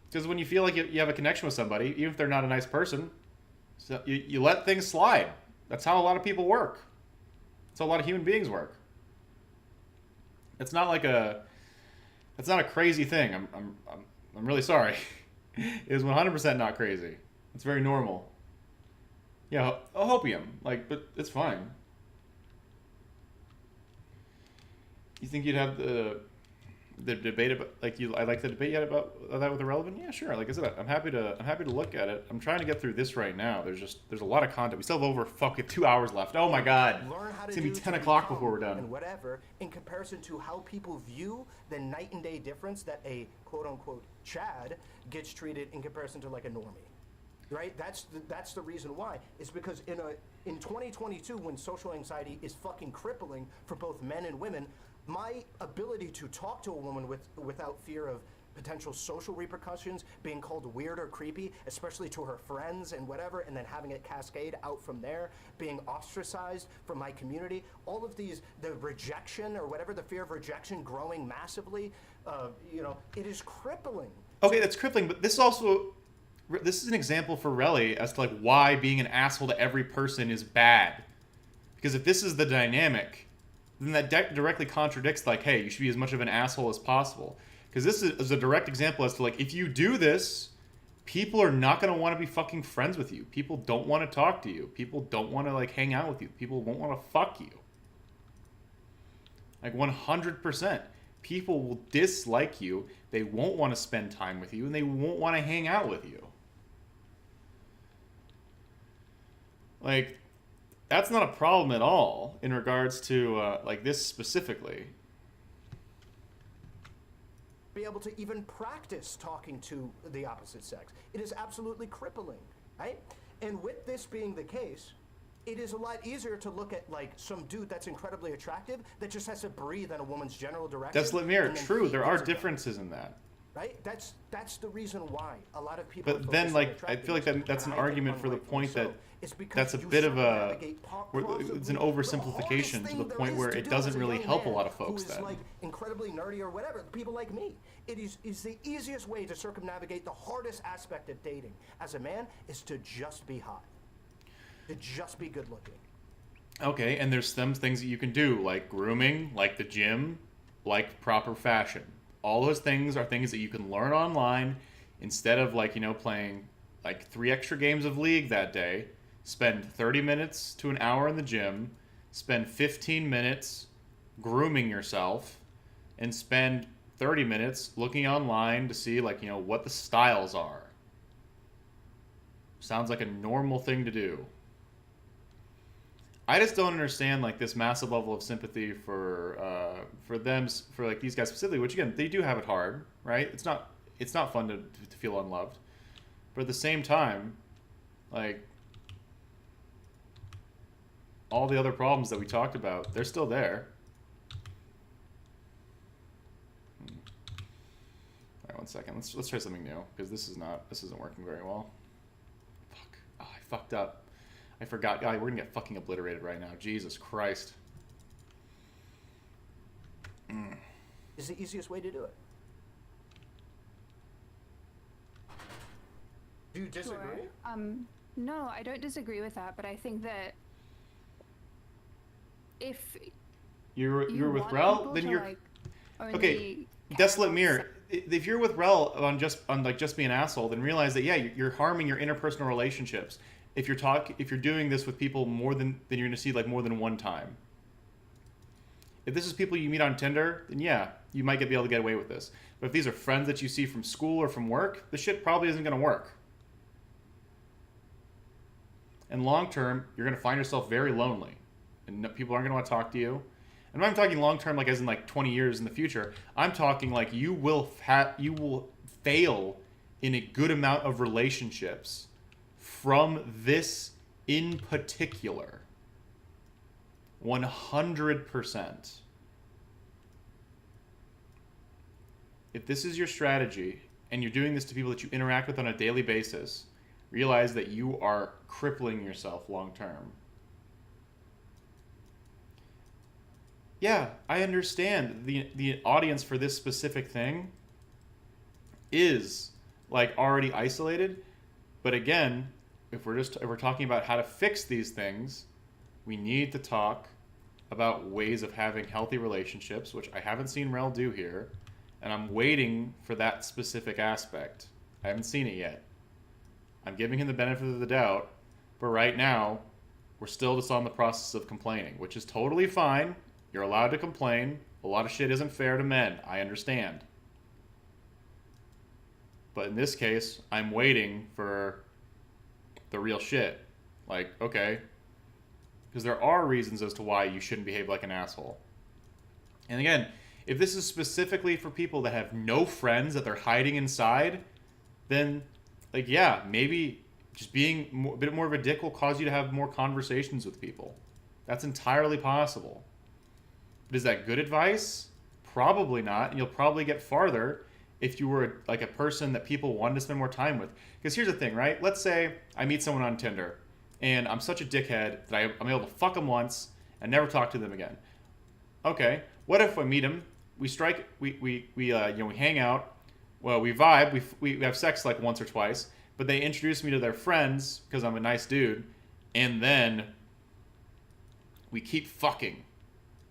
Because when you feel like you have a connection with somebody, even if they're not a nice person, so you let things slide. That's how a lot of people work. That's how a lot of human beings work. It's not like that's not a crazy thing. I'm really sorry. It is 100% not crazy. It's very normal. Yeah, hopium, like, but it's fine. You think you'd have the debate about, like, I like the debate yet about that with Ahrelevant? Yeah, sure. Like I said, I'm happy to look at it. I'm trying to get through this right now. There's a lot of content. We still have over 2 hours left. Oh my god. It's gonna be 10 o'clock before we're done. And whatever, in comparison to how people view the night and day difference that a quote unquote Chad gets treated in comparison to, like, a normie. Right? That's the reason why. It's because in 2022, when social anxiety is fucking crippling for both men and women, my ability to talk to a woman without fear of potential social repercussions, being called weird or creepy, especially to her friends and whatever, and then having it cascade out from there, being ostracized from my community, all of these, the rejection or whatever, the fear of rejection growing massively, it is crippling. Okay, that's crippling, but this is an example for Relly as to, like, why being an asshole to every person is bad. Because if this is the dynamic, then that directly contradicts, like, hey, you should be as much of an asshole as possible. Because this is a direct example as to, like, if you do this, people are not going to want to be fucking friends with you. People don't want to talk to you. People don't want to, like, hang out with you. People won't want to fuck you. Like, 100%. People will dislike you. They won't want to spend time with you, and they won't want to hang out with you. Like, that's not a problem at all in regards to, like, this specifically. Be able to even practice talking to the opposite sex. It is absolutely crippling, right? And with this being the case, it is a lot easier to look at like some dude that's incredibly attractive that just has to breathe in a woman's general direction. Desolate Mirror, and then true. he There are gets it done. differences in that. Right? That's the reason why a lot of people. But then, like, I feel like that's an argument for the point that that's a bit of a, it's an oversimplification to the point where it doesn't really help a lot of folks then. Like incredibly nerdy or whatever, people like me. It is the easiest way to circumnavigate the hardest aspect of dating as a man is to just be hot, to just be good looking. Okay, and there's some things that you can do, like grooming, like the gym, like proper fashion. All those things are things that you can learn online instead of, like, you know, playing like 3 extra games of League that day. Spend 30 minutes to an hour in the gym, spend 15 minutes grooming yourself, and spend 30 minutes looking online to see, like, you know, what the styles are. Sounds like a normal thing to do. I just don't understand, like, this massive level of sympathy for them, for like these guys specifically, which again, they do have it hard, right? It's not fun to feel unloved, but at the same time, like, all the other problems that we talked about, they're still there. All right, 1 second. Let's try something new, because this isn't working very well. Fuck. Oh, I fucked up. I forgot. God, we're gonna get fucking obliterated right now. Jesus Christ. Is the easiest way to do it. Do you disagree? Sure. No, I don't disagree with that, but I think that if you're with want Rel, people then to, you're like, okay. only Desolate care Mirror. about If you're with Rel on just being an asshole, then realize that, yeah, you're harming your interpersonal relationships. If you're doing this with people more than you're gonna see, like, more than one time. If this is people you meet on Tinder, then yeah, you might be able to get away with this. But if these are friends that you see from school or from work, this shit probably isn't gonna work. And long term, you're gonna find yourself very lonely, and people aren't gonna want to talk to you. And I'm talking long term, like as in like 20 years in the future. I'm talking like you will fail in a good amount of relationships from this in particular. 100%. If this is your strategy and you're doing this to people that you interact with on a daily basis, realize that you are crippling yourself long term. Yeah, I understand the audience for this specific thing is like already isolated, but again, if we're talking about how to fix these things, we need to talk about ways of having healthy relationships, which I haven't seen Rel do here, and I'm waiting for that specific aspect. I haven't seen it yet. I'm giving him the benefit of the doubt, but right now, we're still just on the process of complaining, which is totally fine. You're allowed to complain. A lot of shit isn't fair to men. I understand. But in this case, I'm waiting for the real shit. Like, okay. Because there are reasons as to why you shouldn't behave like an asshole. And again, if this is specifically for people that have no friends that they're hiding inside, then, like, yeah, maybe just being a bit more of a dick will cause you to have more conversations with people. That's entirely possible. But is that good advice? Probably not. And you'll probably get farther if you were like a person that people wanted to spend more time with. Because here's the thing, right? Let's say I meet someone on Tinder and I'm such a dickhead that I'm able to fuck them once and never talk to them again. Okay, what if I meet him? We hang out. Well, we vibe. We have sex like once or twice. But they introduce me to their friends because I'm a nice dude, and then we keep fucking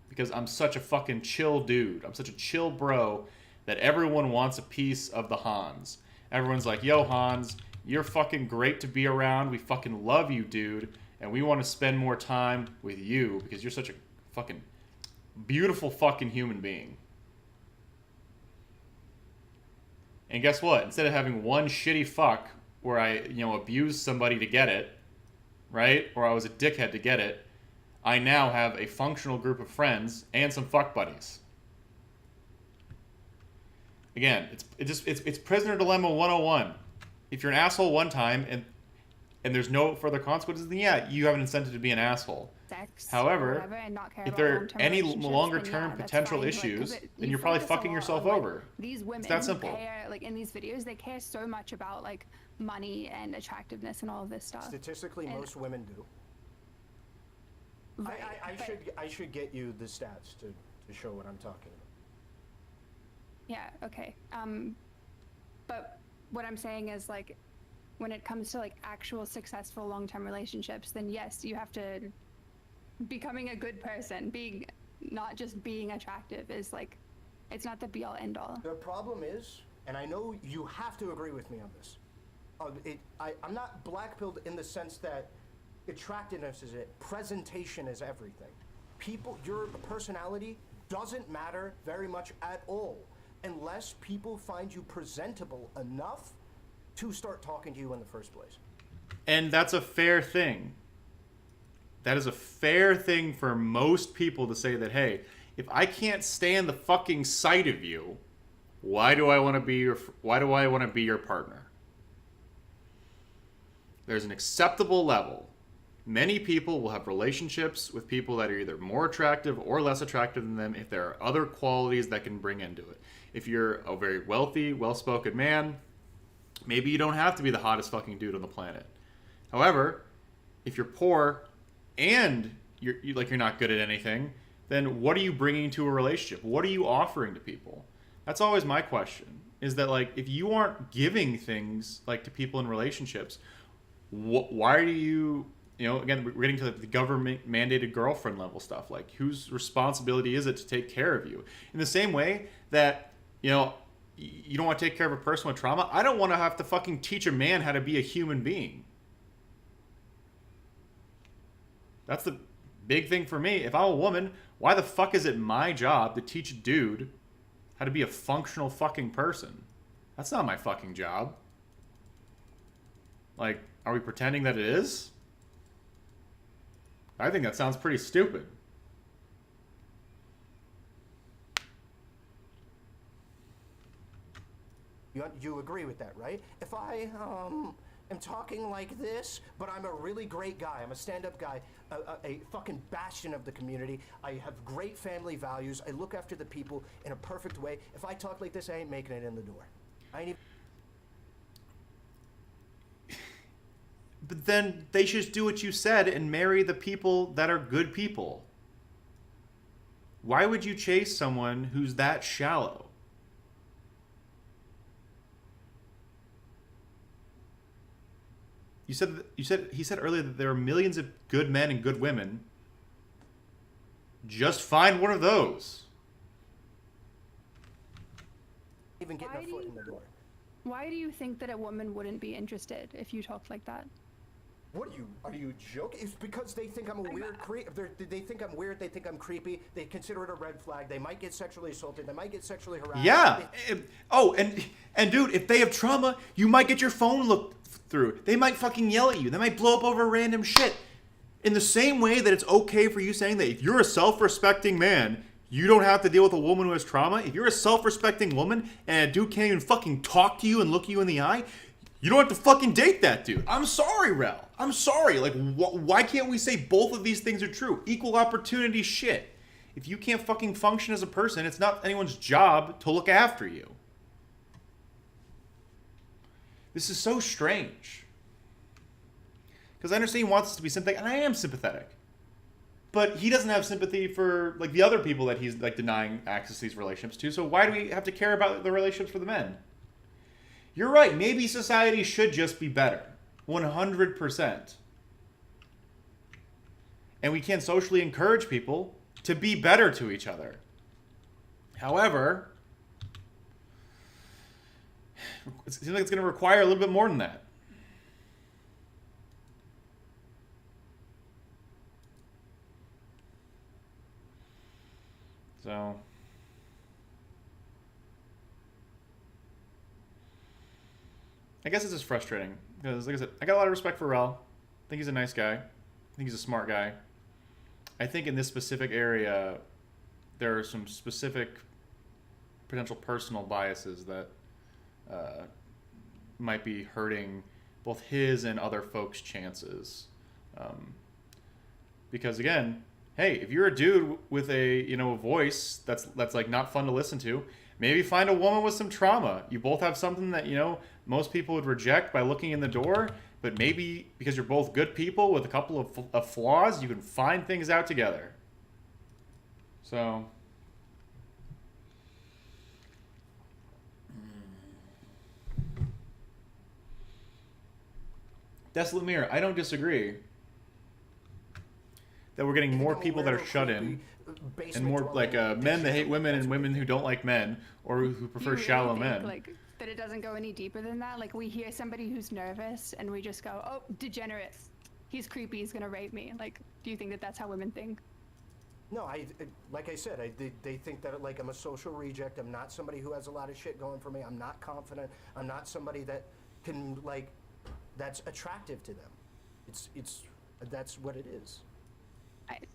because I'm such a fucking chill dude. I'm such a chill bro that everyone wants a piece of the Hanz. Everyone's like, yo, Hanz, you're fucking great to be around. We fucking love you, dude. And we want to spend more time with you because you're such a fucking beautiful fucking human being. And guess what? Instead of having one shitty fuck where I, abused somebody to get it, right? Or I was a dickhead to get it, I now have a functional group of friends and some fuck buddies. Again, it's prisoner dilemma 101. If you're an asshole one time, and and there's no further consequences, then yeah, you have an incentive to be an asshole. Sex However, or whatever, and not care if about there are long-term any relationships, longer-term then yeah, that's potential fine. Like, 'cause issues, it- then you you're probably focus a fucking lot yourself on, like, over. These women that simple. care, like in these videos, they care so much about like money and attractiveness and all of this stuff. Statistically, And- most women do. Right, but- I should get you the stats to show what I'm talking about. Yeah, okay. But what I'm saying is, like, when it comes to like actual successful long-term relationships, then yes, you have to becoming a good person, being not just being attractive is like, it's not the be-all end-all. The problem is, and I know you have to agree with me on this, I'm not blackpilled in the sense that attractiveness is it, presentation is everything. Your personality doesn't matter very much at all unless people find you presentable enough to start talking to you in the first place. And that's a fair thing. That is a fair thing for most people to say that, hey, if I can't stand the fucking sight of you, why do I want to be your partner? There's an acceptable level. Many people will have relationships with people that are either more attractive or less attractive than them if there are other qualities that can bring into it. If you're a very wealthy, well-spoken man, maybe you don't have to be the hottest fucking dude on the planet. However, if you're poor and you're not good at anything, then what are you bringing to a relationship? What are you offering to people? That's always my question. Is that, like, if you aren't giving things like to people in relationships, why are you? Again, we're getting to the government mandated girlfriend level stuff. Like, whose responsibility is it to take care of you? In the same way that you don't want to take care of a person with trauma. I don't want to have to fucking teach a man how to be a human being. That's the big thing for me. If I'm a woman, why the fuck is it my job to teach a dude how to be a functional fucking person? That's not my fucking job. Like, are we pretending that it is? I think that sounds pretty stupid. You agree with that, right? If I am talking like this, but I'm a really great guy, I'm a stand-up guy, a fucking bastion of the community, I have great family values, I look after the people in a perfect way. If I talk like this, I ain't making it in the door. I ain't even... But then they should just do what you said and marry the people that are good people. Why would you chase someone who's that shallow? He said earlier that there are millions of good men and good women. Just find one of those. even getting a foot in the door. Why do you think that a woman wouldn't be interested if you talked like that? What are you joking? It's because they think I'm a weird creep. They think I'm weird. They think I'm creepy. They consider it a red flag. They might get sexually assaulted. They might get sexually harassed. Yeah. And dude, if they have trauma, you might get your phone looked through. They might fucking yell at you. They might blow up over random shit. In the same way that it's okay for you saying that if you're a self-respecting man, you don't have to deal with a woman who has trauma. If you're a self-respecting woman and a dude can't even fucking talk to you and look you in the eye, you don't have to fucking date that dude. I'm sorry, Rel. I'm sorry. Like, why can't we say both of these things are true? Equal opportunity shit. If you can't fucking function as a person, it's not anyone's job to look after you. This is so strange. Because I understand he wants us to be sympathetic, and I am sympathetic. But he doesn't have sympathy for, like, the other people that he's, like, denying access to these relationships to, so why do we have to care about the relationships for the men? You're right, maybe society should just be better. 100%. And we can socially encourage people to be better to each other. However, it seems like it's going to require a little bit more than that. So, I guess it's just frustrating because, like I said, I got a lot of respect for Rel. I think he's a nice guy. I think he's a smart guy. I think in this specific area, there are some specific potential personal biases that might be hurting both his and other folks' chances. Because again, hey, if you're a dude with a a voice that's like not fun to listen to, maybe find a woman with some trauma. You both have something that most people would reject by looking in the door, but maybe because you're both good people with a couple of flaws, you can find things out together. So. Desolate Mirror, I don't disagree. That we're getting more people that are shut in, and more like men that hate women and women who don't like men, or who prefer shallow men. Like that it doesn't go any deeper than that? Like we hear somebody who's nervous and we just go, oh, degenerate. He's creepy, he's gonna rape me. Like, do you think that that's how women think? No, like I said, they think that like I'm a social reject. I'm not somebody who has a lot of shit going for me. I'm not confident. I'm not somebody that can that's attractive to them. It's that's what it is.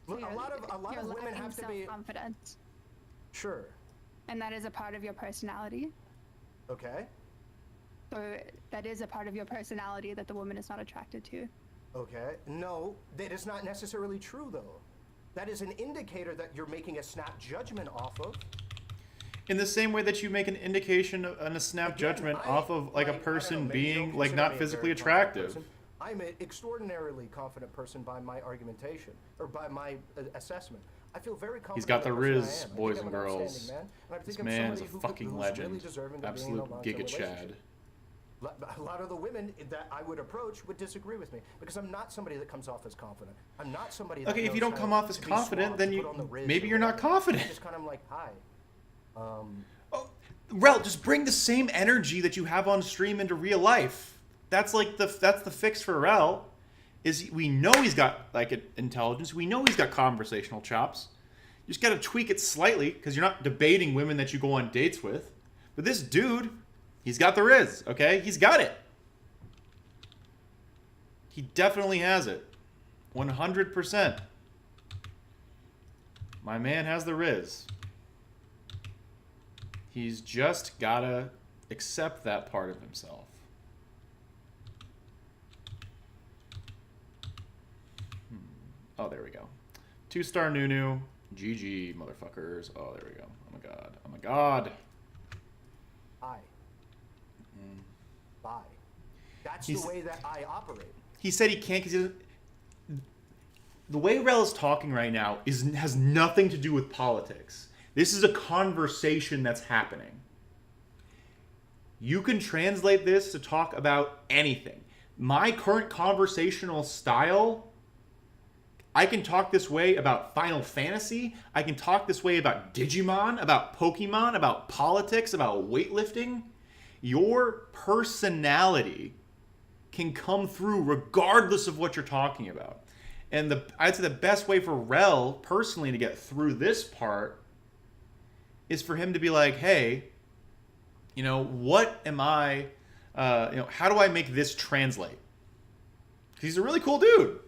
So a lot of women have to be confident. Sure. And that is a part of your personality. Okay. So that is a part of your personality that the woman is not attracted to. Okay. No, that is not necessarily true though. That is an indicator that you're making a snap judgment off of. In the same way that you make an indication and a snap judgment off of a person being not physically attractive. I'm an extraordinarily confident person by my argumentation or by my assessment. I feel very confident. He's got the riz, boys and girls. This man's a fucking legend. Absolute Giga Chad. A lot of the women that I would approach would disagree with me because I'm not somebody that comes off as confident. I'm not somebody that if you don't come off as confident, then maybe you're not confident. Just kind of like, hi. Rel, just bring the same energy that you have on stream into real life. That's that's the fix for Rel. Is we know he's got intelligence. We know he's got conversational chops. You just got to tweak it slightly because you're not debating women that you go on dates with. But this dude, he's got the riz. Okay, he's got it. He definitely has it. 100%. My man has the riz. He's just gotta accept that part of himself. Oh, there we go. 2-star Nunu. GG, motherfuckers. Oh, there we go. Oh my god. Oh my god. Bye. Bye. That's the way that I operate. He said he can't because the way Rel is talking right now has nothing to do with politics. This is a conversation that's happening. You can translate this to talk about anything. My current conversational style, I can talk this way about Final Fantasy. I can talk this way about Digimon, about Pokemon, about politics, about weightlifting. Your personality can come through regardless of what you're talking about. And I'd say the best way for Rel personally to get through this part is for him to be like, hey, what am I, how do I make this translate? Because he's a really cool dude.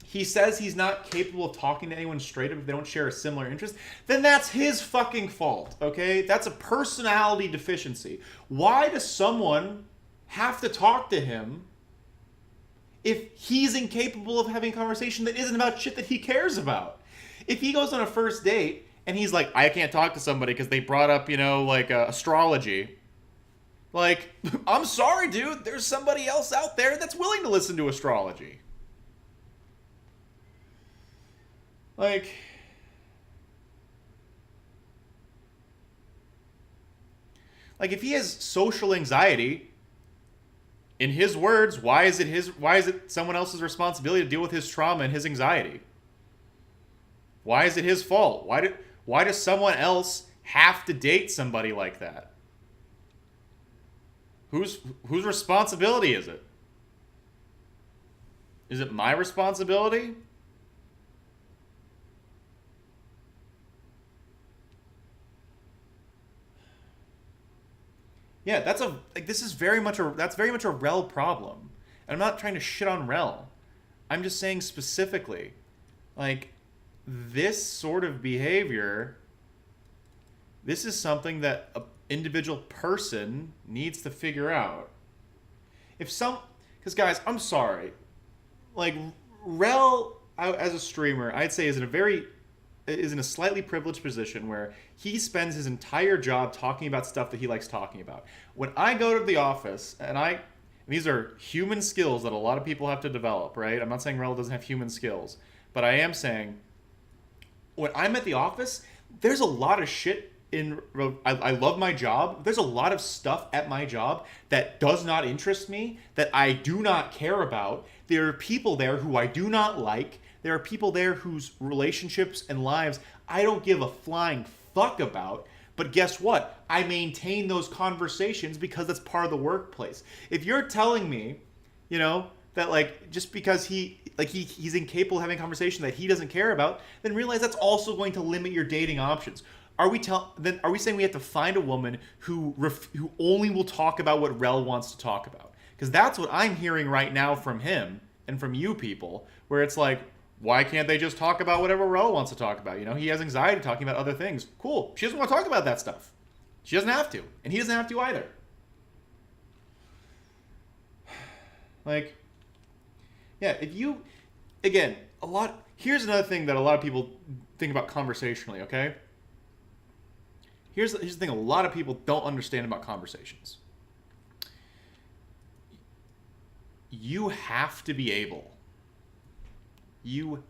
He says he's not capable of talking to anyone straight up if they don't share a similar interest. Then that's his fucking fault, okay? That's a personality deficiency. Why does someone have to talk to him if he's incapable of having a conversation that isn't about shit that he cares about? If he goes on a first date and he's like, I can't talk to somebody because they brought up, astrology. I'm sorry, dude. There's somebody else out there that's willing to listen to astrology. If he has social anxiety, in his words, why is it someone else's responsibility to deal with his trauma and his anxiety? Why is it his fault? Why does someone else have to date somebody like that? Whose responsibility is it? Is it my responsibility? Yeah, that's very much a Rel problem. And I'm not trying to shit on Rel. I'm just saying specifically, this sort of behavior, this is something that individual person needs to figure out. Because guys, I'm sorry, like Rel as a streamer, I'd say is in a slightly privileged position where he spends his entire job talking about stuff that he likes talking about. When I go to the office, and these are human skills that a lot of people have to develop, right? I'm not saying Rel doesn't have human skills, but I am saying when I'm at the office, there's a lot of shit I love my job. There's a lot of stuff at my job that does not interest me, that I do not care about. There are people there who I do not like. There are people there whose relationships and lives I don't give a flying fuck about. But guess what? I maintain those conversations because that's part of the workplace. If you're telling me, that like just because he's incapable of having a conversation that he doesn't care about, then realize that's also going to limit your dating options. Are we saying we have to find a woman who only will talk about what Rel wants to talk about? Because that's what I'm hearing right now from him and from you people, where it's like, why can't they just talk about whatever Rel wants to talk about? He has anxiety talking about other things. Cool. She doesn't want to talk about that stuff. She doesn't have to. And he doesn't have to either. Like, yeah, here's another thing that a lot of people think about conversationally, okay? Here's the thing a lot of people don't understand about conversations. You have to be able to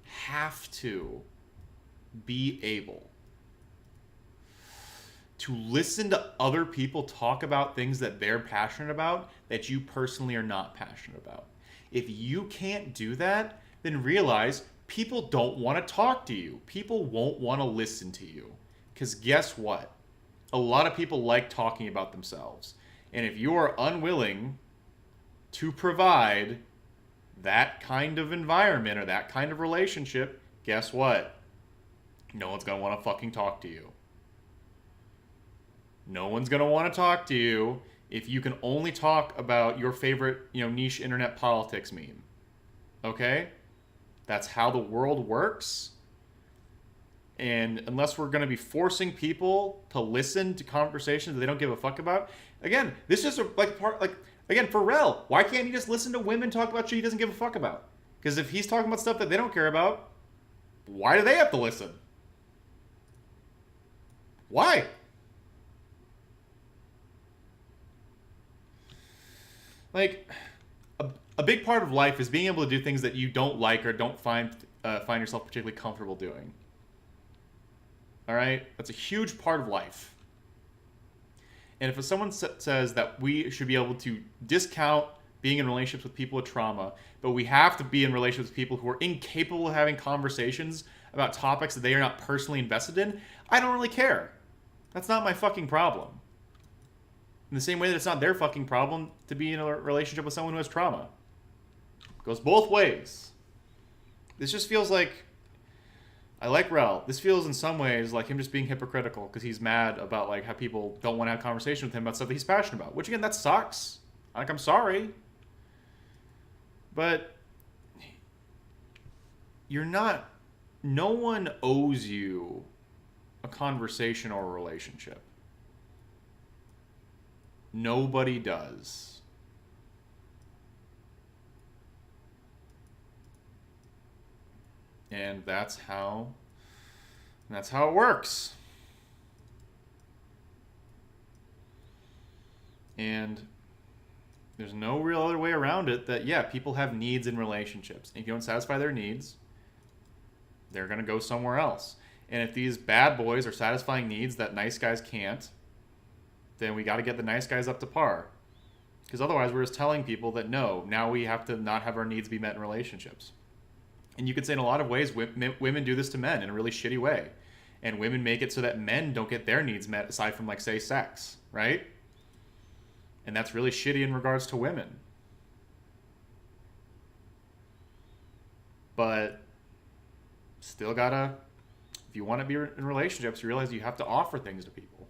listen to other people talk about things that they're passionate about that you personally are not passionate about. If you can't do that, then realize people don't want to talk to you. People won't want to listen to you. Because guess what? A lot of people like talking about themselves. And if you are unwilling to provide that kind of environment or that kind of relationship, guess what? No one's going to want to fucking talk to you. No one's going to want to talk to you if you can only talk about your favorite, niche internet politics meme. Okay? That's how the world works. And unless we're going to be forcing people to listen to conversations that they don't give a fuck about, again, this is again, for Rel, why can't he just listen to women talk about shit he doesn't give a fuck about? Because if he's talking about stuff that they don't care about, why do they have to listen? Why? Like, a big part of life is being able to do things that you don't like or don't find yourself particularly comfortable doing. All right? That's a huge part of life. And if someone says that we should be able to discount being in relationships with people with trauma, but we have to be in relationships with people who are incapable of having conversations about topics that they are not personally invested in, I don't really care. That's not my fucking problem. In the same way that it's not their fucking problem to be in a relationship with someone who has trauma. It goes both ways. This just feels like... I like Rel. This feels in some ways like him just being hypocritical because he's mad about like how people don't want to have a conversation with him about stuff that he's passionate about. Which again, that sucks. Like, I'm sorry. But you're not... No one owes you a conversation or a relationship. Nobody does. And that's how it works. And there's no real other way around it that, yeah, people have needs in relationships. And if you don't satisfy their needs, they're going to go somewhere else. And if these bad boys are satisfying needs that nice guys can't, then we got to get the nice guys up to par. Because otherwise we're just telling people that no, now we have to not have our needs be met in relationships. And you could say in a lot of ways, women do this to men in a really shitty way. And women make it so that men don't get their needs met aside from, like, say, sex, right? And that's really shitty in regards to women. But still gotta, if you want to be in relationships, you realize you have to offer things to people.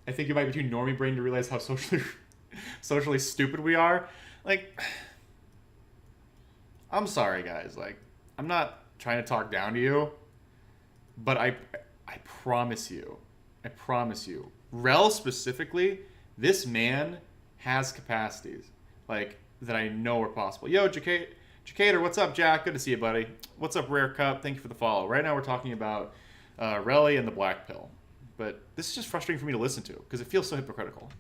I think you might be too normie brain to realize how socially stupid we are. Like, I'm sorry, guys. Like, I'm not trying to talk down to you, But I promise you, Rel specifically, this man has capacities like that I know are possible. Yo, Jacator, what's up, Jack? Good to see you, buddy. What's up, Rare Cup? Thank you for the follow. Right now we're talking about Relly and the Black Pill. But this is just frustrating for me to listen to because it feels so hypocritical.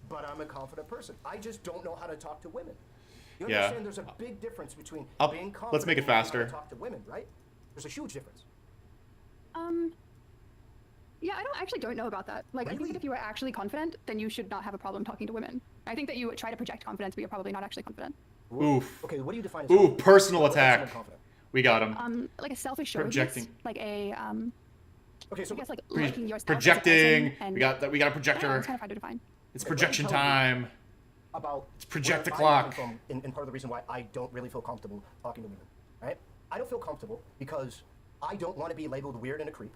But I'm a confident person. I just don't know how to talk to women. You Yeah. understand there's a big difference between being confident let's make it and knowing how faster. to talk to women, right? There's a huge difference. Yeah, I actually don't know about that. Like, I think Really? that if you are actually confident, then you should not have a problem talking to women. I think that you try to project confidence, but you're probably not actually confident. Oof. Okay, what do you define as Ooh, confident? personal What makes someone attack. confident? We got him. Like a self assuredness, Projecting. like a Okay, so I guess like liking yourself as a Projecting. person and We got a I don't know, projector. it's kind of hard to define. It's Okay, projection let me tell you time. about Let's project the where I'm clock. coming from, and part of the reason why I don't really feel comfortable talking to women, right? I don't feel comfortable because I don't want to be labeled weird and a creep,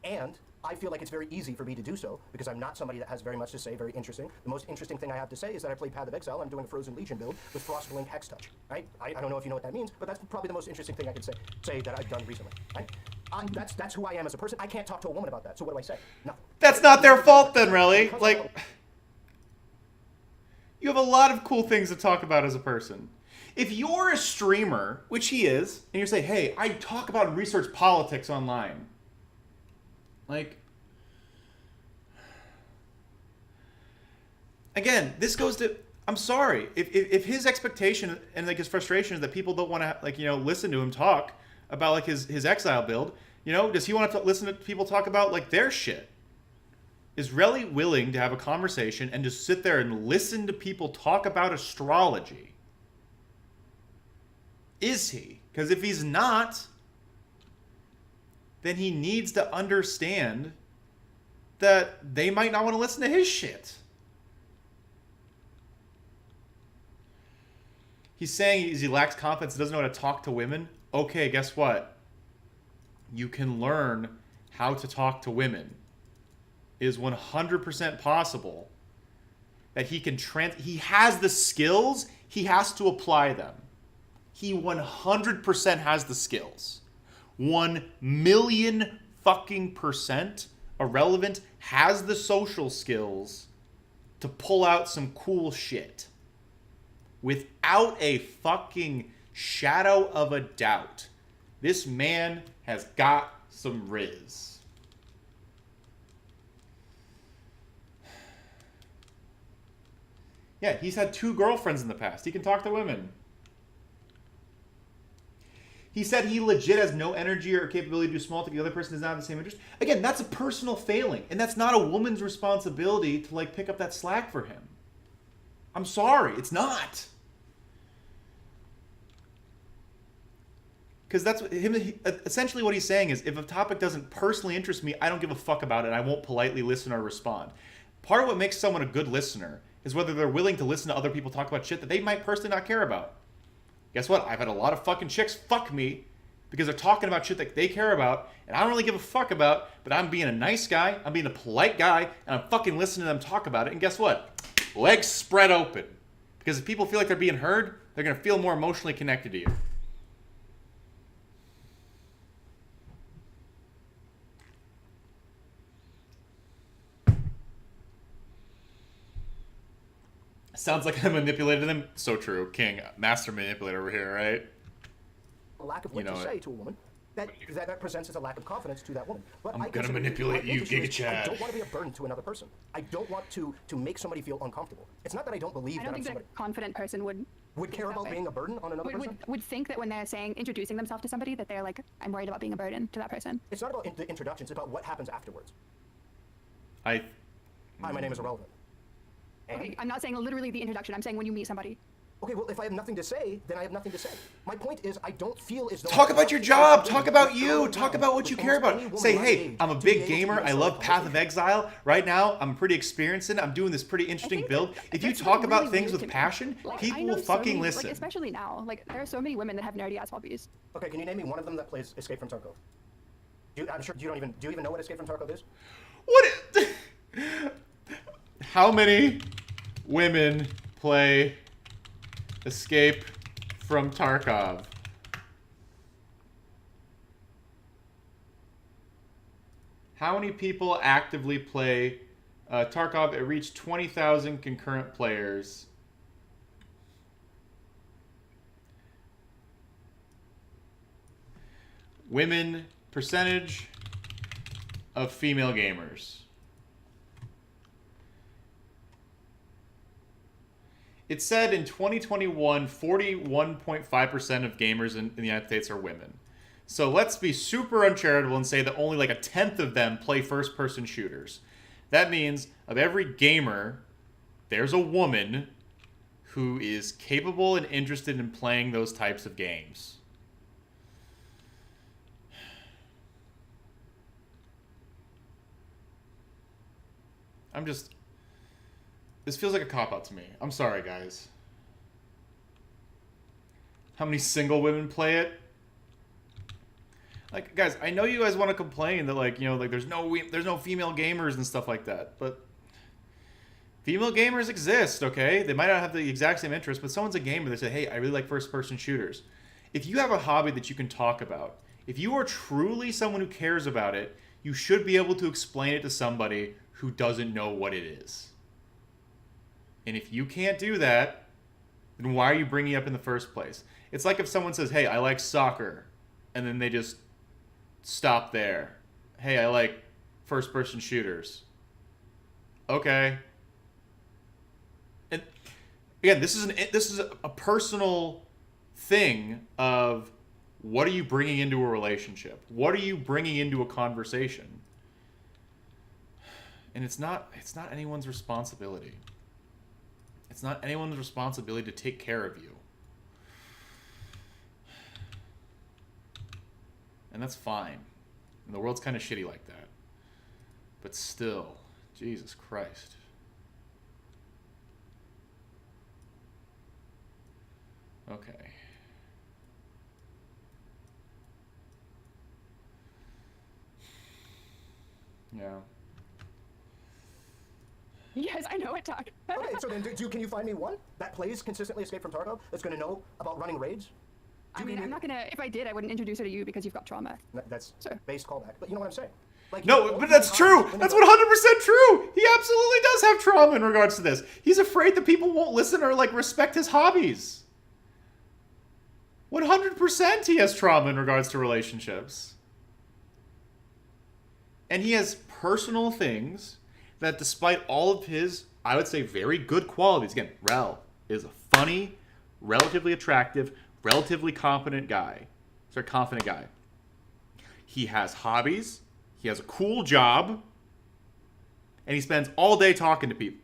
and I feel like it's very easy for me to do so because I'm not somebody that has very much to say, very interesting. The most interesting thing I have to say is that I played Path of Exile. I'm doing a Frozen Legion build with Frostblink Hex Touch, right? I don't know if you know what that means, but that's probably the most interesting thing I can say that I've done recently, right? That's who I am as a person. I can't talk to a woman about that, so what do I say? Nothing. That's not their fault then, really. Like, you have a lot of cool things to talk about as a person. If you're a streamer, which he is, and you say, hey, I talk about and research politics online. Like, again, this goes to, I'm sorry. If his expectation and like his frustration is that people don't want to like, you know, listen to him talk about like his exile build, you know, does he want to listen to people talk about like their shit? Is Relly willing to have a conversation and just sit there and listen to people talk about astrology? Is he? Because if he's not, then he needs to understand that they might not want to listen to his shit. He's saying he lacks confidence, doesn't know how to talk to women. Okay, guess what? You can learn how to talk to women. It is 100% possible that he can he has the skills, he has to apply them. He 100% has the skills. 1,000,000 fucking percent Ahrelevant has the social skills to pull out some cool shit. Without a fucking shadow of a doubt. This man has got some riz. Yeah, he's had 2 girlfriends in the past. He can talk to women. He said he legit has no energy or capability to do small talk. The other person does not have the same interest. Again, that's a personal failing. And that's not a woman's responsibility to like pick up that slack for him. I'm sorry, it's not. Because that's what essentially what he's saying is if a topic doesn't personally interest me, I don't give a fuck about it. I won't politely listen or respond. Part of what makes someone a good listener is whether they're willing to listen to other people talk about shit that they might personally not care about. Guess what? I've had a lot of fucking chicks fuck me because they're talking about shit that they care about and I don't really give a fuck about, but I'm being a nice guy, I'm being a polite guy, and I'm fucking listening to them talk about it, and guess what? Legs spread open. Because if people feel like they're being heard, they're going to feel more emotionally connected to you. Sounds like I manipulated them. So true. King, master manipulator over here, right? A lack of what to say to a woman that presents as a lack of confidence to that woman. But I'm I gonna consider manipulate my you, issue is Giga I Chad. don't want to be a burden to another person. I don't want to make somebody feel uncomfortable. It's not that I don't believe I don't that I'm think somebody that a confident person would care that about way. being a burden on another person. Would think that when they're saying introducing themselves to somebody that they're like, I'm worried about being a burden to that person. It's not about the introduction. It's about what happens afterwards. Hi, my name is Ahrelevant. Okay, I'm not saying literally the introduction. I'm saying when you meet somebody. Okay, well, if I have nothing to say, then I have nothing to say. My point is, I don't feel as though... Talk about your job. Talk about you. Talk about what you care about. Say, hey, I'm a big gamer. I love Path of Exile. Right now, I'm pretty experienced in it. I'm doing this pretty interesting build. If you talk about really things weird with to me. passion, Like, I people know will so fucking many, listen. Like, especially now. Like, there are so many women that have nerdy-ass hobbies. Okay, can you name me one of them that plays Escape from Tarkov? I'm sure do you even know what Escape from Tarkov is? What? How many women play Escape from Tarkov? How many people actively play Tarkov? It reached 20,000 concurrent players. Women percentage of female gamers. It said in 2021, 41.5% of gamers in the United States are women. So let's be super uncharitable and say that only like 1/10 of them play first-person shooters. That means of every gamer, there's a woman who is capable and interested in playing those types of games. This feels like a cop-out to me. I'm sorry, guys. How many single women play it? Like, guys, I know you guys want to complain that, like, you know, like there's no female gamers and stuff like that, but female gamers exist, okay? They might not have the exact same interest, but someone's a gamer. They say, hey, I really like first-person shooters. If you have a hobby that you can talk about, if you are truly someone who cares about it, you should be able to explain it to somebody who doesn't know what it is. And if you can't do that, then why are you bringing it up in the first place? It's like if someone says, hey, I like soccer, and then they just stop there. Hey, I like first-person shooters. Okay. And again, this is a personal thing of what are you bringing into a relationship? What are you bringing into a conversation? And it's not anyone's responsibility. It's not anyone's responsibility to take care of you. And that's fine. And the world's kind of shitty like that. But still, Jesus Christ. Okay. Yeah. Yes, I know it, Talk. Okay, so then can you find me one that plays consistently Escape from Tarkov that's going to know about running raids? I mean, I'm not gonna. If I did, I wouldn't introduce her to you because you've got trauma. That's based callback, but you know what I'm saying. Like, no, but that's true. That's 100% true. He absolutely does have trauma in regards to this. He's afraid that people won't listen or like respect his hobbies. 100% he has trauma in regards to relationships. And he has personal things that despite all of his, I would say, very good qualities. Again, Rel is a funny, relatively attractive, relatively confident guy. Confident guy. He has hobbies. He has a cool job. And he spends all day talking to people.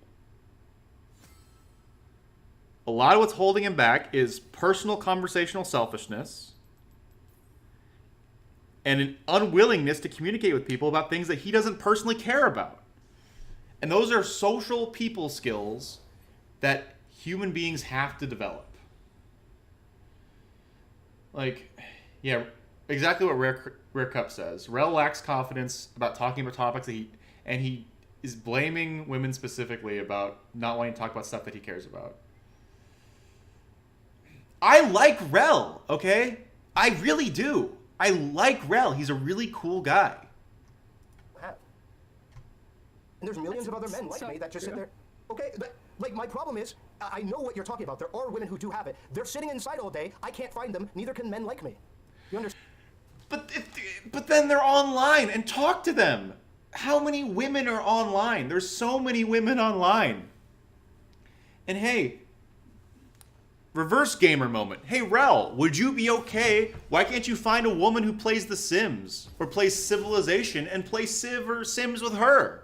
A lot of what's holding him back is personal conversational selfishness and an unwillingness to communicate with people about things that he doesn't personally care about. And those are social people skills that human beings have to develop. Like, yeah, exactly what Rare Cup says. Rel lacks confidence about talking about topics that he is blaming women specifically about not wanting to talk about stuff that he cares about. I like Rel, okay? I really do. I like Rel. He's a really cool guy. And there's millions of other men like me that just sit there. Okay, but, like, my problem is, I know what you're talking about. There are women who do have it. They're sitting inside all day. I can't find them. Neither can men like me. You understand? But then they're online, and talk to them. How many women are online? There's so many women online. And hey, reverse gamer moment. Hey, Rel, would you be okay? Why can't you find a woman who plays The Sims or plays Civilization and play Civ or Sims with her?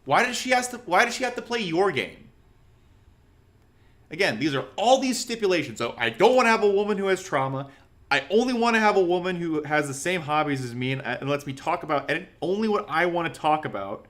Why does she have to play your game? Again, these are all these stipulations. So I don't want to have a woman who has trauma. I only want to have a woman who has the same hobbies as me and lets me talk about only what I want to talk about.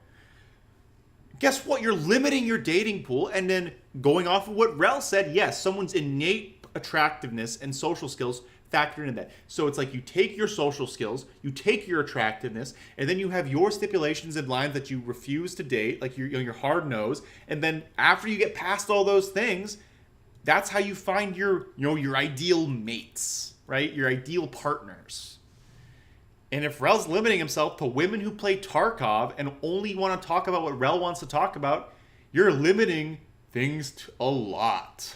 Guess what? You're limiting your dating pool and then going off of what Rel said. Yes, someone's innate attractiveness and social skills factor into that. So it's like you take your social skills, you take your attractiveness, and then you have your stipulations and lines that you refuse to date, like your hard nose. And then after you get past all those things, that's how you find your ideal mates, right? Your ideal partners. And if Rel's limiting himself to women who play Tarkov and only want to talk about what Rel wants to talk about, you're limiting things to a lot.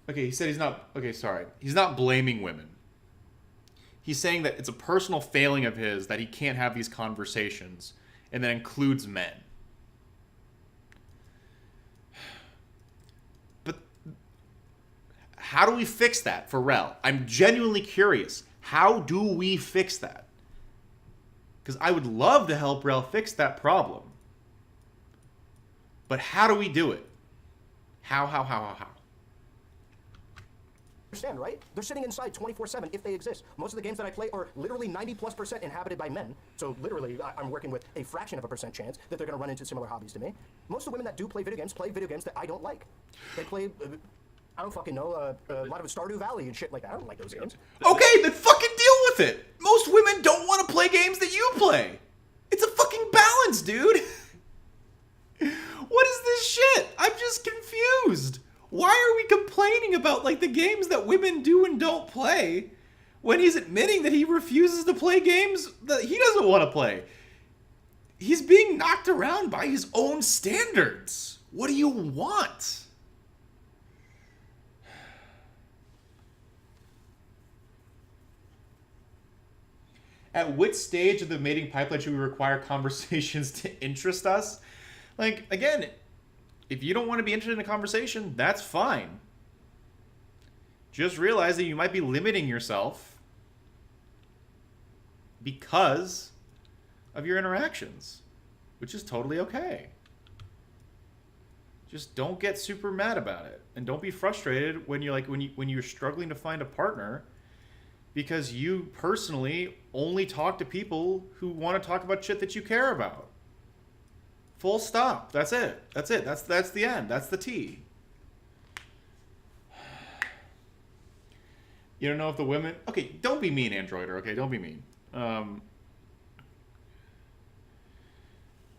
Okay, he said he's not... Okay, sorry. He's not blaming women. He's saying that it's a personal failing of his that he can't have these conversations, and that includes men. But how do we fix that for Rel? I'm genuinely curious. How do we fix that? Because I would love to help Rel fix that problem. But how do we do it? How? Understand, right? They're sitting inside 24/7 if they exist. Most of the games that I play are literally 90+% inhabited by men. So literally, I'm working with a fraction of a percent chance that they're going to run into similar hobbies to me. Most of the women that do play video games that I don't like. They play, I don't fucking know, a lot of Stardew Valley and shit like that. I don't like those games. Okay, then fucking deal with it. Most women don't want to play games that you play. It's a fucking balance, dude. What is this shit? I'm just confused. Why are we complaining about, like, the games that women do and don't play when he's admitting that he refuses to play games that he doesn't want to play? He's being knocked around by his own standards. What do you want? At which stage of the mating pipeline should we require conversations to interest us? Like, again, if you don't want to be interested in a conversation, that's fine. Just realize that you might be limiting yourself because of your interactions, which is totally okay. Just don't get super mad about it, and don't be frustrated when you're when you're struggling to find a partner because you personally only talk to people who want to talk about shit that you care about. Full stop. That's it. That's it. That's the end. That's the T. You don't know if the women... Okay, don't be mean, Androider. Okay, don't be mean.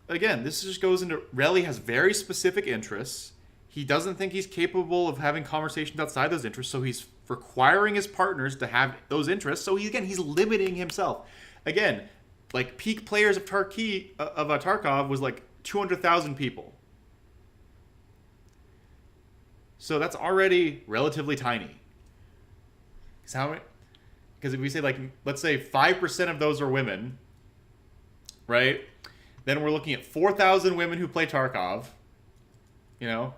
Again, this just goes into... Relly has very specific interests. He doesn't think he's capable of having conversations outside those interests, so he's requiring his partners to have those interests. So he's limiting himself. Again, like, peak players of Tarkov was like 200,000 people. So that's already relatively tiny. Because if we say, like, let's say 5% of those are women, right? Then we're looking at 4,000 women who play Tarkov. You know?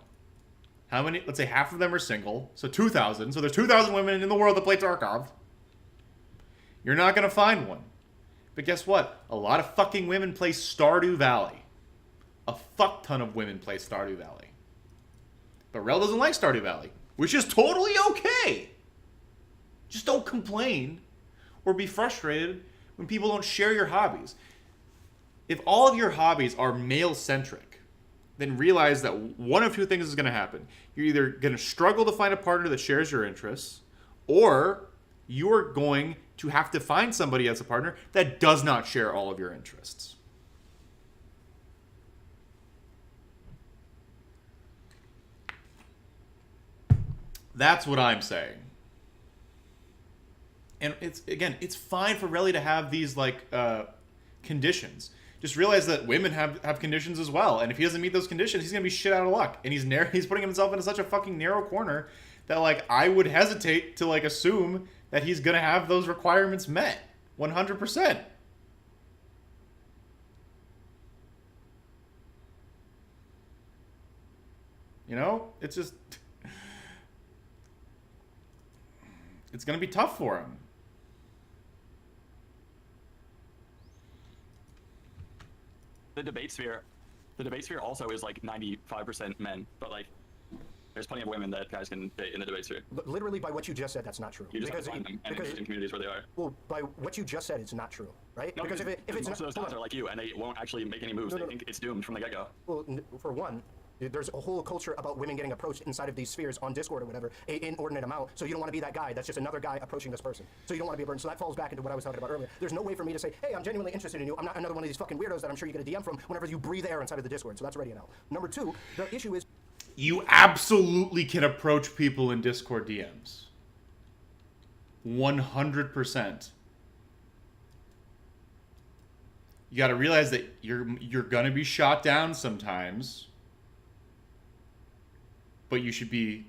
How many? Let's say half of them are single. So 2,000. So there's 2,000 women in the world that play Tarkov. You're not going to find one. But guess what? A lot of fucking women play Stardew Valley. A fuck ton of women play Stardew Valley. But Rel doesn't like Stardew Valley, which is totally okay. Just don't complain or be frustrated when people don't share your hobbies. If all of your hobbies are male-centric, then realize that one of two things is going to happen. You're either going to struggle to find a partner that shares your interests, or you're going to have to find somebody as a partner that does not share all of your interests. That's what I'm saying. And it's fine for Relly to have these, like, conditions. Just realize that women have conditions as well. And if he doesn't meet those conditions, he's going to be shit out of luck. And he's putting himself into such a fucking narrow corner that, like, I would hesitate to, like, assume that he's going to have those requirements met. 100%. You know? It's just... It's going to be tough for him. The debate sphere also is like 95% men, but like there's plenty of women that guys can date in the debate sphere. Literally, by what you just said, that's not true. You just have to find them and in communities where they are. Well, by what you just said, it's not true, right? No, because if it's most of those guys are like you, and they won't actually make any moves. They think it's doomed from the get-go. Well, for one, there's a whole culture about women getting approached inside of these spheres on Discord or whatever, an inordinate amount. So you don't want to be that guy. That's just another guy approaching this person. So you don't want to be a burden. So that falls back into what I was talking about earlier. There's no way for me to say, hey, I'm genuinely interested in you. I'm not another one of these fucking weirdos that I'm sure you get a DM from whenever you breathe air inside of the Discord. So that's already an L. Number two, the issue is... You absolutely can approach people in Discord DMs. 100%. You got to realize that you're going to be shot down sometimes. But you should be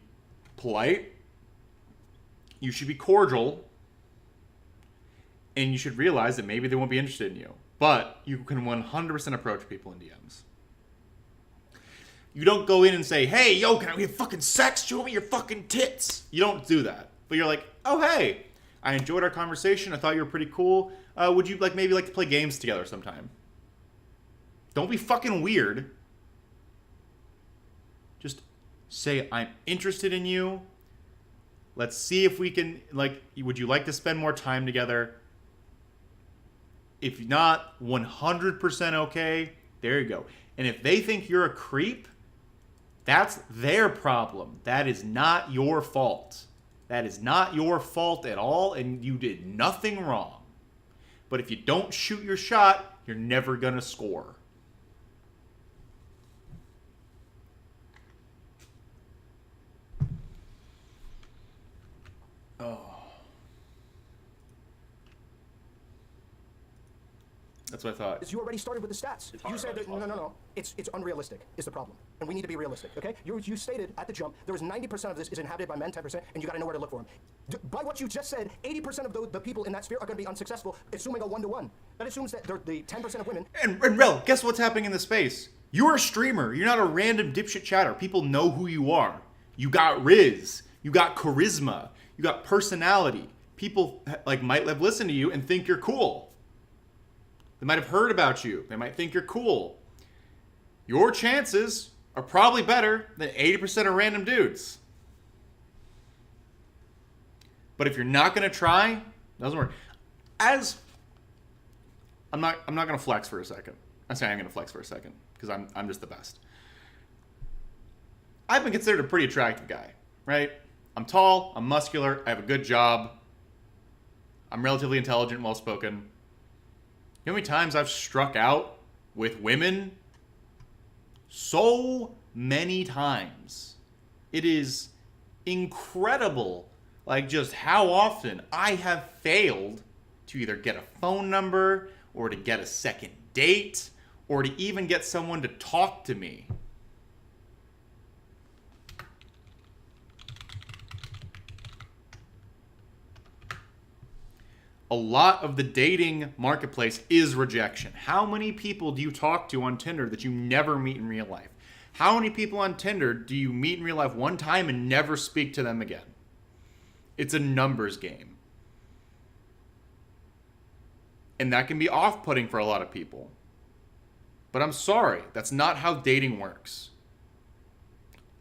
polite. You should be cordial. And you should realize that maybe they won't be interested in you. But you can 100% approach people in DMs. You don't go in and say, hey, yo, can we have fucking sex? Show me your fucking tits. You don't do that. But you're like, oh, hey, I enjoyed our conversation. I thought you were pretty cool. Would you maybe like to play games together sometime? Don't be fucking weird. Just say, I'm interested in you. Let's see if we can, would you like to spend more time together? If not, 100% okay. There you go. And if they think you're a creep, that's their problem. That is not your fault. That is not your fault at all, and you did nothing wrong. But if you don't shoot your shot, you're never going to score. Oh. That's what I thought. You already started with the stats. You said that, no. It's unrealistic is the problem. And we need to be realistic, okay? You stated at the jump, there was 90% of this is inhabited by men, 10%, and you gotta know where to look for them. By what you just said, 80% of the people in that sphere are gonna be unsuccessful, assuming a 1-to-1. That assumes that the 10% of women... And Rel, guess what's happening in the space? You're a streamer. You're not a random dipshit chatter. People know who you are. You got Riz. You got charisma. You got personality. People, might have listened to you and think you're cool. They might have heard about you. They might think you're cool. Your chances are probably better than 80% of random dudes. But if you're not going to try, it doesn't work. I'm not going to flex for a second. I say I'm going to flex for a second because I'm just the best. I've been considered a pretty attractive guy, right? I'm tall, I'm muscular, I have a good job. I'm relatively intelligent, well-spoken. You know how many times I've struck out with women? So many times. It is incredible, just how often I have failed to either get a phone number or to get a second date or to even get someone to talk to me. A lot of the dating marketplace is rejection. How many people do you talk to on Tinder that you never meet in real life? How many people on Tinder do you meet in real life one time and never speak to them again? It's a numbers game. And that can be off-putting for a lot of people. But I'm sorry, that's not how dating works.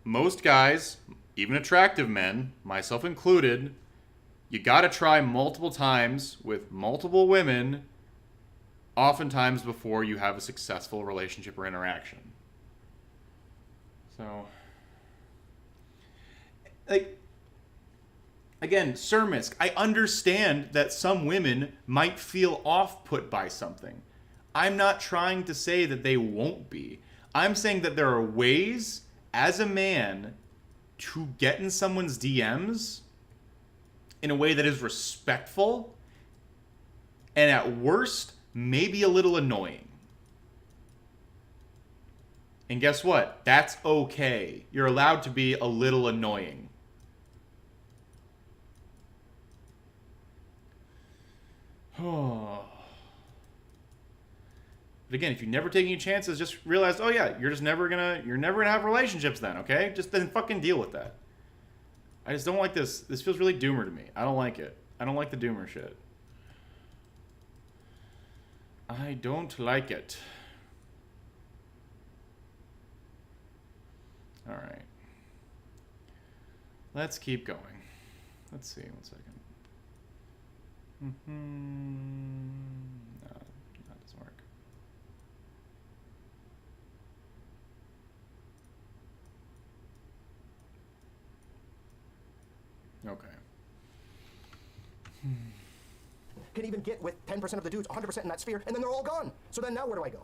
Most guys, even attractive men, myself included, you gotta try multiple times with multiple women, oftentimes before you have a successful relationship or interaction. So, again, Surmisk, I understand that some women might feel off-put by something. I'm not trying to say that they won't be. I'm saying that there are ways, as a man, to get in someone's DMs in a way that is respectful and at worst, maybe a little annoying. And guess what? That's okay. You're allowed to be a little annoying. But again, if you're never taking any chances, just realize, oh yeah, you're never gonna have relationships then, okay? Just then fucking deal with that. I just don't like this. This feels really doomer to me. I don't like it. I don't like the doomer shit. I don't like it. All right. Let's keep going. Let's see. 1 second. No, that doesn't work. Okay. Can even get with 10% of the dudes, 100% in that sphere, and then they're all gone. So then now where do I go?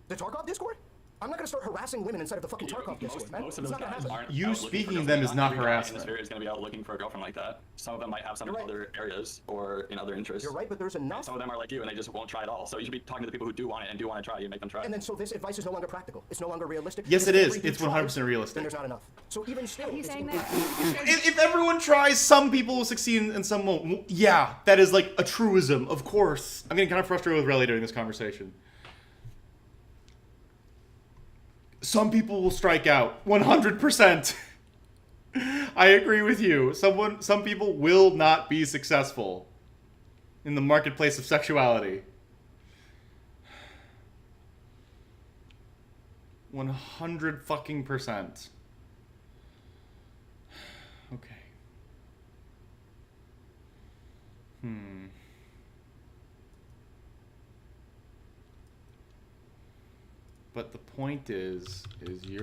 The Tarkov Discord? I'm not gonna start harassing women inside of the fucking Tarkov Discord, man. Most of It's those not gonna guys happen. aren't You out looking speaking for of them girlfriends. is not Every guy in harassment. this sphere is going to be out looking for a girlfriend like that. Some of them might have some You're in right. other areas or in other interests. You're right, but there's enough. Some of them are like you and they just won't try at all. So you should be talking to the people who do want it and do want to try. You make them try. And then so this advice is no longer practical. It's no longer realistic. Yes, If it is. every dude It's 100% tries, realistic. Then there's not enough. So even still, He's it's- saying it's- that. If everyone tries, some people will succeed and some won't. Yeah, that is like a truism, of course. I'm getting kind of frustrated with Relly during this conversation. Some people will strike out, 100%. I agree with you. Some people will not be successful in the marketplace of sexuality. 100 fucking %. Okay. But the point is you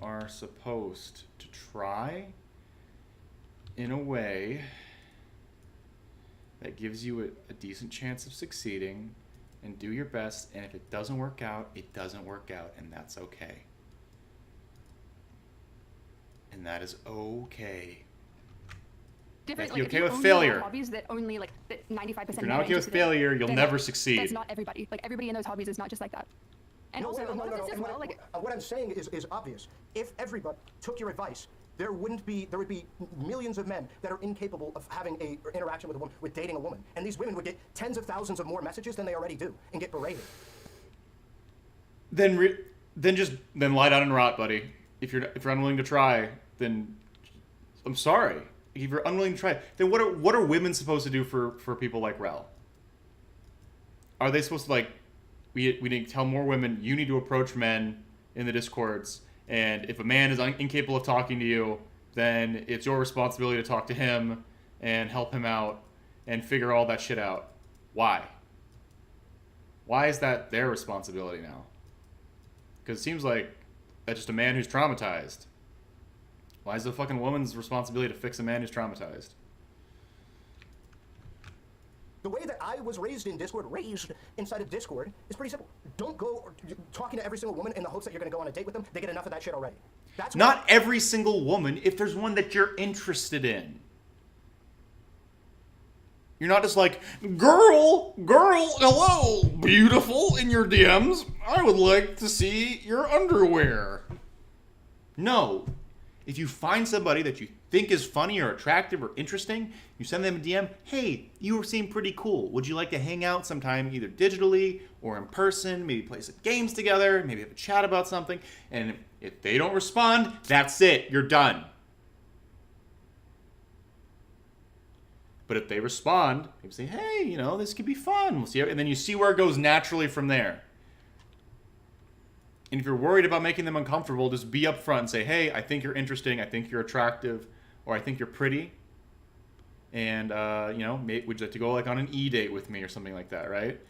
are supposed to try in a way that gives you a decent chance of succeeding and do your best, and if it doesn't work out, it doesn't work out, and that's okay. And that is okay. Different, If you're like, okay if you with only failure. have hobbies that only like that 95%. If you're not okay with failure, you'll never succeed. That's not everybody. Like everybody in those hobbies is not just like that. And No, also, no, a lot no, of no, this as and well, like what I'm saying is obvious. If everybody took your advice, there would be millions of men that are incapable of having a interaction with a woman, with dating a woman, and these women would get tens of thousands of more messages than they already do, and get berated. Then lie down and rot, buddy. If you're unwilling to try, then I'm sorry. If you're unwilling to try, then what are women supposed to do for people like Rel? Are they supposed to like we need to tell more women you need to approach men in the discords, and if a man is incapable of talking to you, then it's your responsibility to talk to him and help him out and figure all that shit out? Why? Why is that their responsibility now? Because it seems like that's just a man who's traumatized. Why is it a fucking woman's responsibility to fix a man who's traumatized? The way that I was raised inside of Discord, is pretty simple. Don't go talking to every single woman in the hopes that you're going to go on a date with them. They get enough of that shit already. That's not every single woman. If there's one that you're interested in, you're not just like, girl, hello, beautiful in your DMs. I would like to see your underwear. No. If you find somebody that you think is funny or attractive or interesting, you send them a DM, hey, you seem pretty cool. Would you like to hang out sometime either digitally or in person, maybe play some games together, maybe have a chat about something? And if they don't respond, that's it. You're done. But if they respond, maybe say, hey, this could be fun. We'll see. And then you see where it goes naturally from there. And if you're worried about making them uncomfortable, just be upfront and say, hey, I think you're interesting, I think you're attractive, or I think you're pretty. And, would you like to go like on an e-date with me or something like that, right?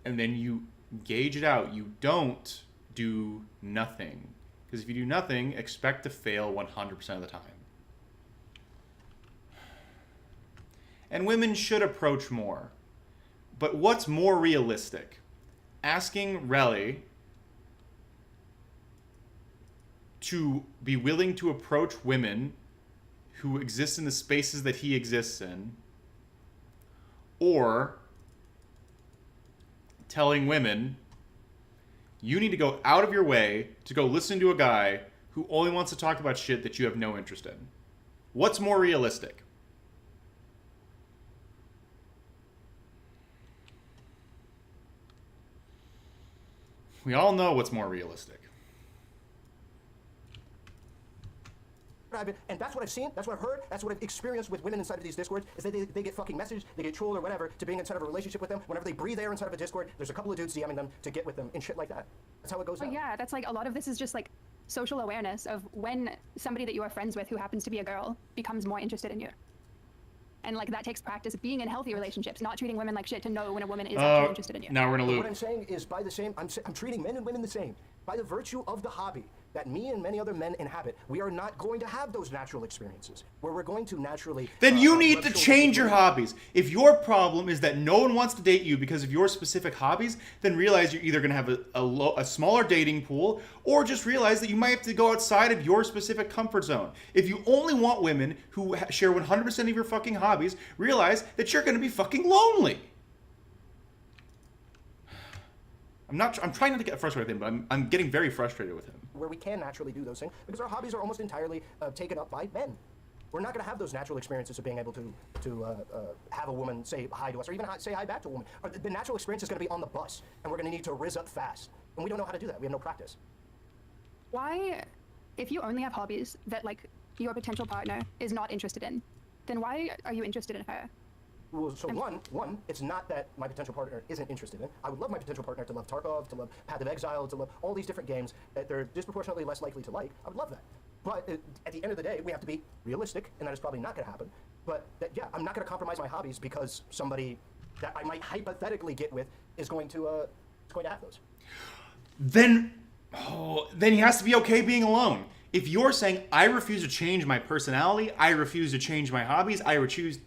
And then you gauge it out. You don't do nothing. Because if you do nothing, expect to fail 100% of the time. And women should approach more. But what's more realistic? Asking Relly to be willing to approach women who exist in the spaces that he exists in, or telling women, you need to go out of your way to go listen to a guy who only wants to talk about shit that you have no interest in. What's more realistic? We all know what's more realistic. And that's what I've seen, that's what I've heard, that's what I've experienced with women inside of these Discords, is that they get fucking messaged, they get trolled or whatever, to being inside of a relationship with them. Whenever they breathe air inside of a Discord, there's a couple of dudes DMing them to get with them and shit like that. That's how it goes down. Yeah, that's like a lot of this is just like social awareness of when somebody that you are friends with who happens to be a girl becomes more interested in you. And like that takes practice being in healthy relationships, not treating women like shit to know when a woman is actually interested in you. Now we're gonna lose. What I'm saying is I'm treating men and women the same. By the virtue of the hobby, that me and many other men inhabit, we are not going to have those natural experiences where we're going to naturally. Then you need rub to shoulders change with your women. hobbies. If your problem is that no one wants to date you because of your specific hobbies, then realize you're either going to have a smaller dating pool, or just realize that you might have to go outside of your specific comfort zone. If you only want women who share 100% of your fucking hobbies, realize that you're going to be fucking lonely. I'm trying not to get frustrated with him, but I'm getting very frustrated with him. Where we can naturally do those things because our hobbies are almost entirely taken up by men. We're not going to have those natural experiences of being able to have a woman say hi to us or even say hi back to a woman. Or the natural experience is going to be on the bus, and we're going to need to rizz up fast. And we don't know how to do that. We have no practice. Why, if you only have hobbies that like your potential partner is not interested in, then why are you interested in her? Well, so one, it's not that my potential partner isn't interested in. I would love my potential partner to love Tarkov, to love Path of Exile, to love all these different games that they're disproportionately less likely to like. I would love that. But at the end of the day, we have to be realistic, and that is probably not going to happen. But yeah, I'm not going to compromise my hobbies because somebody that I might hypothetically get with is going to have those. Then he has to be okay being alone. If you're saying, I refuse to change my personality, I refuse to change my hobbies, I refuse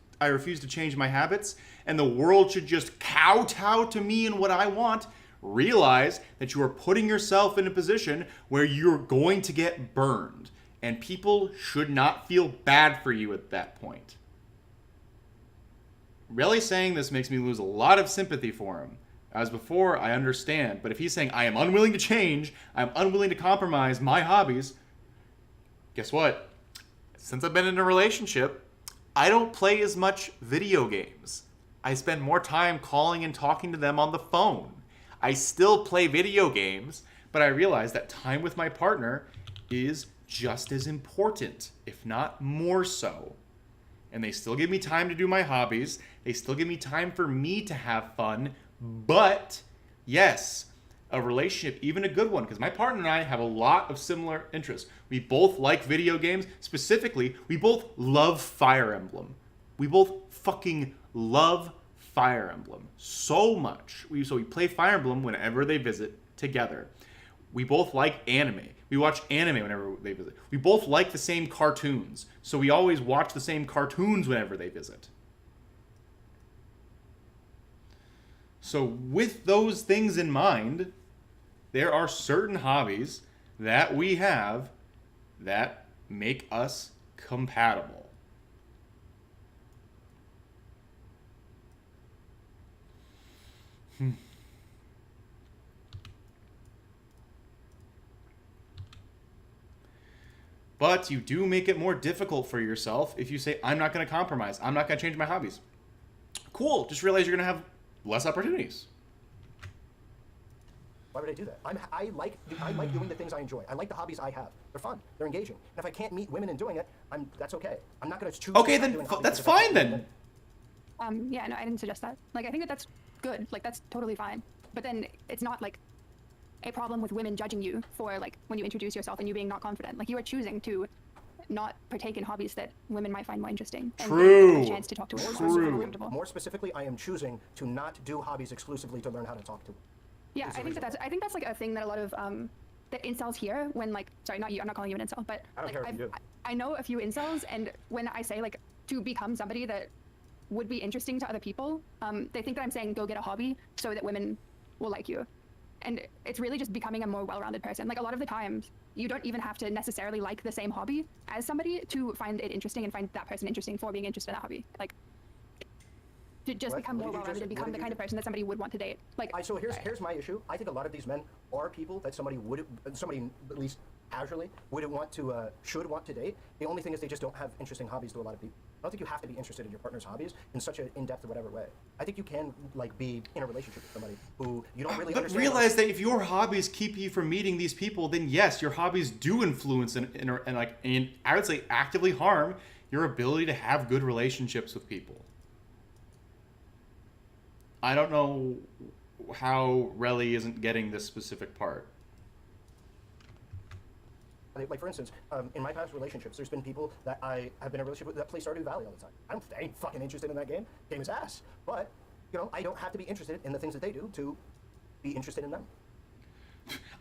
to change my habits, and the world should just kowtow to me and what I want, realize that you are putting yourself in a position where you're going to get burned. And people should not feel bad for you at that point. Really saying this makes me lose a lot of sympathy for him. As before, I understand. But if he's saying, I am unwilling to change, I'm unwilling to compromise my hobbies, guess what? Since I've been in a relationship, I don't play as much video games. I spend more time calling and talking to them on the phone. I still play video games, but I realize that time with my partner is just as important, if not more so. And they still give me time to do my hobbies. They still give me time for me to have fun. But yes, a relationship, even a good one, because my partner and I have a lot of similar interests. We both like video games. Specifically, we both love Fire Emblem. We both fucking love Fire Emblem so much. So we play Fire Emblem whenever they visit together. We both like anime. We watch anime whenever they visit. We both like the same cartoons. So we always watch the same cartoons whenever they visit. So with those things in mind, there are certain hobbies that we have that make us compatible. But you do make it more difficult for yourself if you say, I'm not going to compromise. I'm not going to change my hobbies. Cool. Just realize you're going to have less opportunities. Why would I do that? I like doing the things I enjoy. I like the hobbies I have. They're fun. They're engaging. And if I can't meet women in doing it, that's okay. I'm not going to choose. Okay, to then doing hobbies that's because I fine can't then. Yeah, no, I didn't suggest that. Like, I think that's good. Like, that's totally fine. But then it's not like a problem with women judging you for like when you introduce yourself and you being not confident. Like, you are choosing to not partake in hobbies that women might find more interesting. And True. A chance to talk to women. True. More specifically, I am choosing to not do hobbies exclusively to learn how to talk to women. Yeah, I think that's like a thing that a lot of the incels hear when like, sorry, not you, I'm not calling you an incel, but I don't like, care if you do. I know a few incels, and when I say like to become somebody that would be interesting to other people, they think that I'm saying go get a hobby so that women will like you. And it's really just becoming a more well-rounded person. Like, a lot of the times, you don't even have to necessarily like the same hobby as somebody to find it interesting and find that person interesting for being interested in that hobby. Like, to just become more well-rounded and become the kind of person that somebody would want to date. Like, So here's my issue. I think a lot of these men are people that somebody at least casually should want to date. The only thing is they just don't have interesting hobbies to a lot of people. I don't think you have to be interested in your partner's hobbies in such an in-depth or whatever way. I think you can like be in a relationship with somebody who you don't really understand. But realize that if your hobbies keep you from meeting these people, then yes, your hobbies do influence and I would say actively harm your ability to have good relationships with people. I don't know how Relly isn't getting this specific part. Like, for instance, in my past relationships, there's been people that I have been in a relationship with that play Stardew Valley all the time. I ain't fucking interested in that game. Game is ass. But, I don't have to be interested in the things that they do to be interested in them.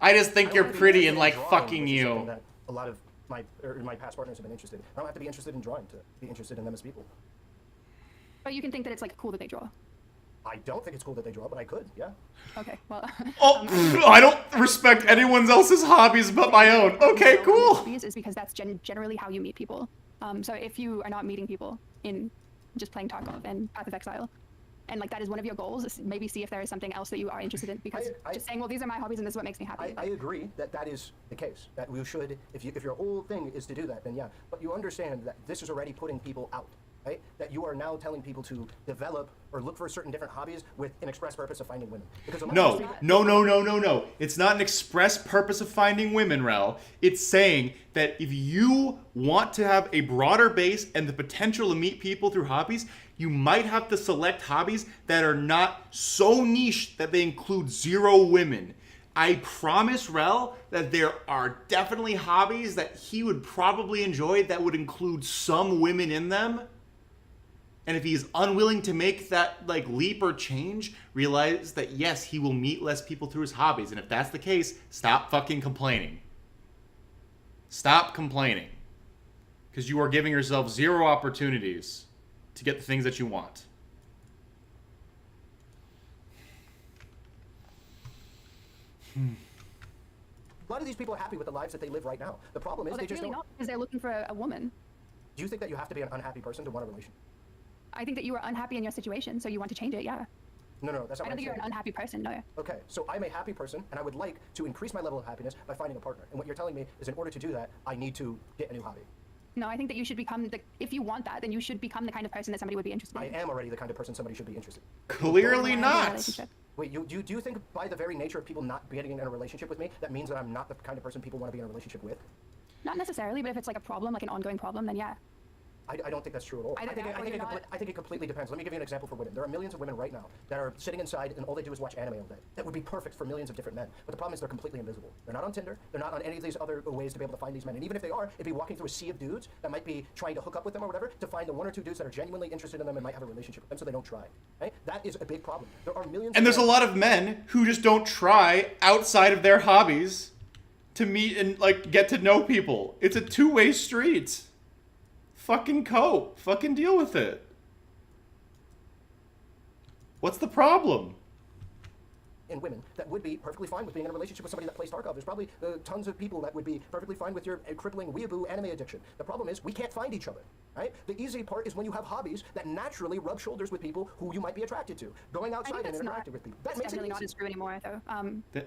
I just think I you're don't have to be pretty interested and in like drawing, fucking which is something you. that a lot of my past partners have been interested in. I don't have to be interested in drawing to be interested in them as people. But you can think that it's like cool that they draw. I don't think it's cool that they draw, but I could, yeah. Okay, well. Oh, I don't respect anyone else's hobbies but my own. Okay, cool. Hobbies is because that's generally how you meet people. So if you are not meeting people in just playing Tarkov and Path of Exile, and like that is one of your goals, is maybe see if there is something else that you are interested in. Because just saying, well, these are my hobbies and this is what makes me happy. I agree that that is the case. That we should, if your whole thing is to do that, then yeah. But you understand that this is already putting people out, right? That you are now telling people to develop or look for certain different hobbies with an express purpose of finding women. Because No. It's not an express purpose of finding women, Rel. It's saying that if you want to have a broader base and the potential to meet people through hobbies, you might have to select hobbies that are not so niche that they include 0 women. I promise Rel that there are definitely hobbies that he would probably enjoy that would include some women in them. And if he's unwilling to make that like leap or change, realize that yes, he will meet less people through his hobbies. And if that's the case, stop fucking complaining. Stop complaining. Because you are giving yourself 0 opportunities to get the things that you want. A lot of these people are happy with the lives that they live right now. The problem is Well, they they're just really don't. not, because they're looking for a woman. Do you think that you have to be an unhappy person to want a relationship? I think that you are unhappy in your situation, so you want to change it, yeah. No, that's not I what don't I'm think you're saying. an unhappy person, no. Okay, so I'm a happy person, and I would like to increase my level of happiness by finding a partner. And what you're telling me is in order to do that, I need to get a new hobby. No, I think that you should become if you want that, then you should become the kind of person that somebody would be interested in. I am already the kind of person somebody should be interested in. Clearly Yeah, not. relationship. Wait, do you think by the very nature of people not getting in a relationship with me, that means that I'm not the kind of person people want to be in a relationship with? Not necessarily, but if it's like a problem, like an ongoing problem, then yeah. I don't think that's true at all. I think it completely depends. Let me give you an example for women. There are millions of women right now that are sitting inside and all they do is watch anime all day. That would be perfect for millions of different men. But the problem is they're completely invisible. They're not on Tinder. They're not on any of these other ways to be able to find these men. And even if they are, it'd be walking through a sea of dudes that might be trying to hook up with them or whatever to find the 1 or 2 dudes that are genuinely interested in them and might have a relationship with them so they don't try. Right? That is a big problem. There are millions And of there's a men- lot of men who just don't try outside of their hobbies to meet and like get to know people. It's a 2-way street. Fucking cope. Fucking deal with it. What's the problem? in women that would be perfectly fine with being in a relationship with somebody that plays Tarkov. There's probably tons of people that would be perfectly fine with your crippling weeaboo anime addiction. The problem is we can't find each other, right? The easy part is when you have hobbies that naturally rub shoulders with people who you might be attracted to. Going outside and interacting with people. That's definitely not as true anymore, though.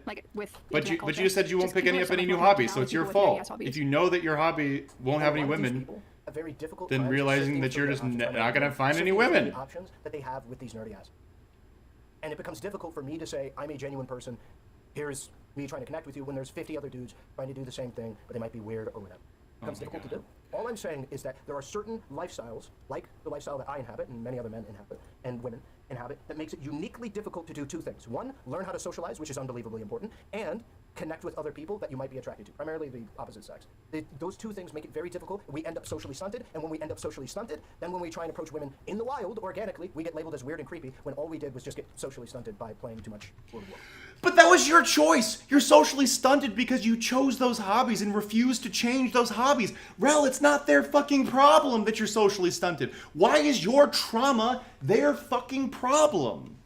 Like with But you internet just said you won't just pick people any are up so any much new more hobbies, so now it's your with people with fault. hobbies. If you know that your hobby won't have any women, a very difficult then time realizing sifting that you're through just their options. not gonna find any Sifting through women. the options that they have with these nerdy ass. And it becomes difficult for me to say I'm a genuine person. Here's me trying to connect with you when there's 50 other dudes trying to do the same thing, but they might be weird or whatever. It becomes difficult to do. All I'm saying is that there are certain lifestyles, like the lifestyle that I inhabit and many other men inhabit and women inhabit, that makes it uniquely difficult to do two things. One, learn how to socialize, which is unbelievably important, and connect with other people that you might be attracted to, primarily the opposite sex. Those two things make it very difficult. We end up socially stunted, and when we end up socially stunted, then when we try and approach women in the wild, organically, we get labeled as weird and creepy, when all we did was just get socially stunted by playing too much World of War. But that was your choice. You're socially stunted because you chose those hobbies and refused to change those hobbies. Rel, it's not their fucking problem that you're socially stunted. Why is your trauma their fucking problem?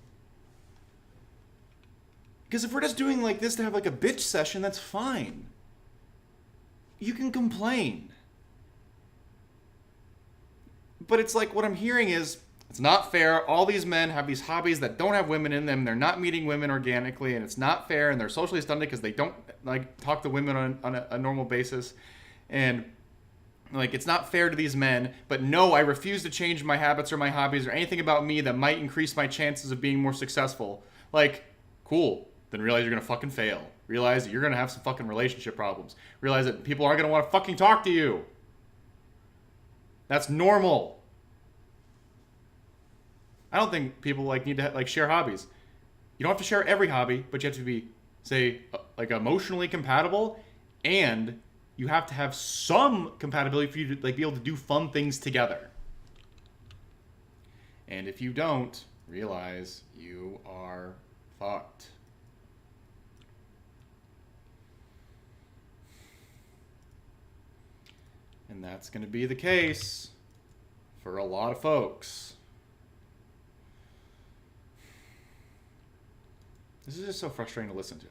Because if we're just doing like this to have like a bitch session, that's fine. You can complain. But it's like what I'm hearing is, it's not fair. All these men have these hobbies that don't have women in them. They're not meeting women organically, and it's not fair. And they're socially stunted because they don't like talk to women on a normal basis. And like it's not fair to these men. But no, I refuse to change my habits or my hobbies or anything about me that might increase my chances of being more successful. Like, cool. Then realize you're gonna fucking fail. Realize that you're gonna have some fucking relationship problems. Realize that people aren't gonna want to fucking talk to you. That's normal. I don't think people like need to like share hobbies. You don't have to share every hobby, but you have to be, say, like emotionally compatible, and you have to have some compatibility for you to like be able to do fun things together. And if you don't, realize you are fucked. And that's going to be the case for a lot of folks. This is just so frustrating to listen to.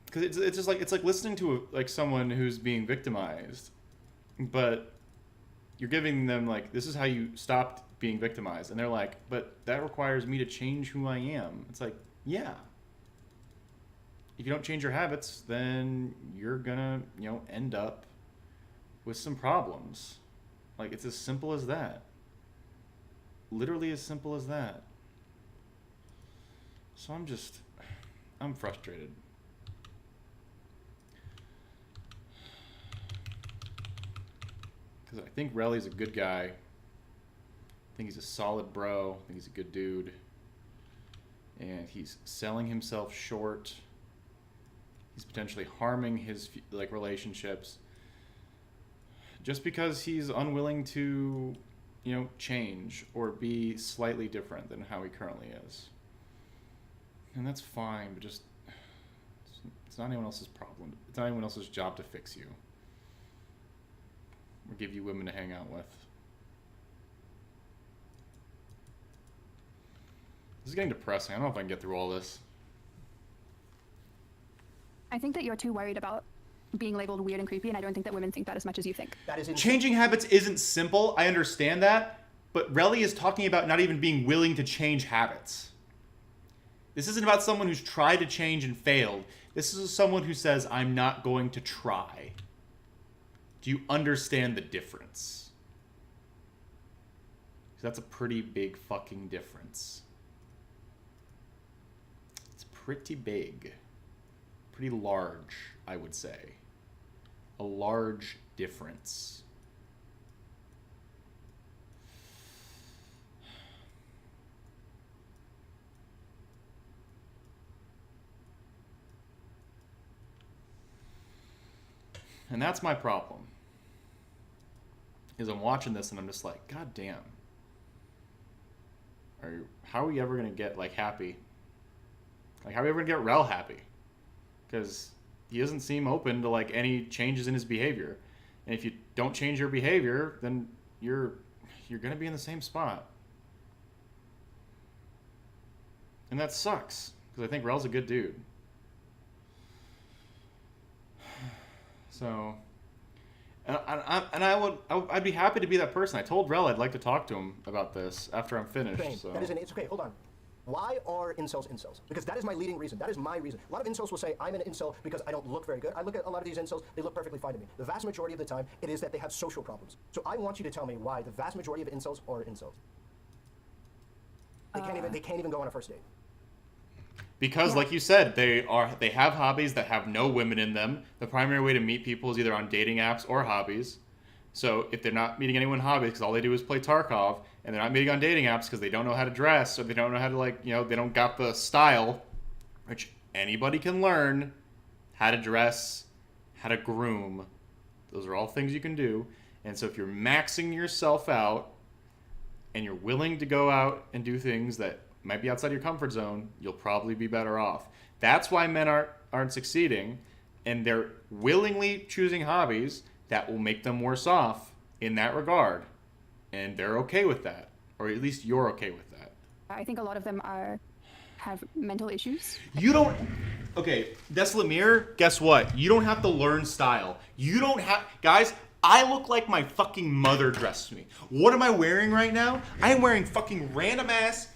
Because it's just like, it's like listening to like someone who's being victimized, but you're giving them like, this is how you stopped being victimized. And they're like, but that requires me to change who I am. It's like, yeah. If you don't change your habits, then you're gonna, end up with some problems. Like, it's as simple as that. Literally as simple as that. So I'm frustrated. Because I think Relly's a good guy. I think he's a solid bro. I think he's a good dude. And he's selling himself short. He's potentially harming his relationships. Just because he's unwilling to, change or be slightly different than how he currently is. And that's fine, but just, it's not anyone else's problem. It's not anyone else's job to fix you. Or give you women to hang out with. This is getting depressing. I don't know if I can get through all this. I think that you're too worried about being labeled weird and creepy, and I don't think that women think that as much as you think. That is Changing habits isn't simple. I understand that. But Relly is talking about not even being willing to change habits. This isn't about someone who's tried to change and failed. This is someone who says, I'm not going to try. Do you understand the difference? Because that's a pretty big fucking difference. It's pretty big. Pretty large, I would say. A large difference. And that's my problem. Is I'm watching this and I'm just like, God damn. How are we ever gonna get happy? Like, how are we ever gonna get Rel happy? Because he doesn't seem open to any changes in his behavior. And if you don't change your behavior, then you're gonna be in the same spot. And that sucks. Because I think Rel's a good dude. So, I'd be happy to be that person. I told Rel I'd like to talk to him about this after I'm finished. So. It's okay, hold on. Why are incels incels? Because that is my leading reason. That is my reason. A lot of incels will say, I'm an incel because I don't look very good. I look at a lot of these incels, they look perfectly fine to me. The vast majority of the time, it is that they have social problems. So I want you to tell me why the vast majority of incels are incels. They can't even go on a first date. Because, like you said, they have hobbies that have no women in them. The primary way to meet people is either on dating apps or hobbies. So if they're not meeting anyone in hobbies because all they do is play Tarkov, and they're not meeting on dating apps because they don't know how to dress, or they don't know how to they don't got the style, which anybody can learn how to dress, how to groom. Those are all things you can do. And so if you're maxing yourself out and you're willing to go out and do things that might be outside your comfort zone, you'll probably be better off. That's why men aren't succeeding, and they're willingly choosing hobbies that will make them worse off in that regard. And they're okay with that. Or at least you're okay with that. I think a lot of them have mental issues. You don't... Okay, Desolate Mirror, guess what? You don't have to learn style. You don't have... Guys, I look like my fucking mother dressed me. What am I wearing right now? I am wearing fucking random ass,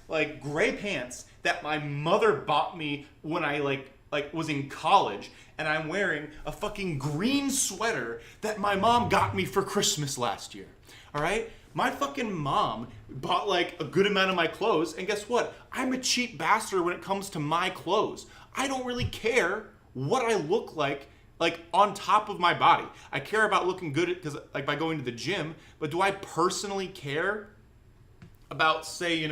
gray pants that my mother bought me when I, was in college. And I'm wearing a fucking green sweater that my mom got me for Christmas last year. Alright? My fucking mom bought, a good amount of my clothes. And guess what? I'm a cheap bastard when it comes to my clothes. I don't really care what I look like on top of my body. I care about looking good because by going to the gym, but do I personally care about, say,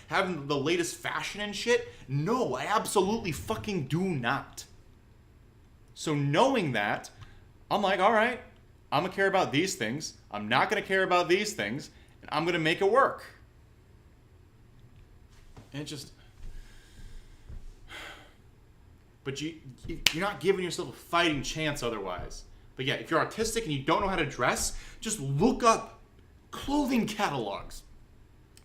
having the latest fashion and shit? No, I absolutely fucking do not. So knowing that, I'm like, all right, I'm gonna care about these things. I'm not gonna care about these things, and I'm gonna make it work. And but you're not giving yourself a fighting chance otherwise. But yeah, if you're autistic and you don't know how to dress, just look up clothing catalogs.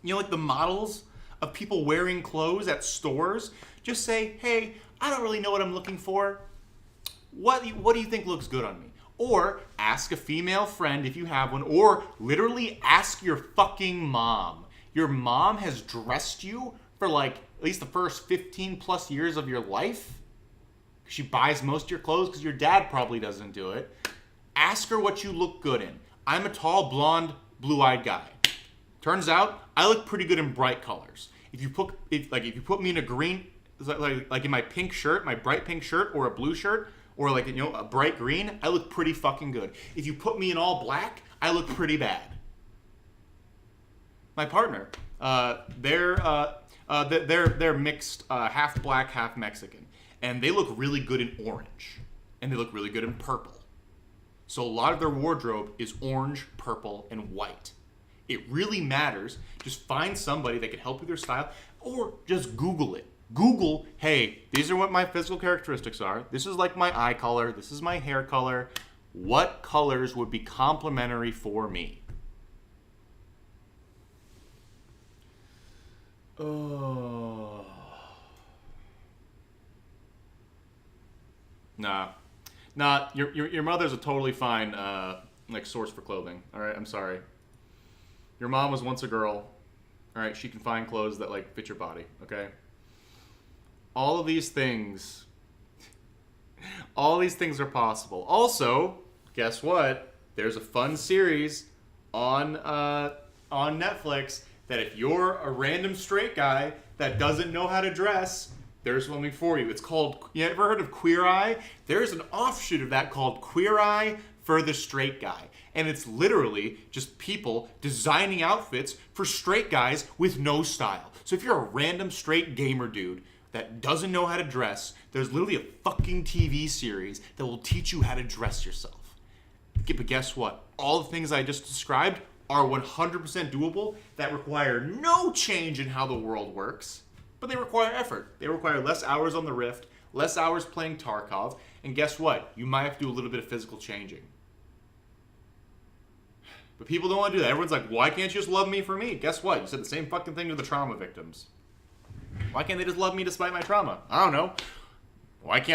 You know, like the models of people wearing clothes at stores. Just say, hey, I don't really know what I'm looking for. What do you think looks good on me? Or ask a female friend if you have one, or literally ask your fucking mom. Your mom has dressed you for like at least the first 15 plus years of your life. She buys most of your clothes because your dad probably doesn't do it. Ask her what you look good in. I'm a tall, blonde, blue-eyed guy. Turns out I look pretty good in bright colors. If you put me in a green, like in my pink shirt, my bright pink shirt, or a blue shirt, or like, you know, a bright green, I look pretty fucking good. If you put me in all black, I look pretty bad. My partner, they're mixed, half black, half Mexican, and they look really good in orange, and they look really good in purple. So a lot of their wardrobe is orange, purple, and white. It really matters. Just find somebody that can help with your style, or just Google it. Google, hey, these are what my physical characteristics are. This is like my eye color. This is my hair color. What colors would be complementary for me? Oh. Nah, your mother's a totally fine like source for clothing. All right, I'm sorry. Your mom was once a girl. All right, she can find clothes that like fit your body. Okay. All of these things are possible. Also, guess what? There's a fun series on Netflix that if you're a random straight guy that doesn't know how to dress, there's something for you. It's called, you ever heard of Queer Eye? There's an offshoot of that called Queer Eye for the Straight Guy. And it's literally just people designing outfits for straight guys with no style. So if you're a random straight gamer dude that doesn't know how to dress, there's literally a fucking TV series that will teach you how to dress yourself. But guess what? All the things I just described are 100% doable, that require no change in how the world works, but they require effort. They require less hours on the Rift, less hours playing Tarkov, and guess what? You might have to do a little bit of physical changing. But people don't want to do that. Everyone's like, why can't you just love me for me? Guess what? You said the same fucking thing to the trauma victims. Why can't they just love me despite my trauma? I don't know. Why do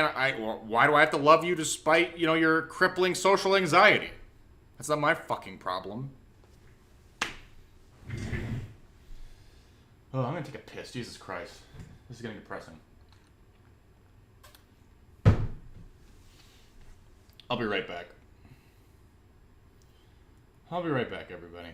I have to love you despite, you know, your crippling social anxiety? That's not my fucking problem. Oh, I'm gonna take a piss. Jesus Christ. This is getting depressing. I'll be right back. I'll be right back, everybody.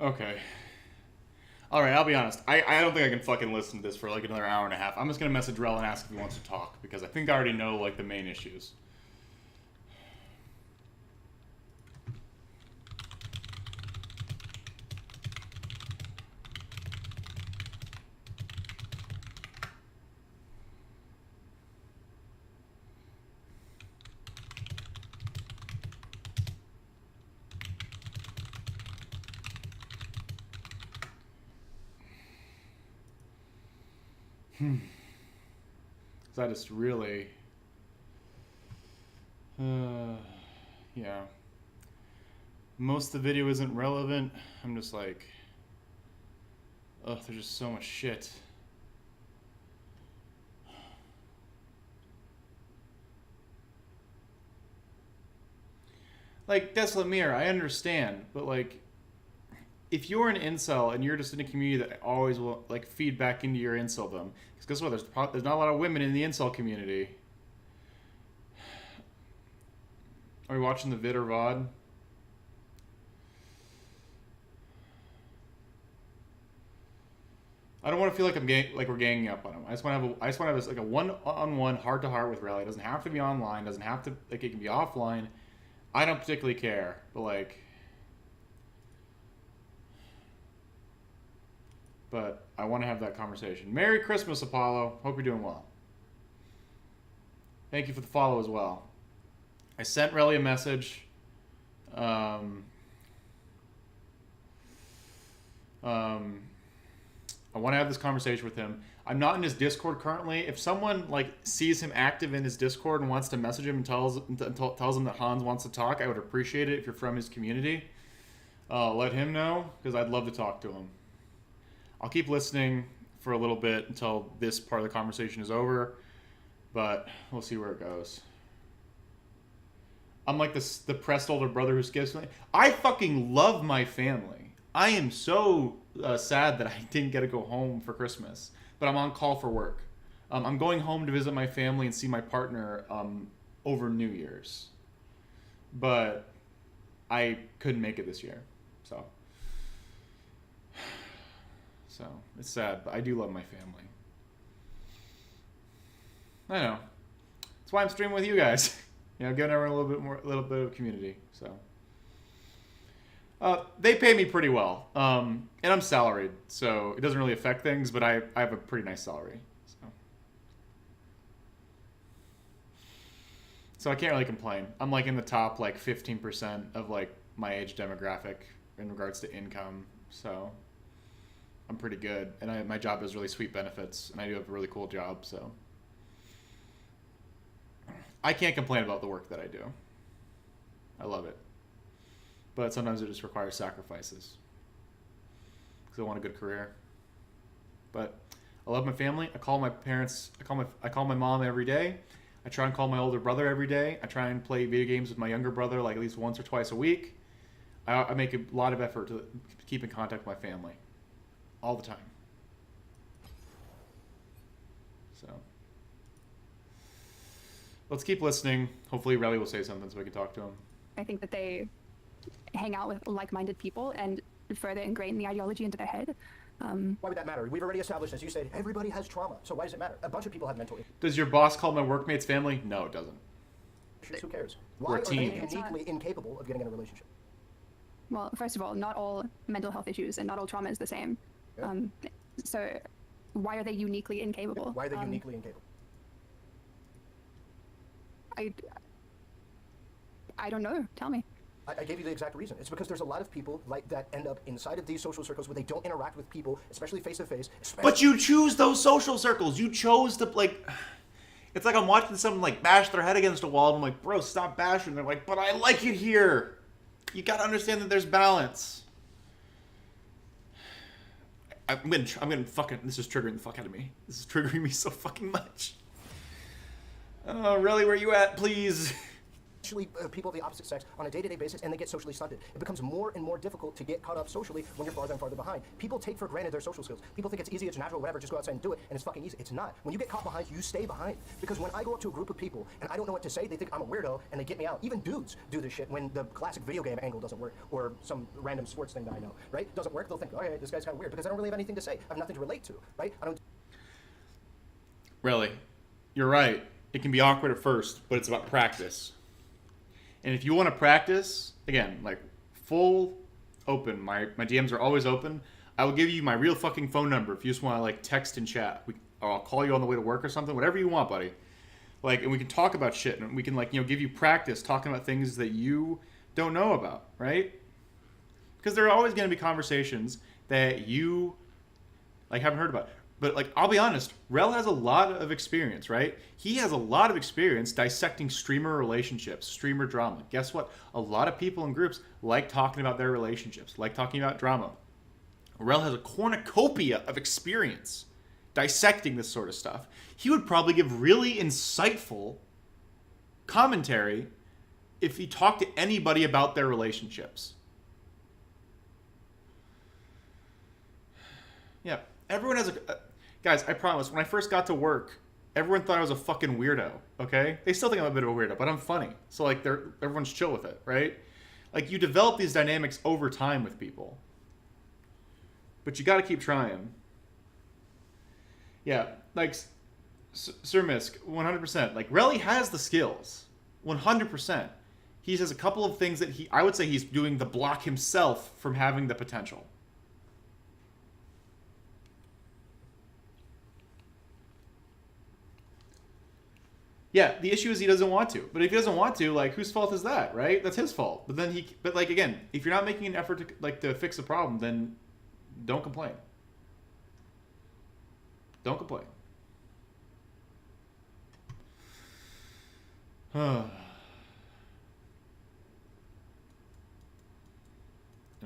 Okay. All right, I'll be honest. I don't think I can fucking listen to this for like another hour and a half. I'm just gonna message Rel and ask if he wants to talk because I think I already know like the main issues. So I just really, yeah. Most of the video isn't relevant. I'm just like, ugh, there's just so much shit. Like, Desolate Mirror, I understand, but like, if you're an incel and you're just in a community that always will like feed back into your inceldom, because guess what? There's not a lot of women in the incel community. Are we watching the vid or VOD? I don't want to feel like we're ganging up on him. I just want to have like a one-on-one, heart-to-heart with Rally. It doesn't have to be online. Doesn't have to like it can be offline. I don't particularly care, but like. But I want to have that conversation. Merry Christmas, Apollo. Hope you're doing well. Thank you for the follow as well. I sent Relly a message. I want to have this conversation with him. I'm not in his Discord currently. If someone like sees him active in his Discord and wants to message him and tells him that Hanz wants to talk, I would appreciate it if you're from his community. Let him know because I'd love to talk to him. I'll keep listening for a little bit until this part of the conversation is over, but we'll see where it goes. I'm like the depressed older brother who skips me. I fucking love my family. I am so sad that I didn't get to go home for Christmas, but I'm on call for work. I'm going home to visit my family and see my partner over New Year's, but I couldn't make it this year, so it's sad, but I do love my family. I know. That's why I'm streaming with you guys. You know, giving everyone a little bit of community. So they pay me pretty well, and I'm salaried, so it doesn't really affect things. But I have a pretty nice salary, so I can't really complain. I'm like in the top like 15% of like my age demographic in regards to income, so. I'm pretty good, and my job has really sweet benefits, and I do have a really cool job, so I can't complain about the work that I do. I love it, but sometimes it just requires sacrifices because I want a good career. But I love my family. I call my parents. I call my mom every day. I try and call my older brother every day. I try and play video games with my younger brother like at least once or twice a week. I make a lot of effort to keep in contact with my family. All the time. So let's keep listening. Hopefully Relly will say something so we can talk to him. I think that they hang out with like-minded people and further ingrain the ideology into their head. Why would that matter? We've already established, as you said, everybody has trauma. So why does it matter? A bunch of people have mental issues. Does your boss call my workmates family? No, it doesn't. Who cares? Why are they uniquely incapable of getting in a relationship? Well, first of all, not all mental health issues and not all trauma is the same. Yeah. So why are they uniquely incapable? Why are they uniquely incapable? I don't know. Tell me. I gave you the exact reason. It's because there's a lot of people like that end up inside of these social circles where they don't interact with people, especially face to face. But you choose those social circles. You chose to like. It's like I'm watching someone like bash their head against a wall, and I'm like, bro, stop bashing. They're like, but I like it here. You gotta understand that there's balance. I'm gonna fucking. This is triggering the fuck out of me. This is triggering me so fucking much. Oh, really? Where you at, please? actually people of the opposite sex on a day-to-day basis, and they get socially stunted. It becomes more and more difficult to get caught up socially when you're farther and farther behind. People take for granted their social skills. People think it's easy, it's natural, whatever, just go outside and do it, and it's fucking easy. It's not. When you get caught behind, you stay behind. Because when I go up to a group of people and I don't know what to say, they think I'm a weirdo, and they get me out. Even dudes do this shit when the classic video game angle doesn't work, or some random sports thing that I know, right? Doesn't work, they'll think, oh yeah, this guy's kind of weird, because I don't really have anything to say. I have nothing to relate to, right? I don't... Really, you're right. It can be awkward at first, but it's about practice. And if you want to practice, again, like full open, my DMs are always open. I will give you my real fucking phone number if you just want to like text and chat. Or I'll call you on the way to work or something, whatever you want, buddy. Like, and we can talk about shit, and we can like, you know, give you practice talking about things that you don't know about, right? Because there are always going to be conversations that you like haven't heard about. But like, I'll be honest, Rel has a lot of experience, right? He has a lot of experience dissecting streamer relationships, streamer drama. Guess what? A lot of people in groups like talking about their relationships, like talking about drama. Rel has a cornucopia of experience dissecting this sort of stuff. He would probably give really insightful commentary if he talked to anybody about their relationships. Yeah, everyone has a... Guys, I promise, when I first got to work, everyone thought I was a fucking weirdo, okay? They still think I'm a bit of a weirdo, but I'm funny. So, like, everyone's chill with it, right? Like, you develop these dynamics over time with people. But you gotta keep trying. Yeah, like, Sir Misk, 100%. Like, Relly has the skills. 100%. He has a couple of things that I would say he's doing the block himself from having the potential. Yeah, the issue is he doesn't want to. But if he doesn't want to, like, whose fault is that, right? That's his fault. But then but like, again, if you're not making an effort to fix the problem, then don't complain. Don't complain. I'm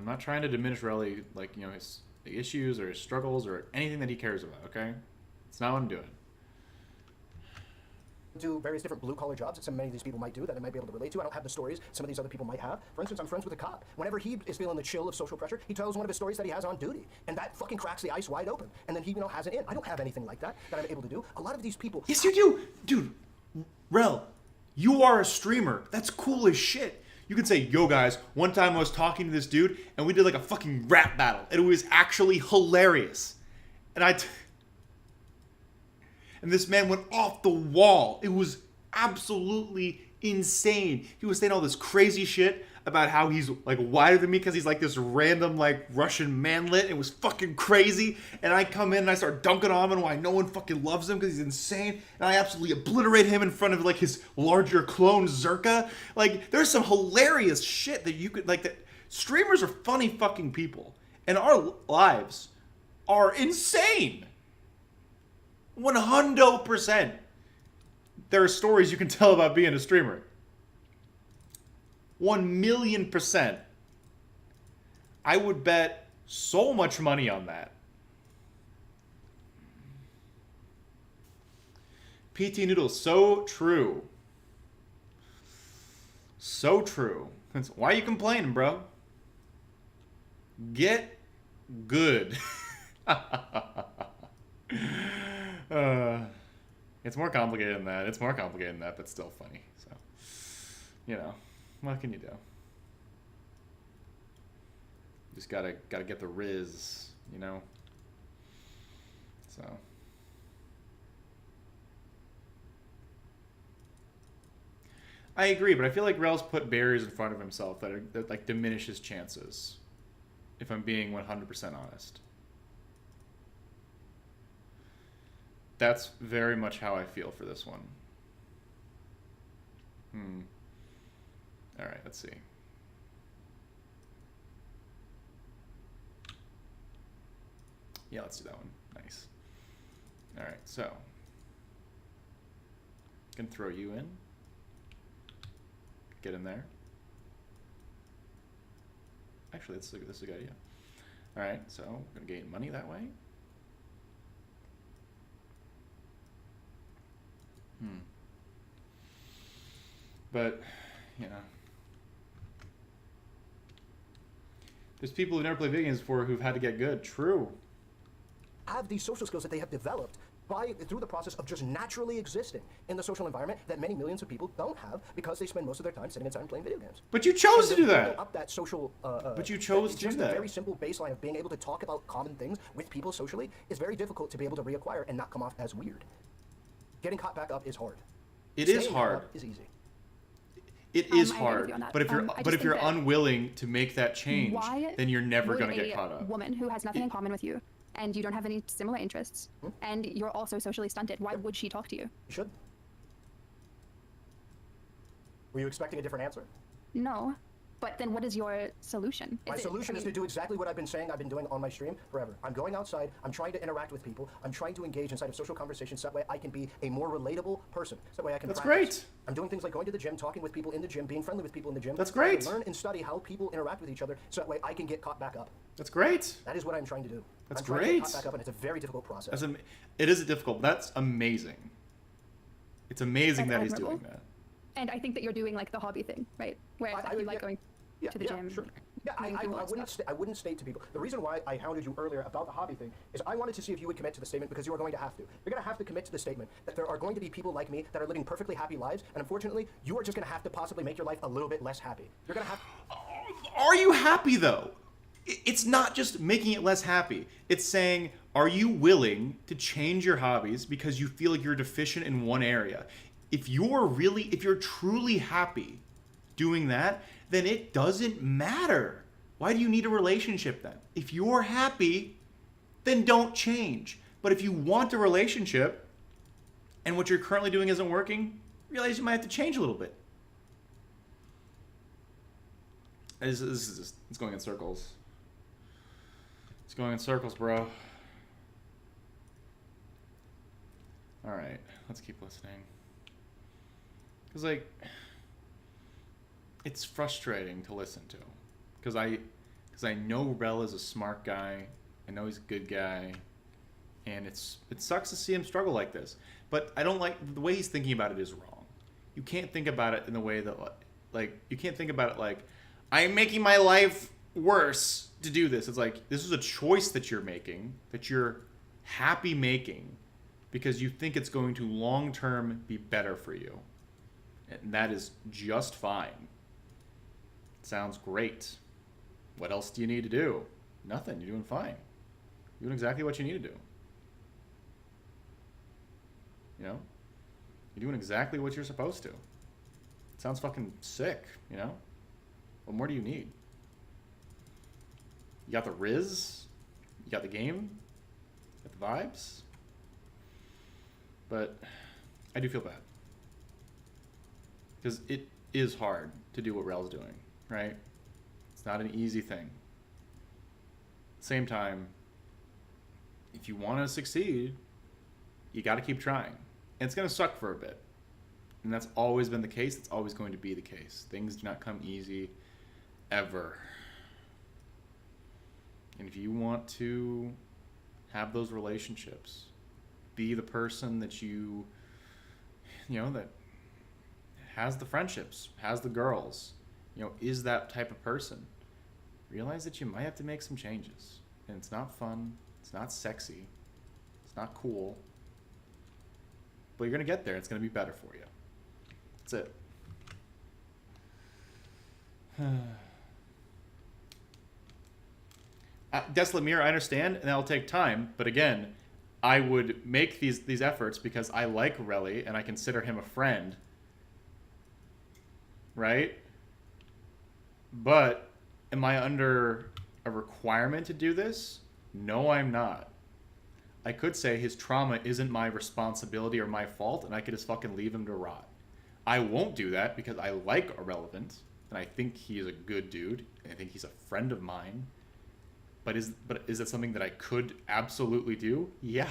not trying to diminish Relly, like, you know, his issues or his struggles or anything that he cares about, okay? It's not what I'm doing. Do various different blue-collar jobs that many of these people might do that I might be able to relate to. I don't have the stories some of these other people might have. For instance, I'm friends with a cop. Whenever he is feeling the chill of social pressure, he tells one of his stories that he has on duty. And that fucking cracks the ice wide open. And then he, you know, has it in. I don't have anything like that I'm able to do. A lot of these people... Yes, you do! Dude, Rel, you are a streamer. That's cool as shit. You can say, yo guys, one time I was talking to this dude and we did like a fucking rap battle. And it was actually hilarious. And this man went off the wall. It was absolutely insane. He was saying all this crazy shit about how he's like wider than me because he's like this random like Russian manlet. It was fucking crazy. And I come in and I start dunking on him and why no one fucking loves him because he's insane. And I absolutely obliterate him in front of like his larger clone Zerka. Like, there's some hilarious shit that you could like that. Streamers are funny fucking people. And our lives are insane. 100%. There are stories you can tell about being a streamer. 1,000,000%. I would bet so much money on that. PT Noodle, so true. So true. Why are you complaining, bro? Get good. It's more complicated than that. It's more complicated than that, but still funny. So, you know, what can you do? Just gotta get the riz, you know. So. I agree, but I feel like Rel's put barriers in front of himself that like diminish his chances. If I'm being 100% honest. That's very much how I feel for this one. All right, let's see. Yeah, let's do that one. Nice. All right, so. Can throw you in. Get in there. Actually, this is a good idea. All right, so we're going to gain money that way. But, Yeah. There's people who never played video games before who've had to get good. True. Have these social skills that they have developed through the process of just naturally existing in the social environment that many millions of people don't have because they spend most of their time sitting inside and playing video games. But you chose to do Build that. Up that social. But you chose to do just that. a very simple baseline of being able to talk about common things with people socially is very difficult to be able to reacquire and not come off as weird. Getting caught back up is hard. It is Staying hard. up is easy. It is I agree with hard. you on that. But if you're I just but if think you're that unwilling to make that change, why then you're never would going to get caught a up. woman who has nothing in common with you, and you don't have any similar interests, and you're also socially stunted, why would she talk to you? You should. Were you expecting a different answer? No. But then what is your solution? My solution is to do exactly what I've been saying I've been doing on my stream forever. I'm going outside, I'm trying to interact with people, I'm trying to engage inside of social conversations so that way I can be a more relatable person. So that way I can That's practice. great. I'm doing things like going to the gym, talking with people in the gym, being friendly with people in the gym. That's so I can great. learn and study how people interact with each other so that way I can get caught back up. That's great. That is what I'm trying to do. That's I'm trying to great. get caught back up, and it's a very difficult process. It is difficult. That's amazing. It's amazing That's that he's admirable. doing that. And I think that you're doing like the hobby thing, right? Where it's like you like going to the gym. Sure. Yeah, meeting people and I wouldn't state to people. The reason why I hounded you earlier about the hobby thing is I wanted to see if you would commit to the statement because you are going to have to. You're going to have to commit to the statement that there are going to be people like me that are living perfectly happy lives, and unfortunately, you are just going to have to possibly make your life a little bit less happy. You're going to have. Are you happy though? It's not just making it less happy. It's saying, are you willing to change your hobbies because you feel like you're deficient in one area? If you're truly happy doing that, then it doesn't matter. Why do you need a relationship then? If you're happy, then don't change. But if you want a relationship and what you're currently doing isn't working, realize you might have to change a little bit. It's going in circles. It's going in circles, bro. All right, let's keep listening. Because, like, it's frustrating to listen to. Because I know Rel is a smart guy. I know he's a good guy. And it sucks to see him struggle like this. But I don't like, the way he's thinking about it is wrong. You can't think about it in the way that, like, you can't think about it like, I'm making my life worse to do this. It's like, this is a choice that you're making, that you're happy making, because you think it's going to long-term be better for you. And that is just fine. Sounds great. What else do you need to do? Nothing. You're doing fine. You're doing exactly what you need to do. You know? You're doing exactly what you're supposed to. Sounds fucking sick, you know? What more do you need? You got the Riz? You got the game? You got the vibes? But I do feel bad. Because it is hard to do what Rel's doing, right? It's not an easy thing. Same time, if you want to succeed, you got to keep trying. And it's going to suck for a bit. And that's always been the case. It's always going to be the case. Things do not come easy, ever. And if you want to have those relationships, be the person that that has the friendships, has the girls, is that type of person, realize that you might have to make some changes. And it's not fun. It's not sexy. It's not cool. But you're going to get there. It's going to be better for you. That's it. Desolate Mirror, I understand, and that'll take time. But again, I would make these efforts because I like Relly and I consider him a friend. Right? But am I under a requirement to do this? No, I'm not. I could say his trauma isn't my responsibility or my fault, and I could just fucking leave him to rot. I won't do that because I like Ahrelevant, and I think he is a good dude, and I think he's a friend of mine. But is that something that I could absolutely do? Yeah.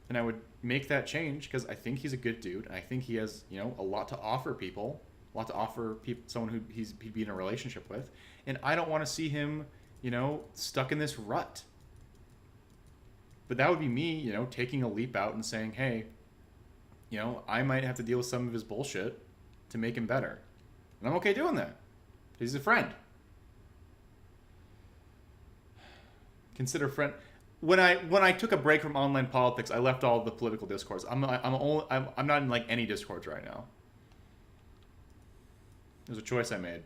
And I would make that change because I think he's a good dude, and I think he has, a lot to offer people, someone who he'd be in a relationship with, and I don't want to see him, stuck in this rut. But that would be me, taking a leap out and saying, hey, you know, I might have to deal with some of his bullshit to make him better. And I'm okay doing that. He's a friend. Consider friend. When I took a break from online politics, I left all the political discourse. I'm not in like any discords right now. It was a choice I made.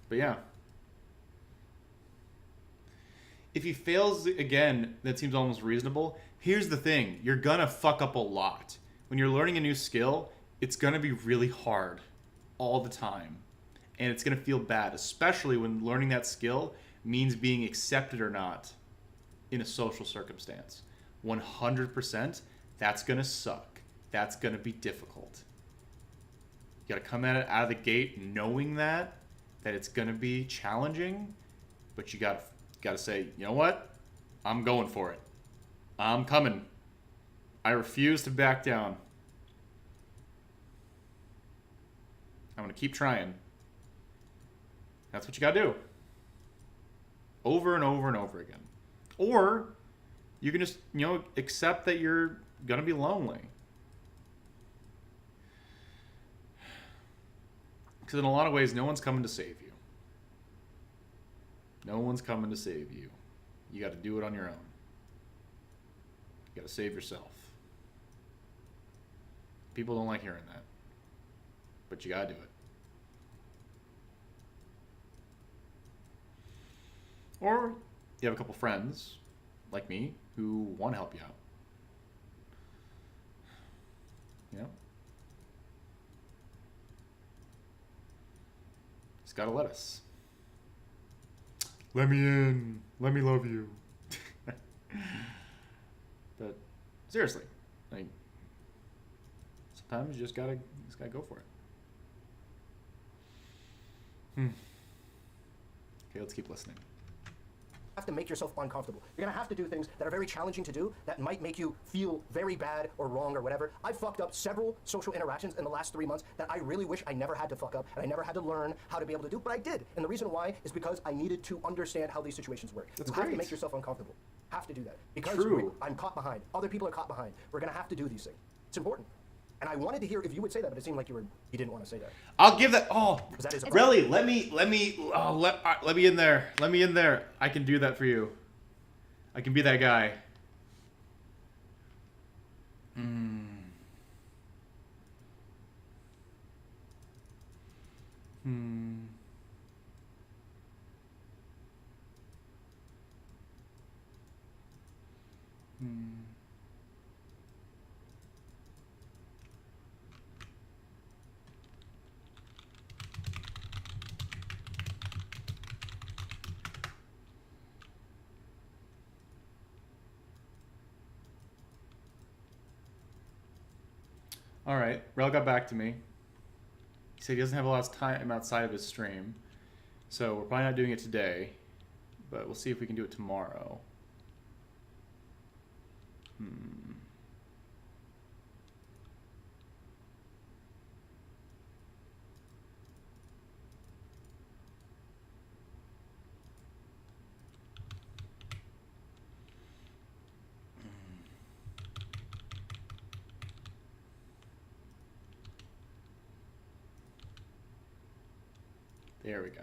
But yeah. If he fails again, that seems almost reasonable. Here's the thing. You're gonna fuck up a lot. When you're learning a new skill, it's gonna be really hard all the time. And it's gonna feel bad, especially when learning that skill means being accepted or not in a social circumstance. 100%, that's gonna suck. That's gonna be difficult. You gotta come at it out of the gate knowing that it's gonna be challenging, but you gotta say, you know what? I'm going for it. I'm coming. I refuse to back down. I'm gonna keep trying. That's what you gotta do. Over and over and over again. Or you can just, you know, accept that you're gonna be lonely. Because in a lot of ways, no one's coming to save you. No one's coming to save you. You got to do it on your own. You got to save yourself. People don't like hearing that. But you got to do it. Or you have a couple friends, like me, who want to help you out. You know? Just got to let us. Let me in. Let me love you. But seriously, like sometimes you just gotta go for it. Okay, let's keep listening. Have to make yourself uncomfortable. You're gonna have to do things that are very challenging to do that might make you feel very bad or wrong or whatever. I fucked up several social interactions in the last 3 months that I really wish I never had to fuck up and I never had to learn how to be able to do, but I did. And the reason why is because I needed to understand how these situations work. That's you great. have to make yourself uncomfortable. Have to do that. Because True. I'm caught behind. Other people are caught behind. We're gonna have to do these things. It's important. And I wanted to hear if you would say that, but it seemed like you didn't want to say that. I'll give that. Oh, That is a really? Let me in there. Let me in there. I can do that for you. I can be that guy. All right, Rel got back to me. He said he doesn't have a lot of time outside of his stream, so we're probably not doing it today, but we'll see if we can do it tomorrow. There we go.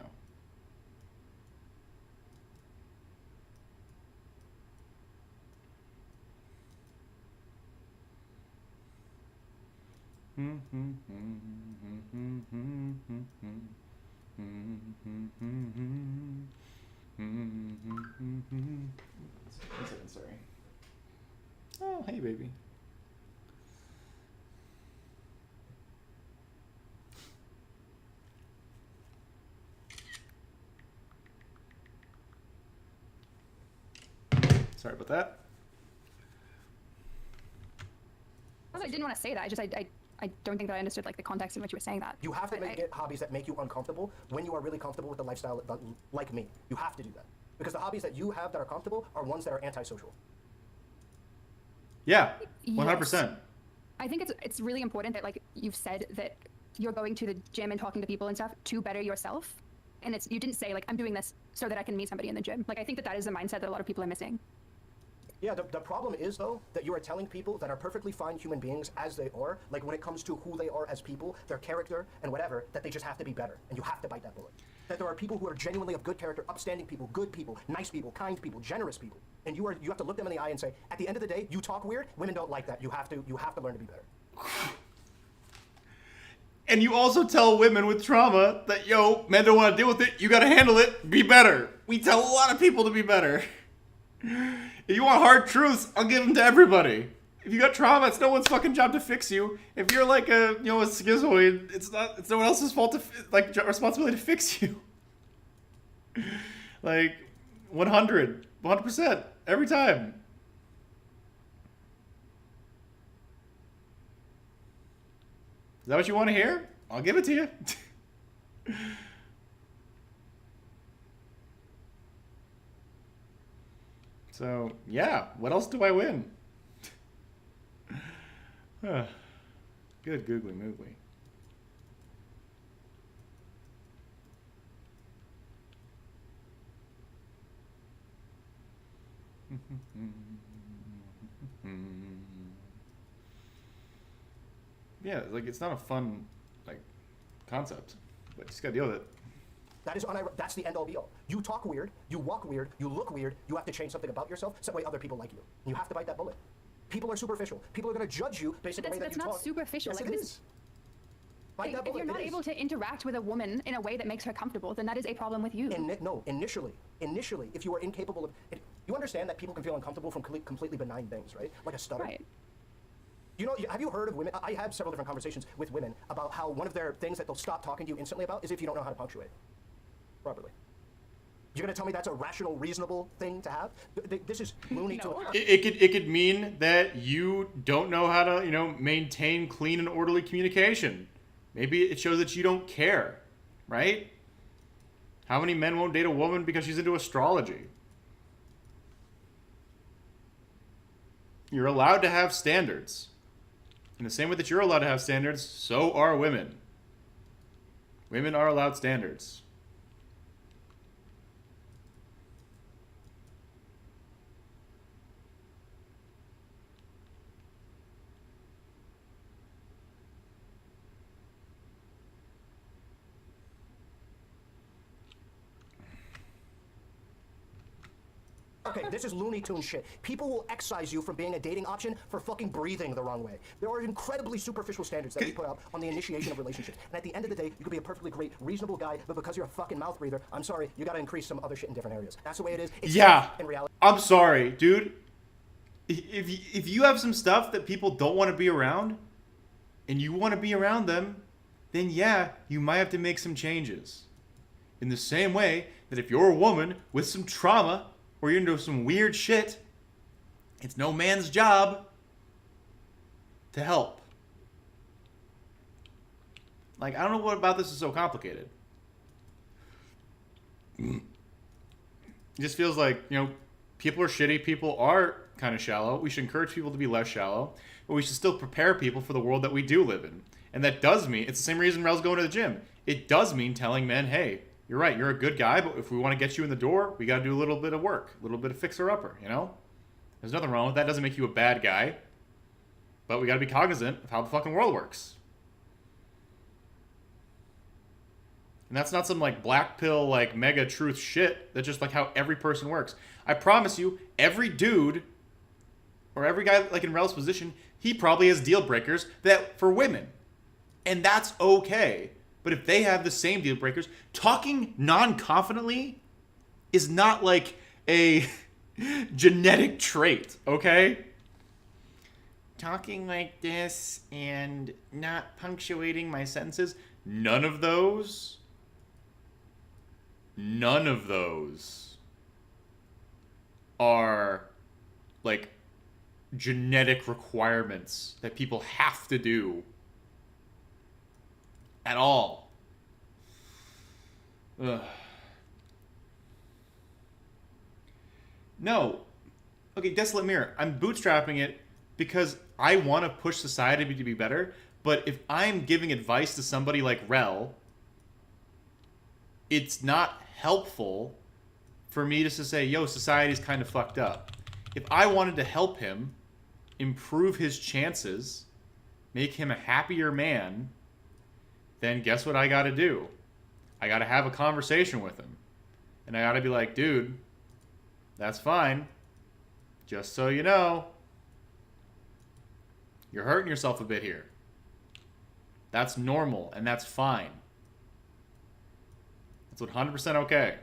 One second, sorry. Oh, hey, baby. Sorry about that. I didn't want to say that. I don't think that I understood like the context in which you were saying that. You have to get hobbies that make you uncomfortable when you are really comfortable with the lifestyle like me. You have to do that. Because the hobbies that you have that are comfortable are ones that are antisocial. Yeah, 100%. I think it's really important that like you've said that you're going to the gym and talking to people and stuff to better yourself. And you didn't say like, I'm doing this so that I can meet somebody in the gym. Like, I think that is the mindset that a lot of people are missing. Yeah, the problem is, though, that you are telling people that are perfectly fine human beings as they are, like when it comes to who they are as people, their character and whatever, that they just have to be better. And you have to bite that bullet. That there are people who are genuinely of good character, upstanding people, good people, nice people, kind people, generous people. And you have to look them in the eye and say, at the end of the day, you talk weird, women don't like that. You have to learn to be better. And you also tell women with trauma that, yo, men don't want to deal with it. You got to handle it. Be better. We tell a lot of people to be better. If you want hard truths, I'll give them to everybody. If you got trauma, it's no one's fucking job to fix you. If you're like a schizoid, it's no one else's fault responsibility to fix you. Like 100% every time. Is that what you want to hear? I'll give it to you. So, yeah. What else do I win? Good googly moogly. Yeah, like it's not a fun like concept, but you just gotta deal with it. That's the end all be all. You talk weird, you walk weird, you look weird, you have to change something about yourself so that way other people like you. And you have to bite that bullet. People are superficial. People are gonna judge you based on the way that you talk. That's not superficial. Yes, like it this. is. Bite that If bullet. you're not able to interact with a woman in a way that makes her comfortable, then that is a problem with you. No, initially, if you are incapable of, you understand that people can feel uncomfortable from completely benign things, right? Like a stutter. Right. You know, have you heard of women? I have several different conversations with women about how one of their things that they'll stop talking to you instantly about is if you don't know how to punctuate properly. You're gonna tell me that's a rational, reasonable thing to have? This is loony to It could mean that you don't know how to, maintain clean and orderly communication. Maybe it shows that you don't care, right? How many men won't date a woman because she's into astrology? You're allowed to have standards. In the same way that you're allowed to have standards, so are women. Women are allowed standards. Okay, this is Looney Tune shit. People will excise you from being a dating option for fucking breathing the wrong way. There are incredibly superficial standards that we put out on the initiation of relationships. And at the end of the day, you could be a perfectly great, reasonable guy, but because you're a fucking mouth breather, I'm sorry, you gotta increase some other shit in different areas. That's the way it is. It's Yeah. In reality. I'm sorry, dude. If you have some stuff that people don't want to be around, and you want to be around them, then yeah, you might have to make some changes. In the same way that if you're a woman with some trauma, or you're into some weird shit, it's no man's job to help. Like, I don't know what about this is so complicated. It just feels like, people are shitty, people are kind of shallow. We should encourage people to be less shallow, but we should still prepare people for the world that we do live in. And that does mean, it's the same reason Rel's going to the gym. It does mean telling men, hey, you're right, you're a good guy, but if we want to get you in the door, we got to do a little bit of work, a little bit of fixer-upper, There's nothing wrong with that. Doesn't make you a bad guy. But we got to be cognizant of how the fucking world works. And that's not some, black pill, mega truth shit. That's just, how every person works. I promise you, every dude, or every guy, in Rel's position, he probably has deal breakers that for women. And that's okay. But if they have the same deal breakers, talking non-confidently is not a genetic trait, okay? Talking like this and not punctuating my sentences, none of those are genetic requirements that people have to do at all. Ugh. No. Okay, Desolate Mirror. I'm bootstrapping it because I want to push society to be better, But if I'm giving advice to somebody like Rel, it's not helpful for me just to say, yo, society's kind of fucked up. If I wanted to help him improve his chances, make him a happier man, then guess what I got to do? I got to have a conversation with him. And I got to be like, dude, that's fine. Just so you know, you're hurting yourself a bit here. That's normal, and that's fine. That's 100% okay.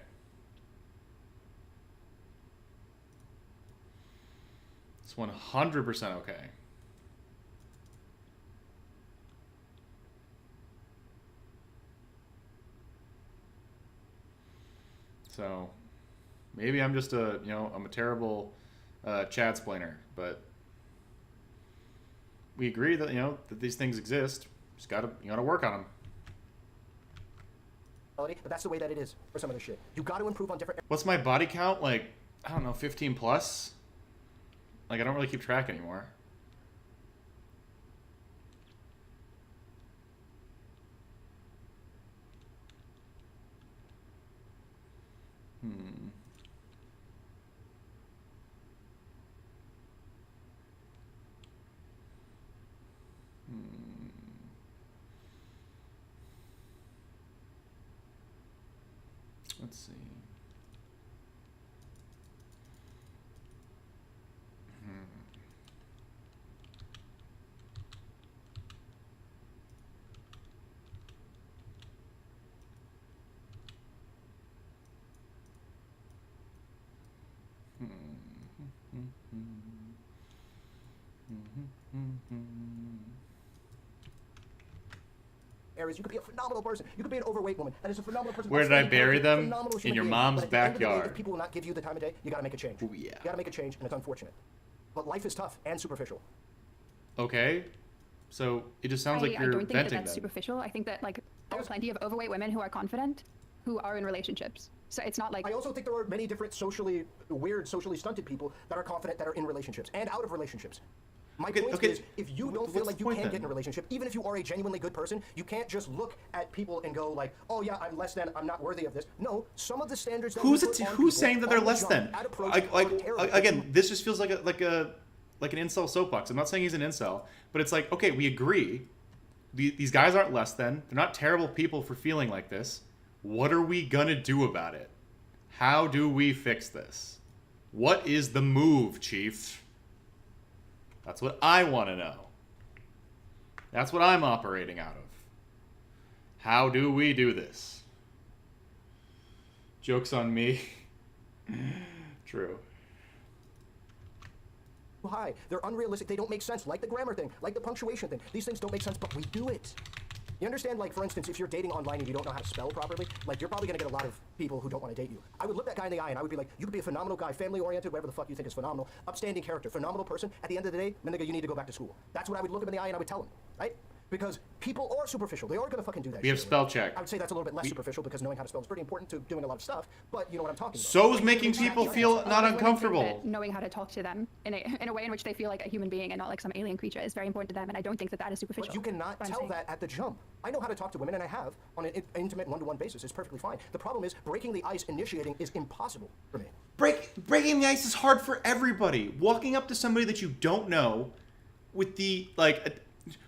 It's 100% okay. So, maybe I'm just I'm a terrible Chad splainer, but we agree that, that these things exist. Just gotta work on them. But that's the way that it is for some of the shit. You got to improve on different. What's my body count? Like, I don't know, 15 plus? Like, I don't really keep track anymore. Let's see. Areas, you could be a phenomenal person. You could be an overweight woman, and it's a phenomenal person. Where did I bury them? Phenomenal In your human being. mom's But at the end of the day, backyard. if people will not give you the time of day, you gotta make a change. Ooh, yeah. You gotta make a change, and it's unfortunate. But life is tough and superficial. Okay. So it just sounds like I you're don't think that venting that's then. superficial. I think that, like, there are plenty of overweight women who are confident, who are in relationships. So it's not like... I also think there are many different socially stunted people that are confident that are in relationships and out of relationships. My point is, if you don't feel what's like the you point can then? get in a relationship, even if you are a genuinely good person, you can't just look at people and go like, oh yeah, I'm less than, I'm not worthy of this. No, some of the standards that Who's saying that they're less than? Again, this just feels like an incel soapbox. I'm not saying he's an incel, but it's like, okay, we agree. These guys aren't less than. They're not terrible people for feeling like this. What are we gonna do about it? How do we fix this? What is the move, Chief? That's what I want to know. That's what I'm operating out of. How do we do this? Joke's on me. True. high. They're unrealistic. They don't make sense. Like the grammar thing, like the punctuation thing. These things don't make sense, but we do it. You understand, like, for instance, if you're dating online and you don't know how to spell properly, like, you're probably going to get a lot of people who don't want to date you. I would look that guy in the eye and I would be like, you could be a phenomenal guy, family-oriented, whatever the fuck you think is phenomenal, upstanding character, phenomenal person. At the end of the day, nigga, you need to go back to school. That's what I would look him in the eye and I would tell him, right? Because people are superficial. They are going to fucking do that We have shit, spell right? check. I would say that's a little bit less superficial because knowing how to spell is pretty important to doing a lot of stuff, but you know what I'm talking about. So is making people feel not A lot of women think uncomfortable. that knowing how to talk to them in a way in which they feel like a human being and not like some alien creature is very important to them, and I don't think that that is superficial. But you cannot That's what I'm tell saying. that at the jump. I know how to talk to women, and I have on an intimate one-to-one basis. It's perfectly fine. The problem is breaking the ice, initiating is impossible for me. Breaking the ice is hard for everybody. Walking up to somebody that you don't know with the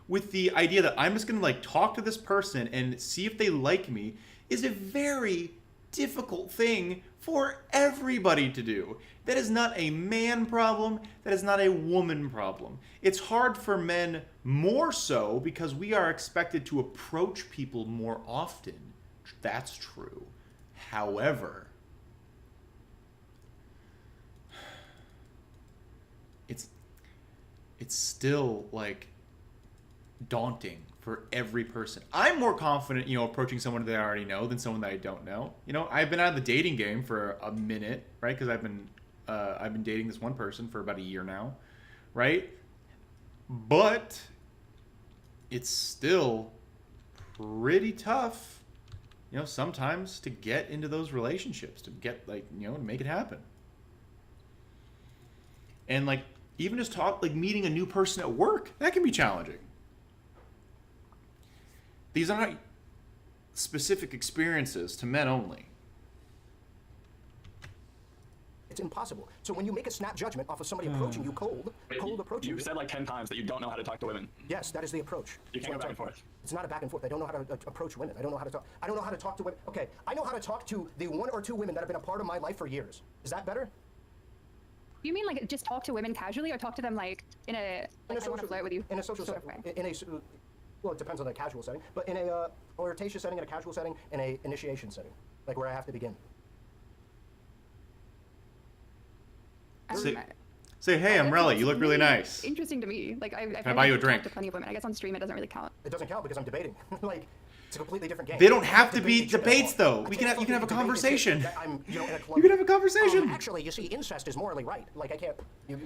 with the idea that I'm just gonna talk to this person and see if they like me is a very difficult thing for everybody to do. That is not a man problem. That is not a woman problem. It's hard for men more so because we are expected to approach people more often. That's true. However, it's still daunting for every person. I'm more confident, approaching someone that I already know than someone that I don't know. I've been out of the dating game for a minute, right? Because I've been dating this one person for about a year now, right? But it's still pretty tough, sometimes to get into those relationships, to get to make it happen. And even just meeting a new person at work, that can be challenging. These are not specific experiences to men only. It's impossible. So when you make a snap judgment off of somebody approaching you cold approaching You've you. said like 10 times that you don't know how to talk to women. Yes, that is the approach. You can't go back and forth. It's not a back and forth. I don't know how to approach women. I don't know how to talk. I don't know how to talk to women. Okay, I know how to talk to the 1 or 2 women that have been a part of my life for years. Is that better? You mean like just talk to women casually, or talk to them like in a like, I want to flirt with you? In a social sort of setting. way? Well, it depends on the casual setting, but in a flirtatious setting, in a casual setting, in a initiation setting, like where I have to begin. Say, hey, I'm Relly. You look really nice. Interesting to me. Like I've Can I buy you a drink? talked to plenty of women. I guess on stream it doesn't really count. It doesn't count because I'm debating. Like, it's a completely different game. They don't have to be debates, though. You can have a conversation. You can have a conversation. Actually, you see, incest is morally right. Like, I can't.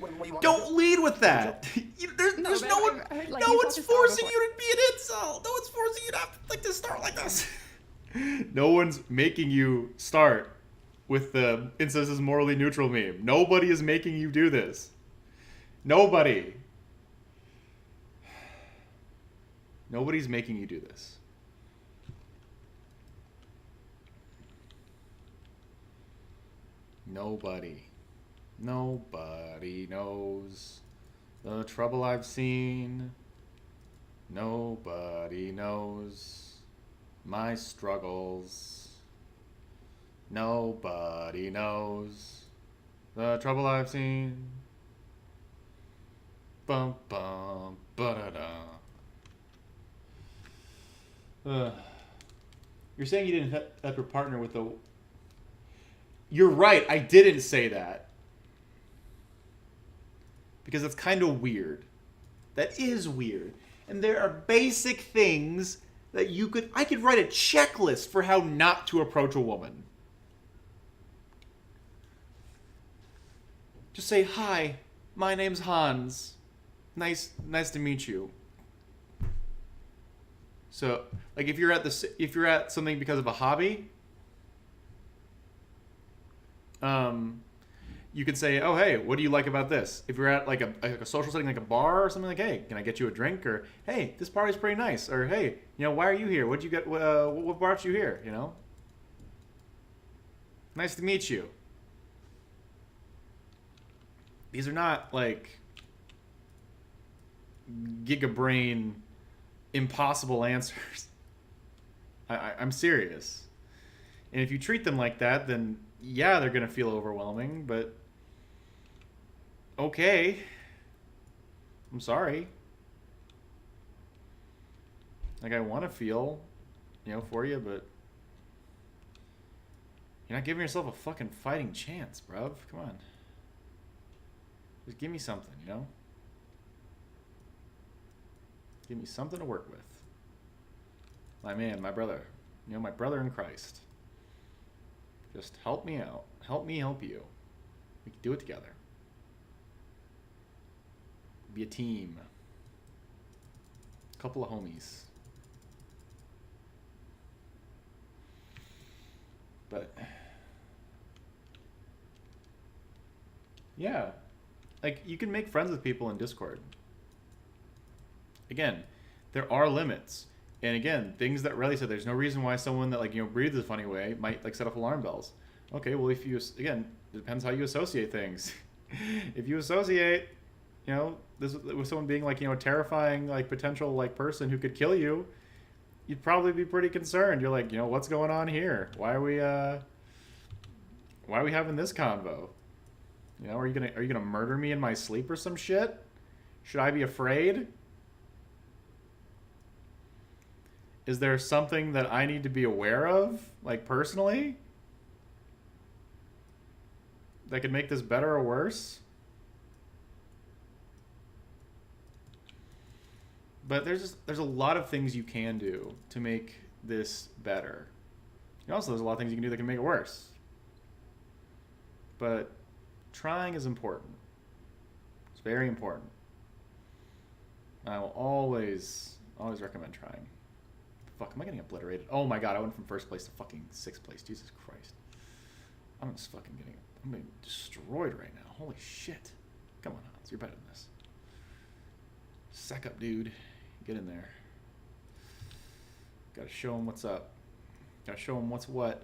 What do you want? Don't lead with that. There's no one. Like, no one's forcing you to be an incel. No one's forcing you to start like this. No one's making you start with the incest is morally neutral meme. Nobody is making you do this. Nobody. Nobody's making you do this. Nobody. Nobody knows the trouble I've seen. Nobody knows my struggles. Nobody knows the trouble I've seen. Bum bum ba-da-da. You're saying you didn't have to partner with the... You're right, I didn't say that. Because it's kind of weird. That is weird. And there are basic things that you could... I could write a checklist for how not to approach a woman. Just say, hi, my name's Hanz. Nice to meet you. So, like, if you're at something because of a hobby, you could say, oh, hey, what do you like about this? If you're at like a social setting, like a bar or something, like, hey, can I get you a drink? Or, hey, this party's pretty nice. Or, hey, why are you here? What'd you get? What brought you here? Nice to meet you. These are not like gigabrain impossible answers. I'm serious. And if you treat them like that, then yeah, they're gonna feel overwhelming, but okay. I'm sorry. Like, I want to feel, for you, but you're not giving yourself a fucking fighting chance, bruv. Come on. Just give me something, Give me something to work with. My man, my brother. My brother in Christ. Just help me out. Help me help you. We can do it together. Be a team. A couple of homies. But yeah. Like, you can make friends with people in Discord. Again, there are limits. And again, things that Relly said, there's no reason why someone that, breathes a funny way might, set off alarm bells. Okay, well, if you, again, it depends how you associate things. If you associate, this with someone being, a terrifying, potential, person who could kill you, you'd probably be pretty concerned. You're like, what's going on here? Why are we having this convo? Are you gonna murder me in my sleep or some shit? Should I be afraid? Is there something that I need to be aware of, personally? That could make this better or worse? But there's a lot of things you can do to make this better. Also, there's a lot of things you can do that can make it worse. But trying is important. It's very important. I will always recommend trying. Fuck, am I getting obliterated? Oh my god, I went from first place to fucking 6th place. Jesus Christ. I'm being destroyed right now. Holy shit. Come on, Hanz, you're better than this. Sack up, dude. Get in there. Gotta show them what's up. Gotta show them what's what.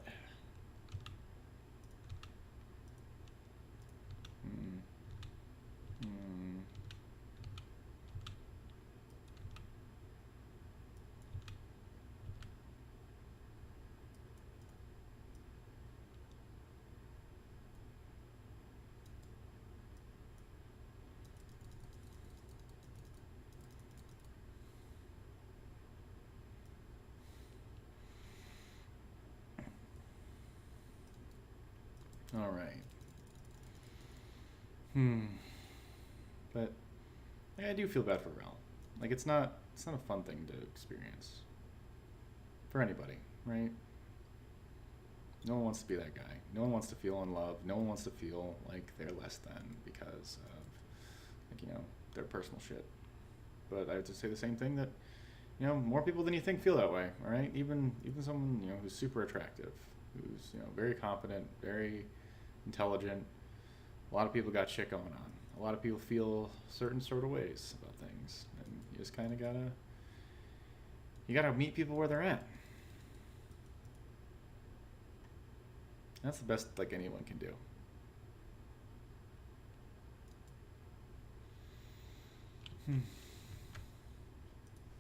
All right. But like, I do feel bad for Rel. Like it's not a fun thing to experience for anybody, right? No one wants to be that guy. No one wants to feel unloved. No one wants to feel like they're less than because of like, you know, their personal shit. But I have to say the same thing that, you know, more people than you think feel that way, all right? Even someone, you know, who's super attractive, who's, you know, very confident, very intelligent. A lot of people got shit going on. A lot of people feel certain sort of ways about things, and you just kind of gotta meet people where they're at. That's the best like anyone can do.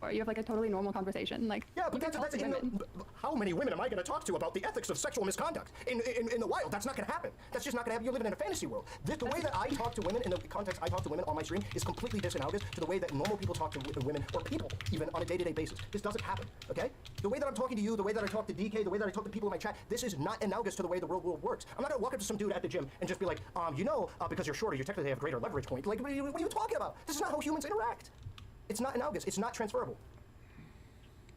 Or you have like a totally normal conversation, like Yeah, but you can that's talk to women. how many women am I going to talk to about the ethics of sexual misconduct in the wild? That's not going to happen. That's just not going to happen. You're living in a fantasy world. The way that I talk to women, in the context I talk to women on my stream, is completely disanalogous to the way that normal people talk to women, or people even, on a day-to-day basis. This doesn't happen, okay? The way that I'm talking to you, the way that I talk to DK, the way that I talk to people in my chat, this is not analogous to the way the real world works. I'm not going to walk up to some dude at the gym and just be like, you know, because you're shorter, you technically have greater leverage point. Like, what are you talking about? This is not how humans interact. It's not analogous. It's not transferable.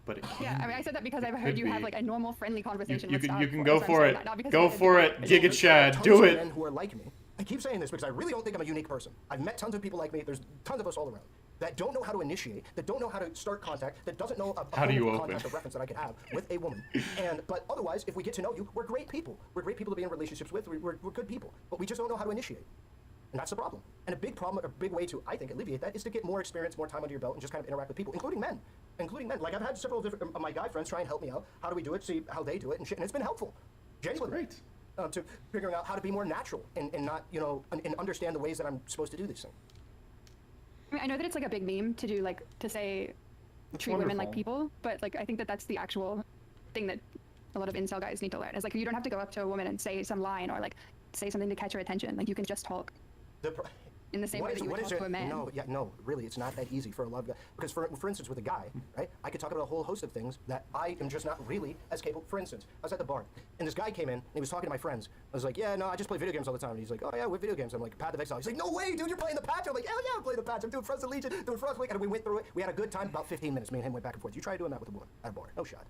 But Yeah, I mean, I said that because I've heard you have like a normal, friendly conversation. You with can Star go before, for so I'm saying it. that, not because Go of the for debate. it. Giga Chad, Tons do of it. men who are like me. I keep saying this because I really don't think I'm a unique person. I've met tons of people like me. There's tons of us all around that don't know how to initiate, that don't know how to start contact, that doesn't know a How do you point of open? contact of reference that I could have with a woman. But otherwise, if we get to know you, we're great people. We're great people to be in relationships with. We're good people. But we just don't know how to initiate. And that's the problem. And a big problem, a big way to, I think, alleviate that is to get more experience, more time under your belt, and just kind of interact with people, including men. Like, I've had several different of my guy friends try and help me out. How do we do it? See how they do it and shit. And it's been helpful. Genuinely. Great. To figuring out how to be more natural and not, you know, and understand the ways that I'm supposed to do these things. I mean, I know that it's like a big meme to do, like, to say treat women like people, but like I think that that's the actual thing that a lot of incel guys need to learn. Is like you don't have to go up to a woman and say some line or like say something to catch her attention. Like you can just talk. In the same way that you would talk to a man. No, really, it's not that easy for a love guy. Because for instance, with a guy, right, I could talk about a whole host of things that I am just not really as capable. For instance, I was at the bar, and this guy came in, and he was talking to my friends. I was like, yeah, no, I just play video games all the time. And he's like, oh yeah, what video games? I'm like, Path of Exile. He's like, no way, dude, you're playing the patch. I'm like, hell yeah, I'm playing the patch. I'm doing Frost of Legion, doing Frost Wake, and we went through it. We had a good time, about 15 minutes. Me and him went back and forth. You try doing that with a woman at a bar? No shot.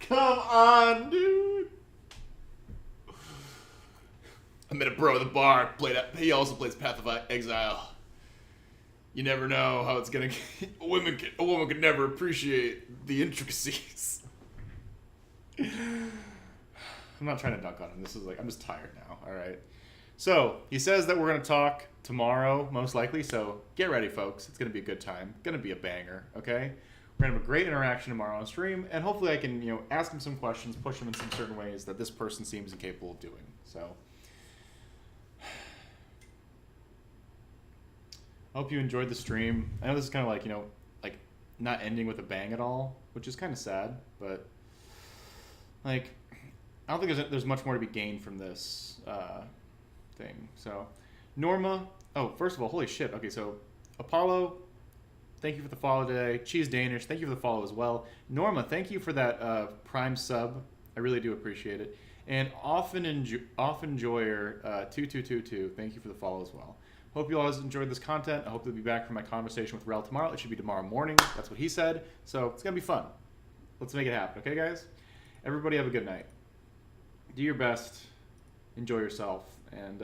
Come on, dude. I met a bro at the bar. He also plays Path of Exile. You never know how it's gonna. A woman could never appreciate the intricacies. I'm not trying to dunk on him. This is like I'm just tired now. All right. So he says that we're gonna talk tomorrow, most likely. So get ready, folks. It's gonna be a good time. Gonna be a banger. Okay. We're gonna have a great interaction tomorrow on stream, and hopefully I can, you know, ask him some questions, push him in some certain ways that this person seems incapable of doing. So. I hope you enjoyed the stream. I know this is kind of like, you know, like not ending with a bang at all, which is kind of sad, but like I don't think there's much more to be gained from this thing. So Norma, oh, first of all, holy shit. Okay, so Apollo, thank you for the follow today. Cheese Danish, thank you for the follow as well. Norma, thank you for that Prime sub. I really do appreciate it. And Often Enjoyer 2222, thank you for the follow as well. Hope you all enjoyed this content. I hope to be back for my conversation with Rel tomorrow. It should be tomorrow morning. That's what he said. So it's going to be fun. Let's make it happen. Okay, guys? Everybody have a good night. Do your best. Enjoy yourself. And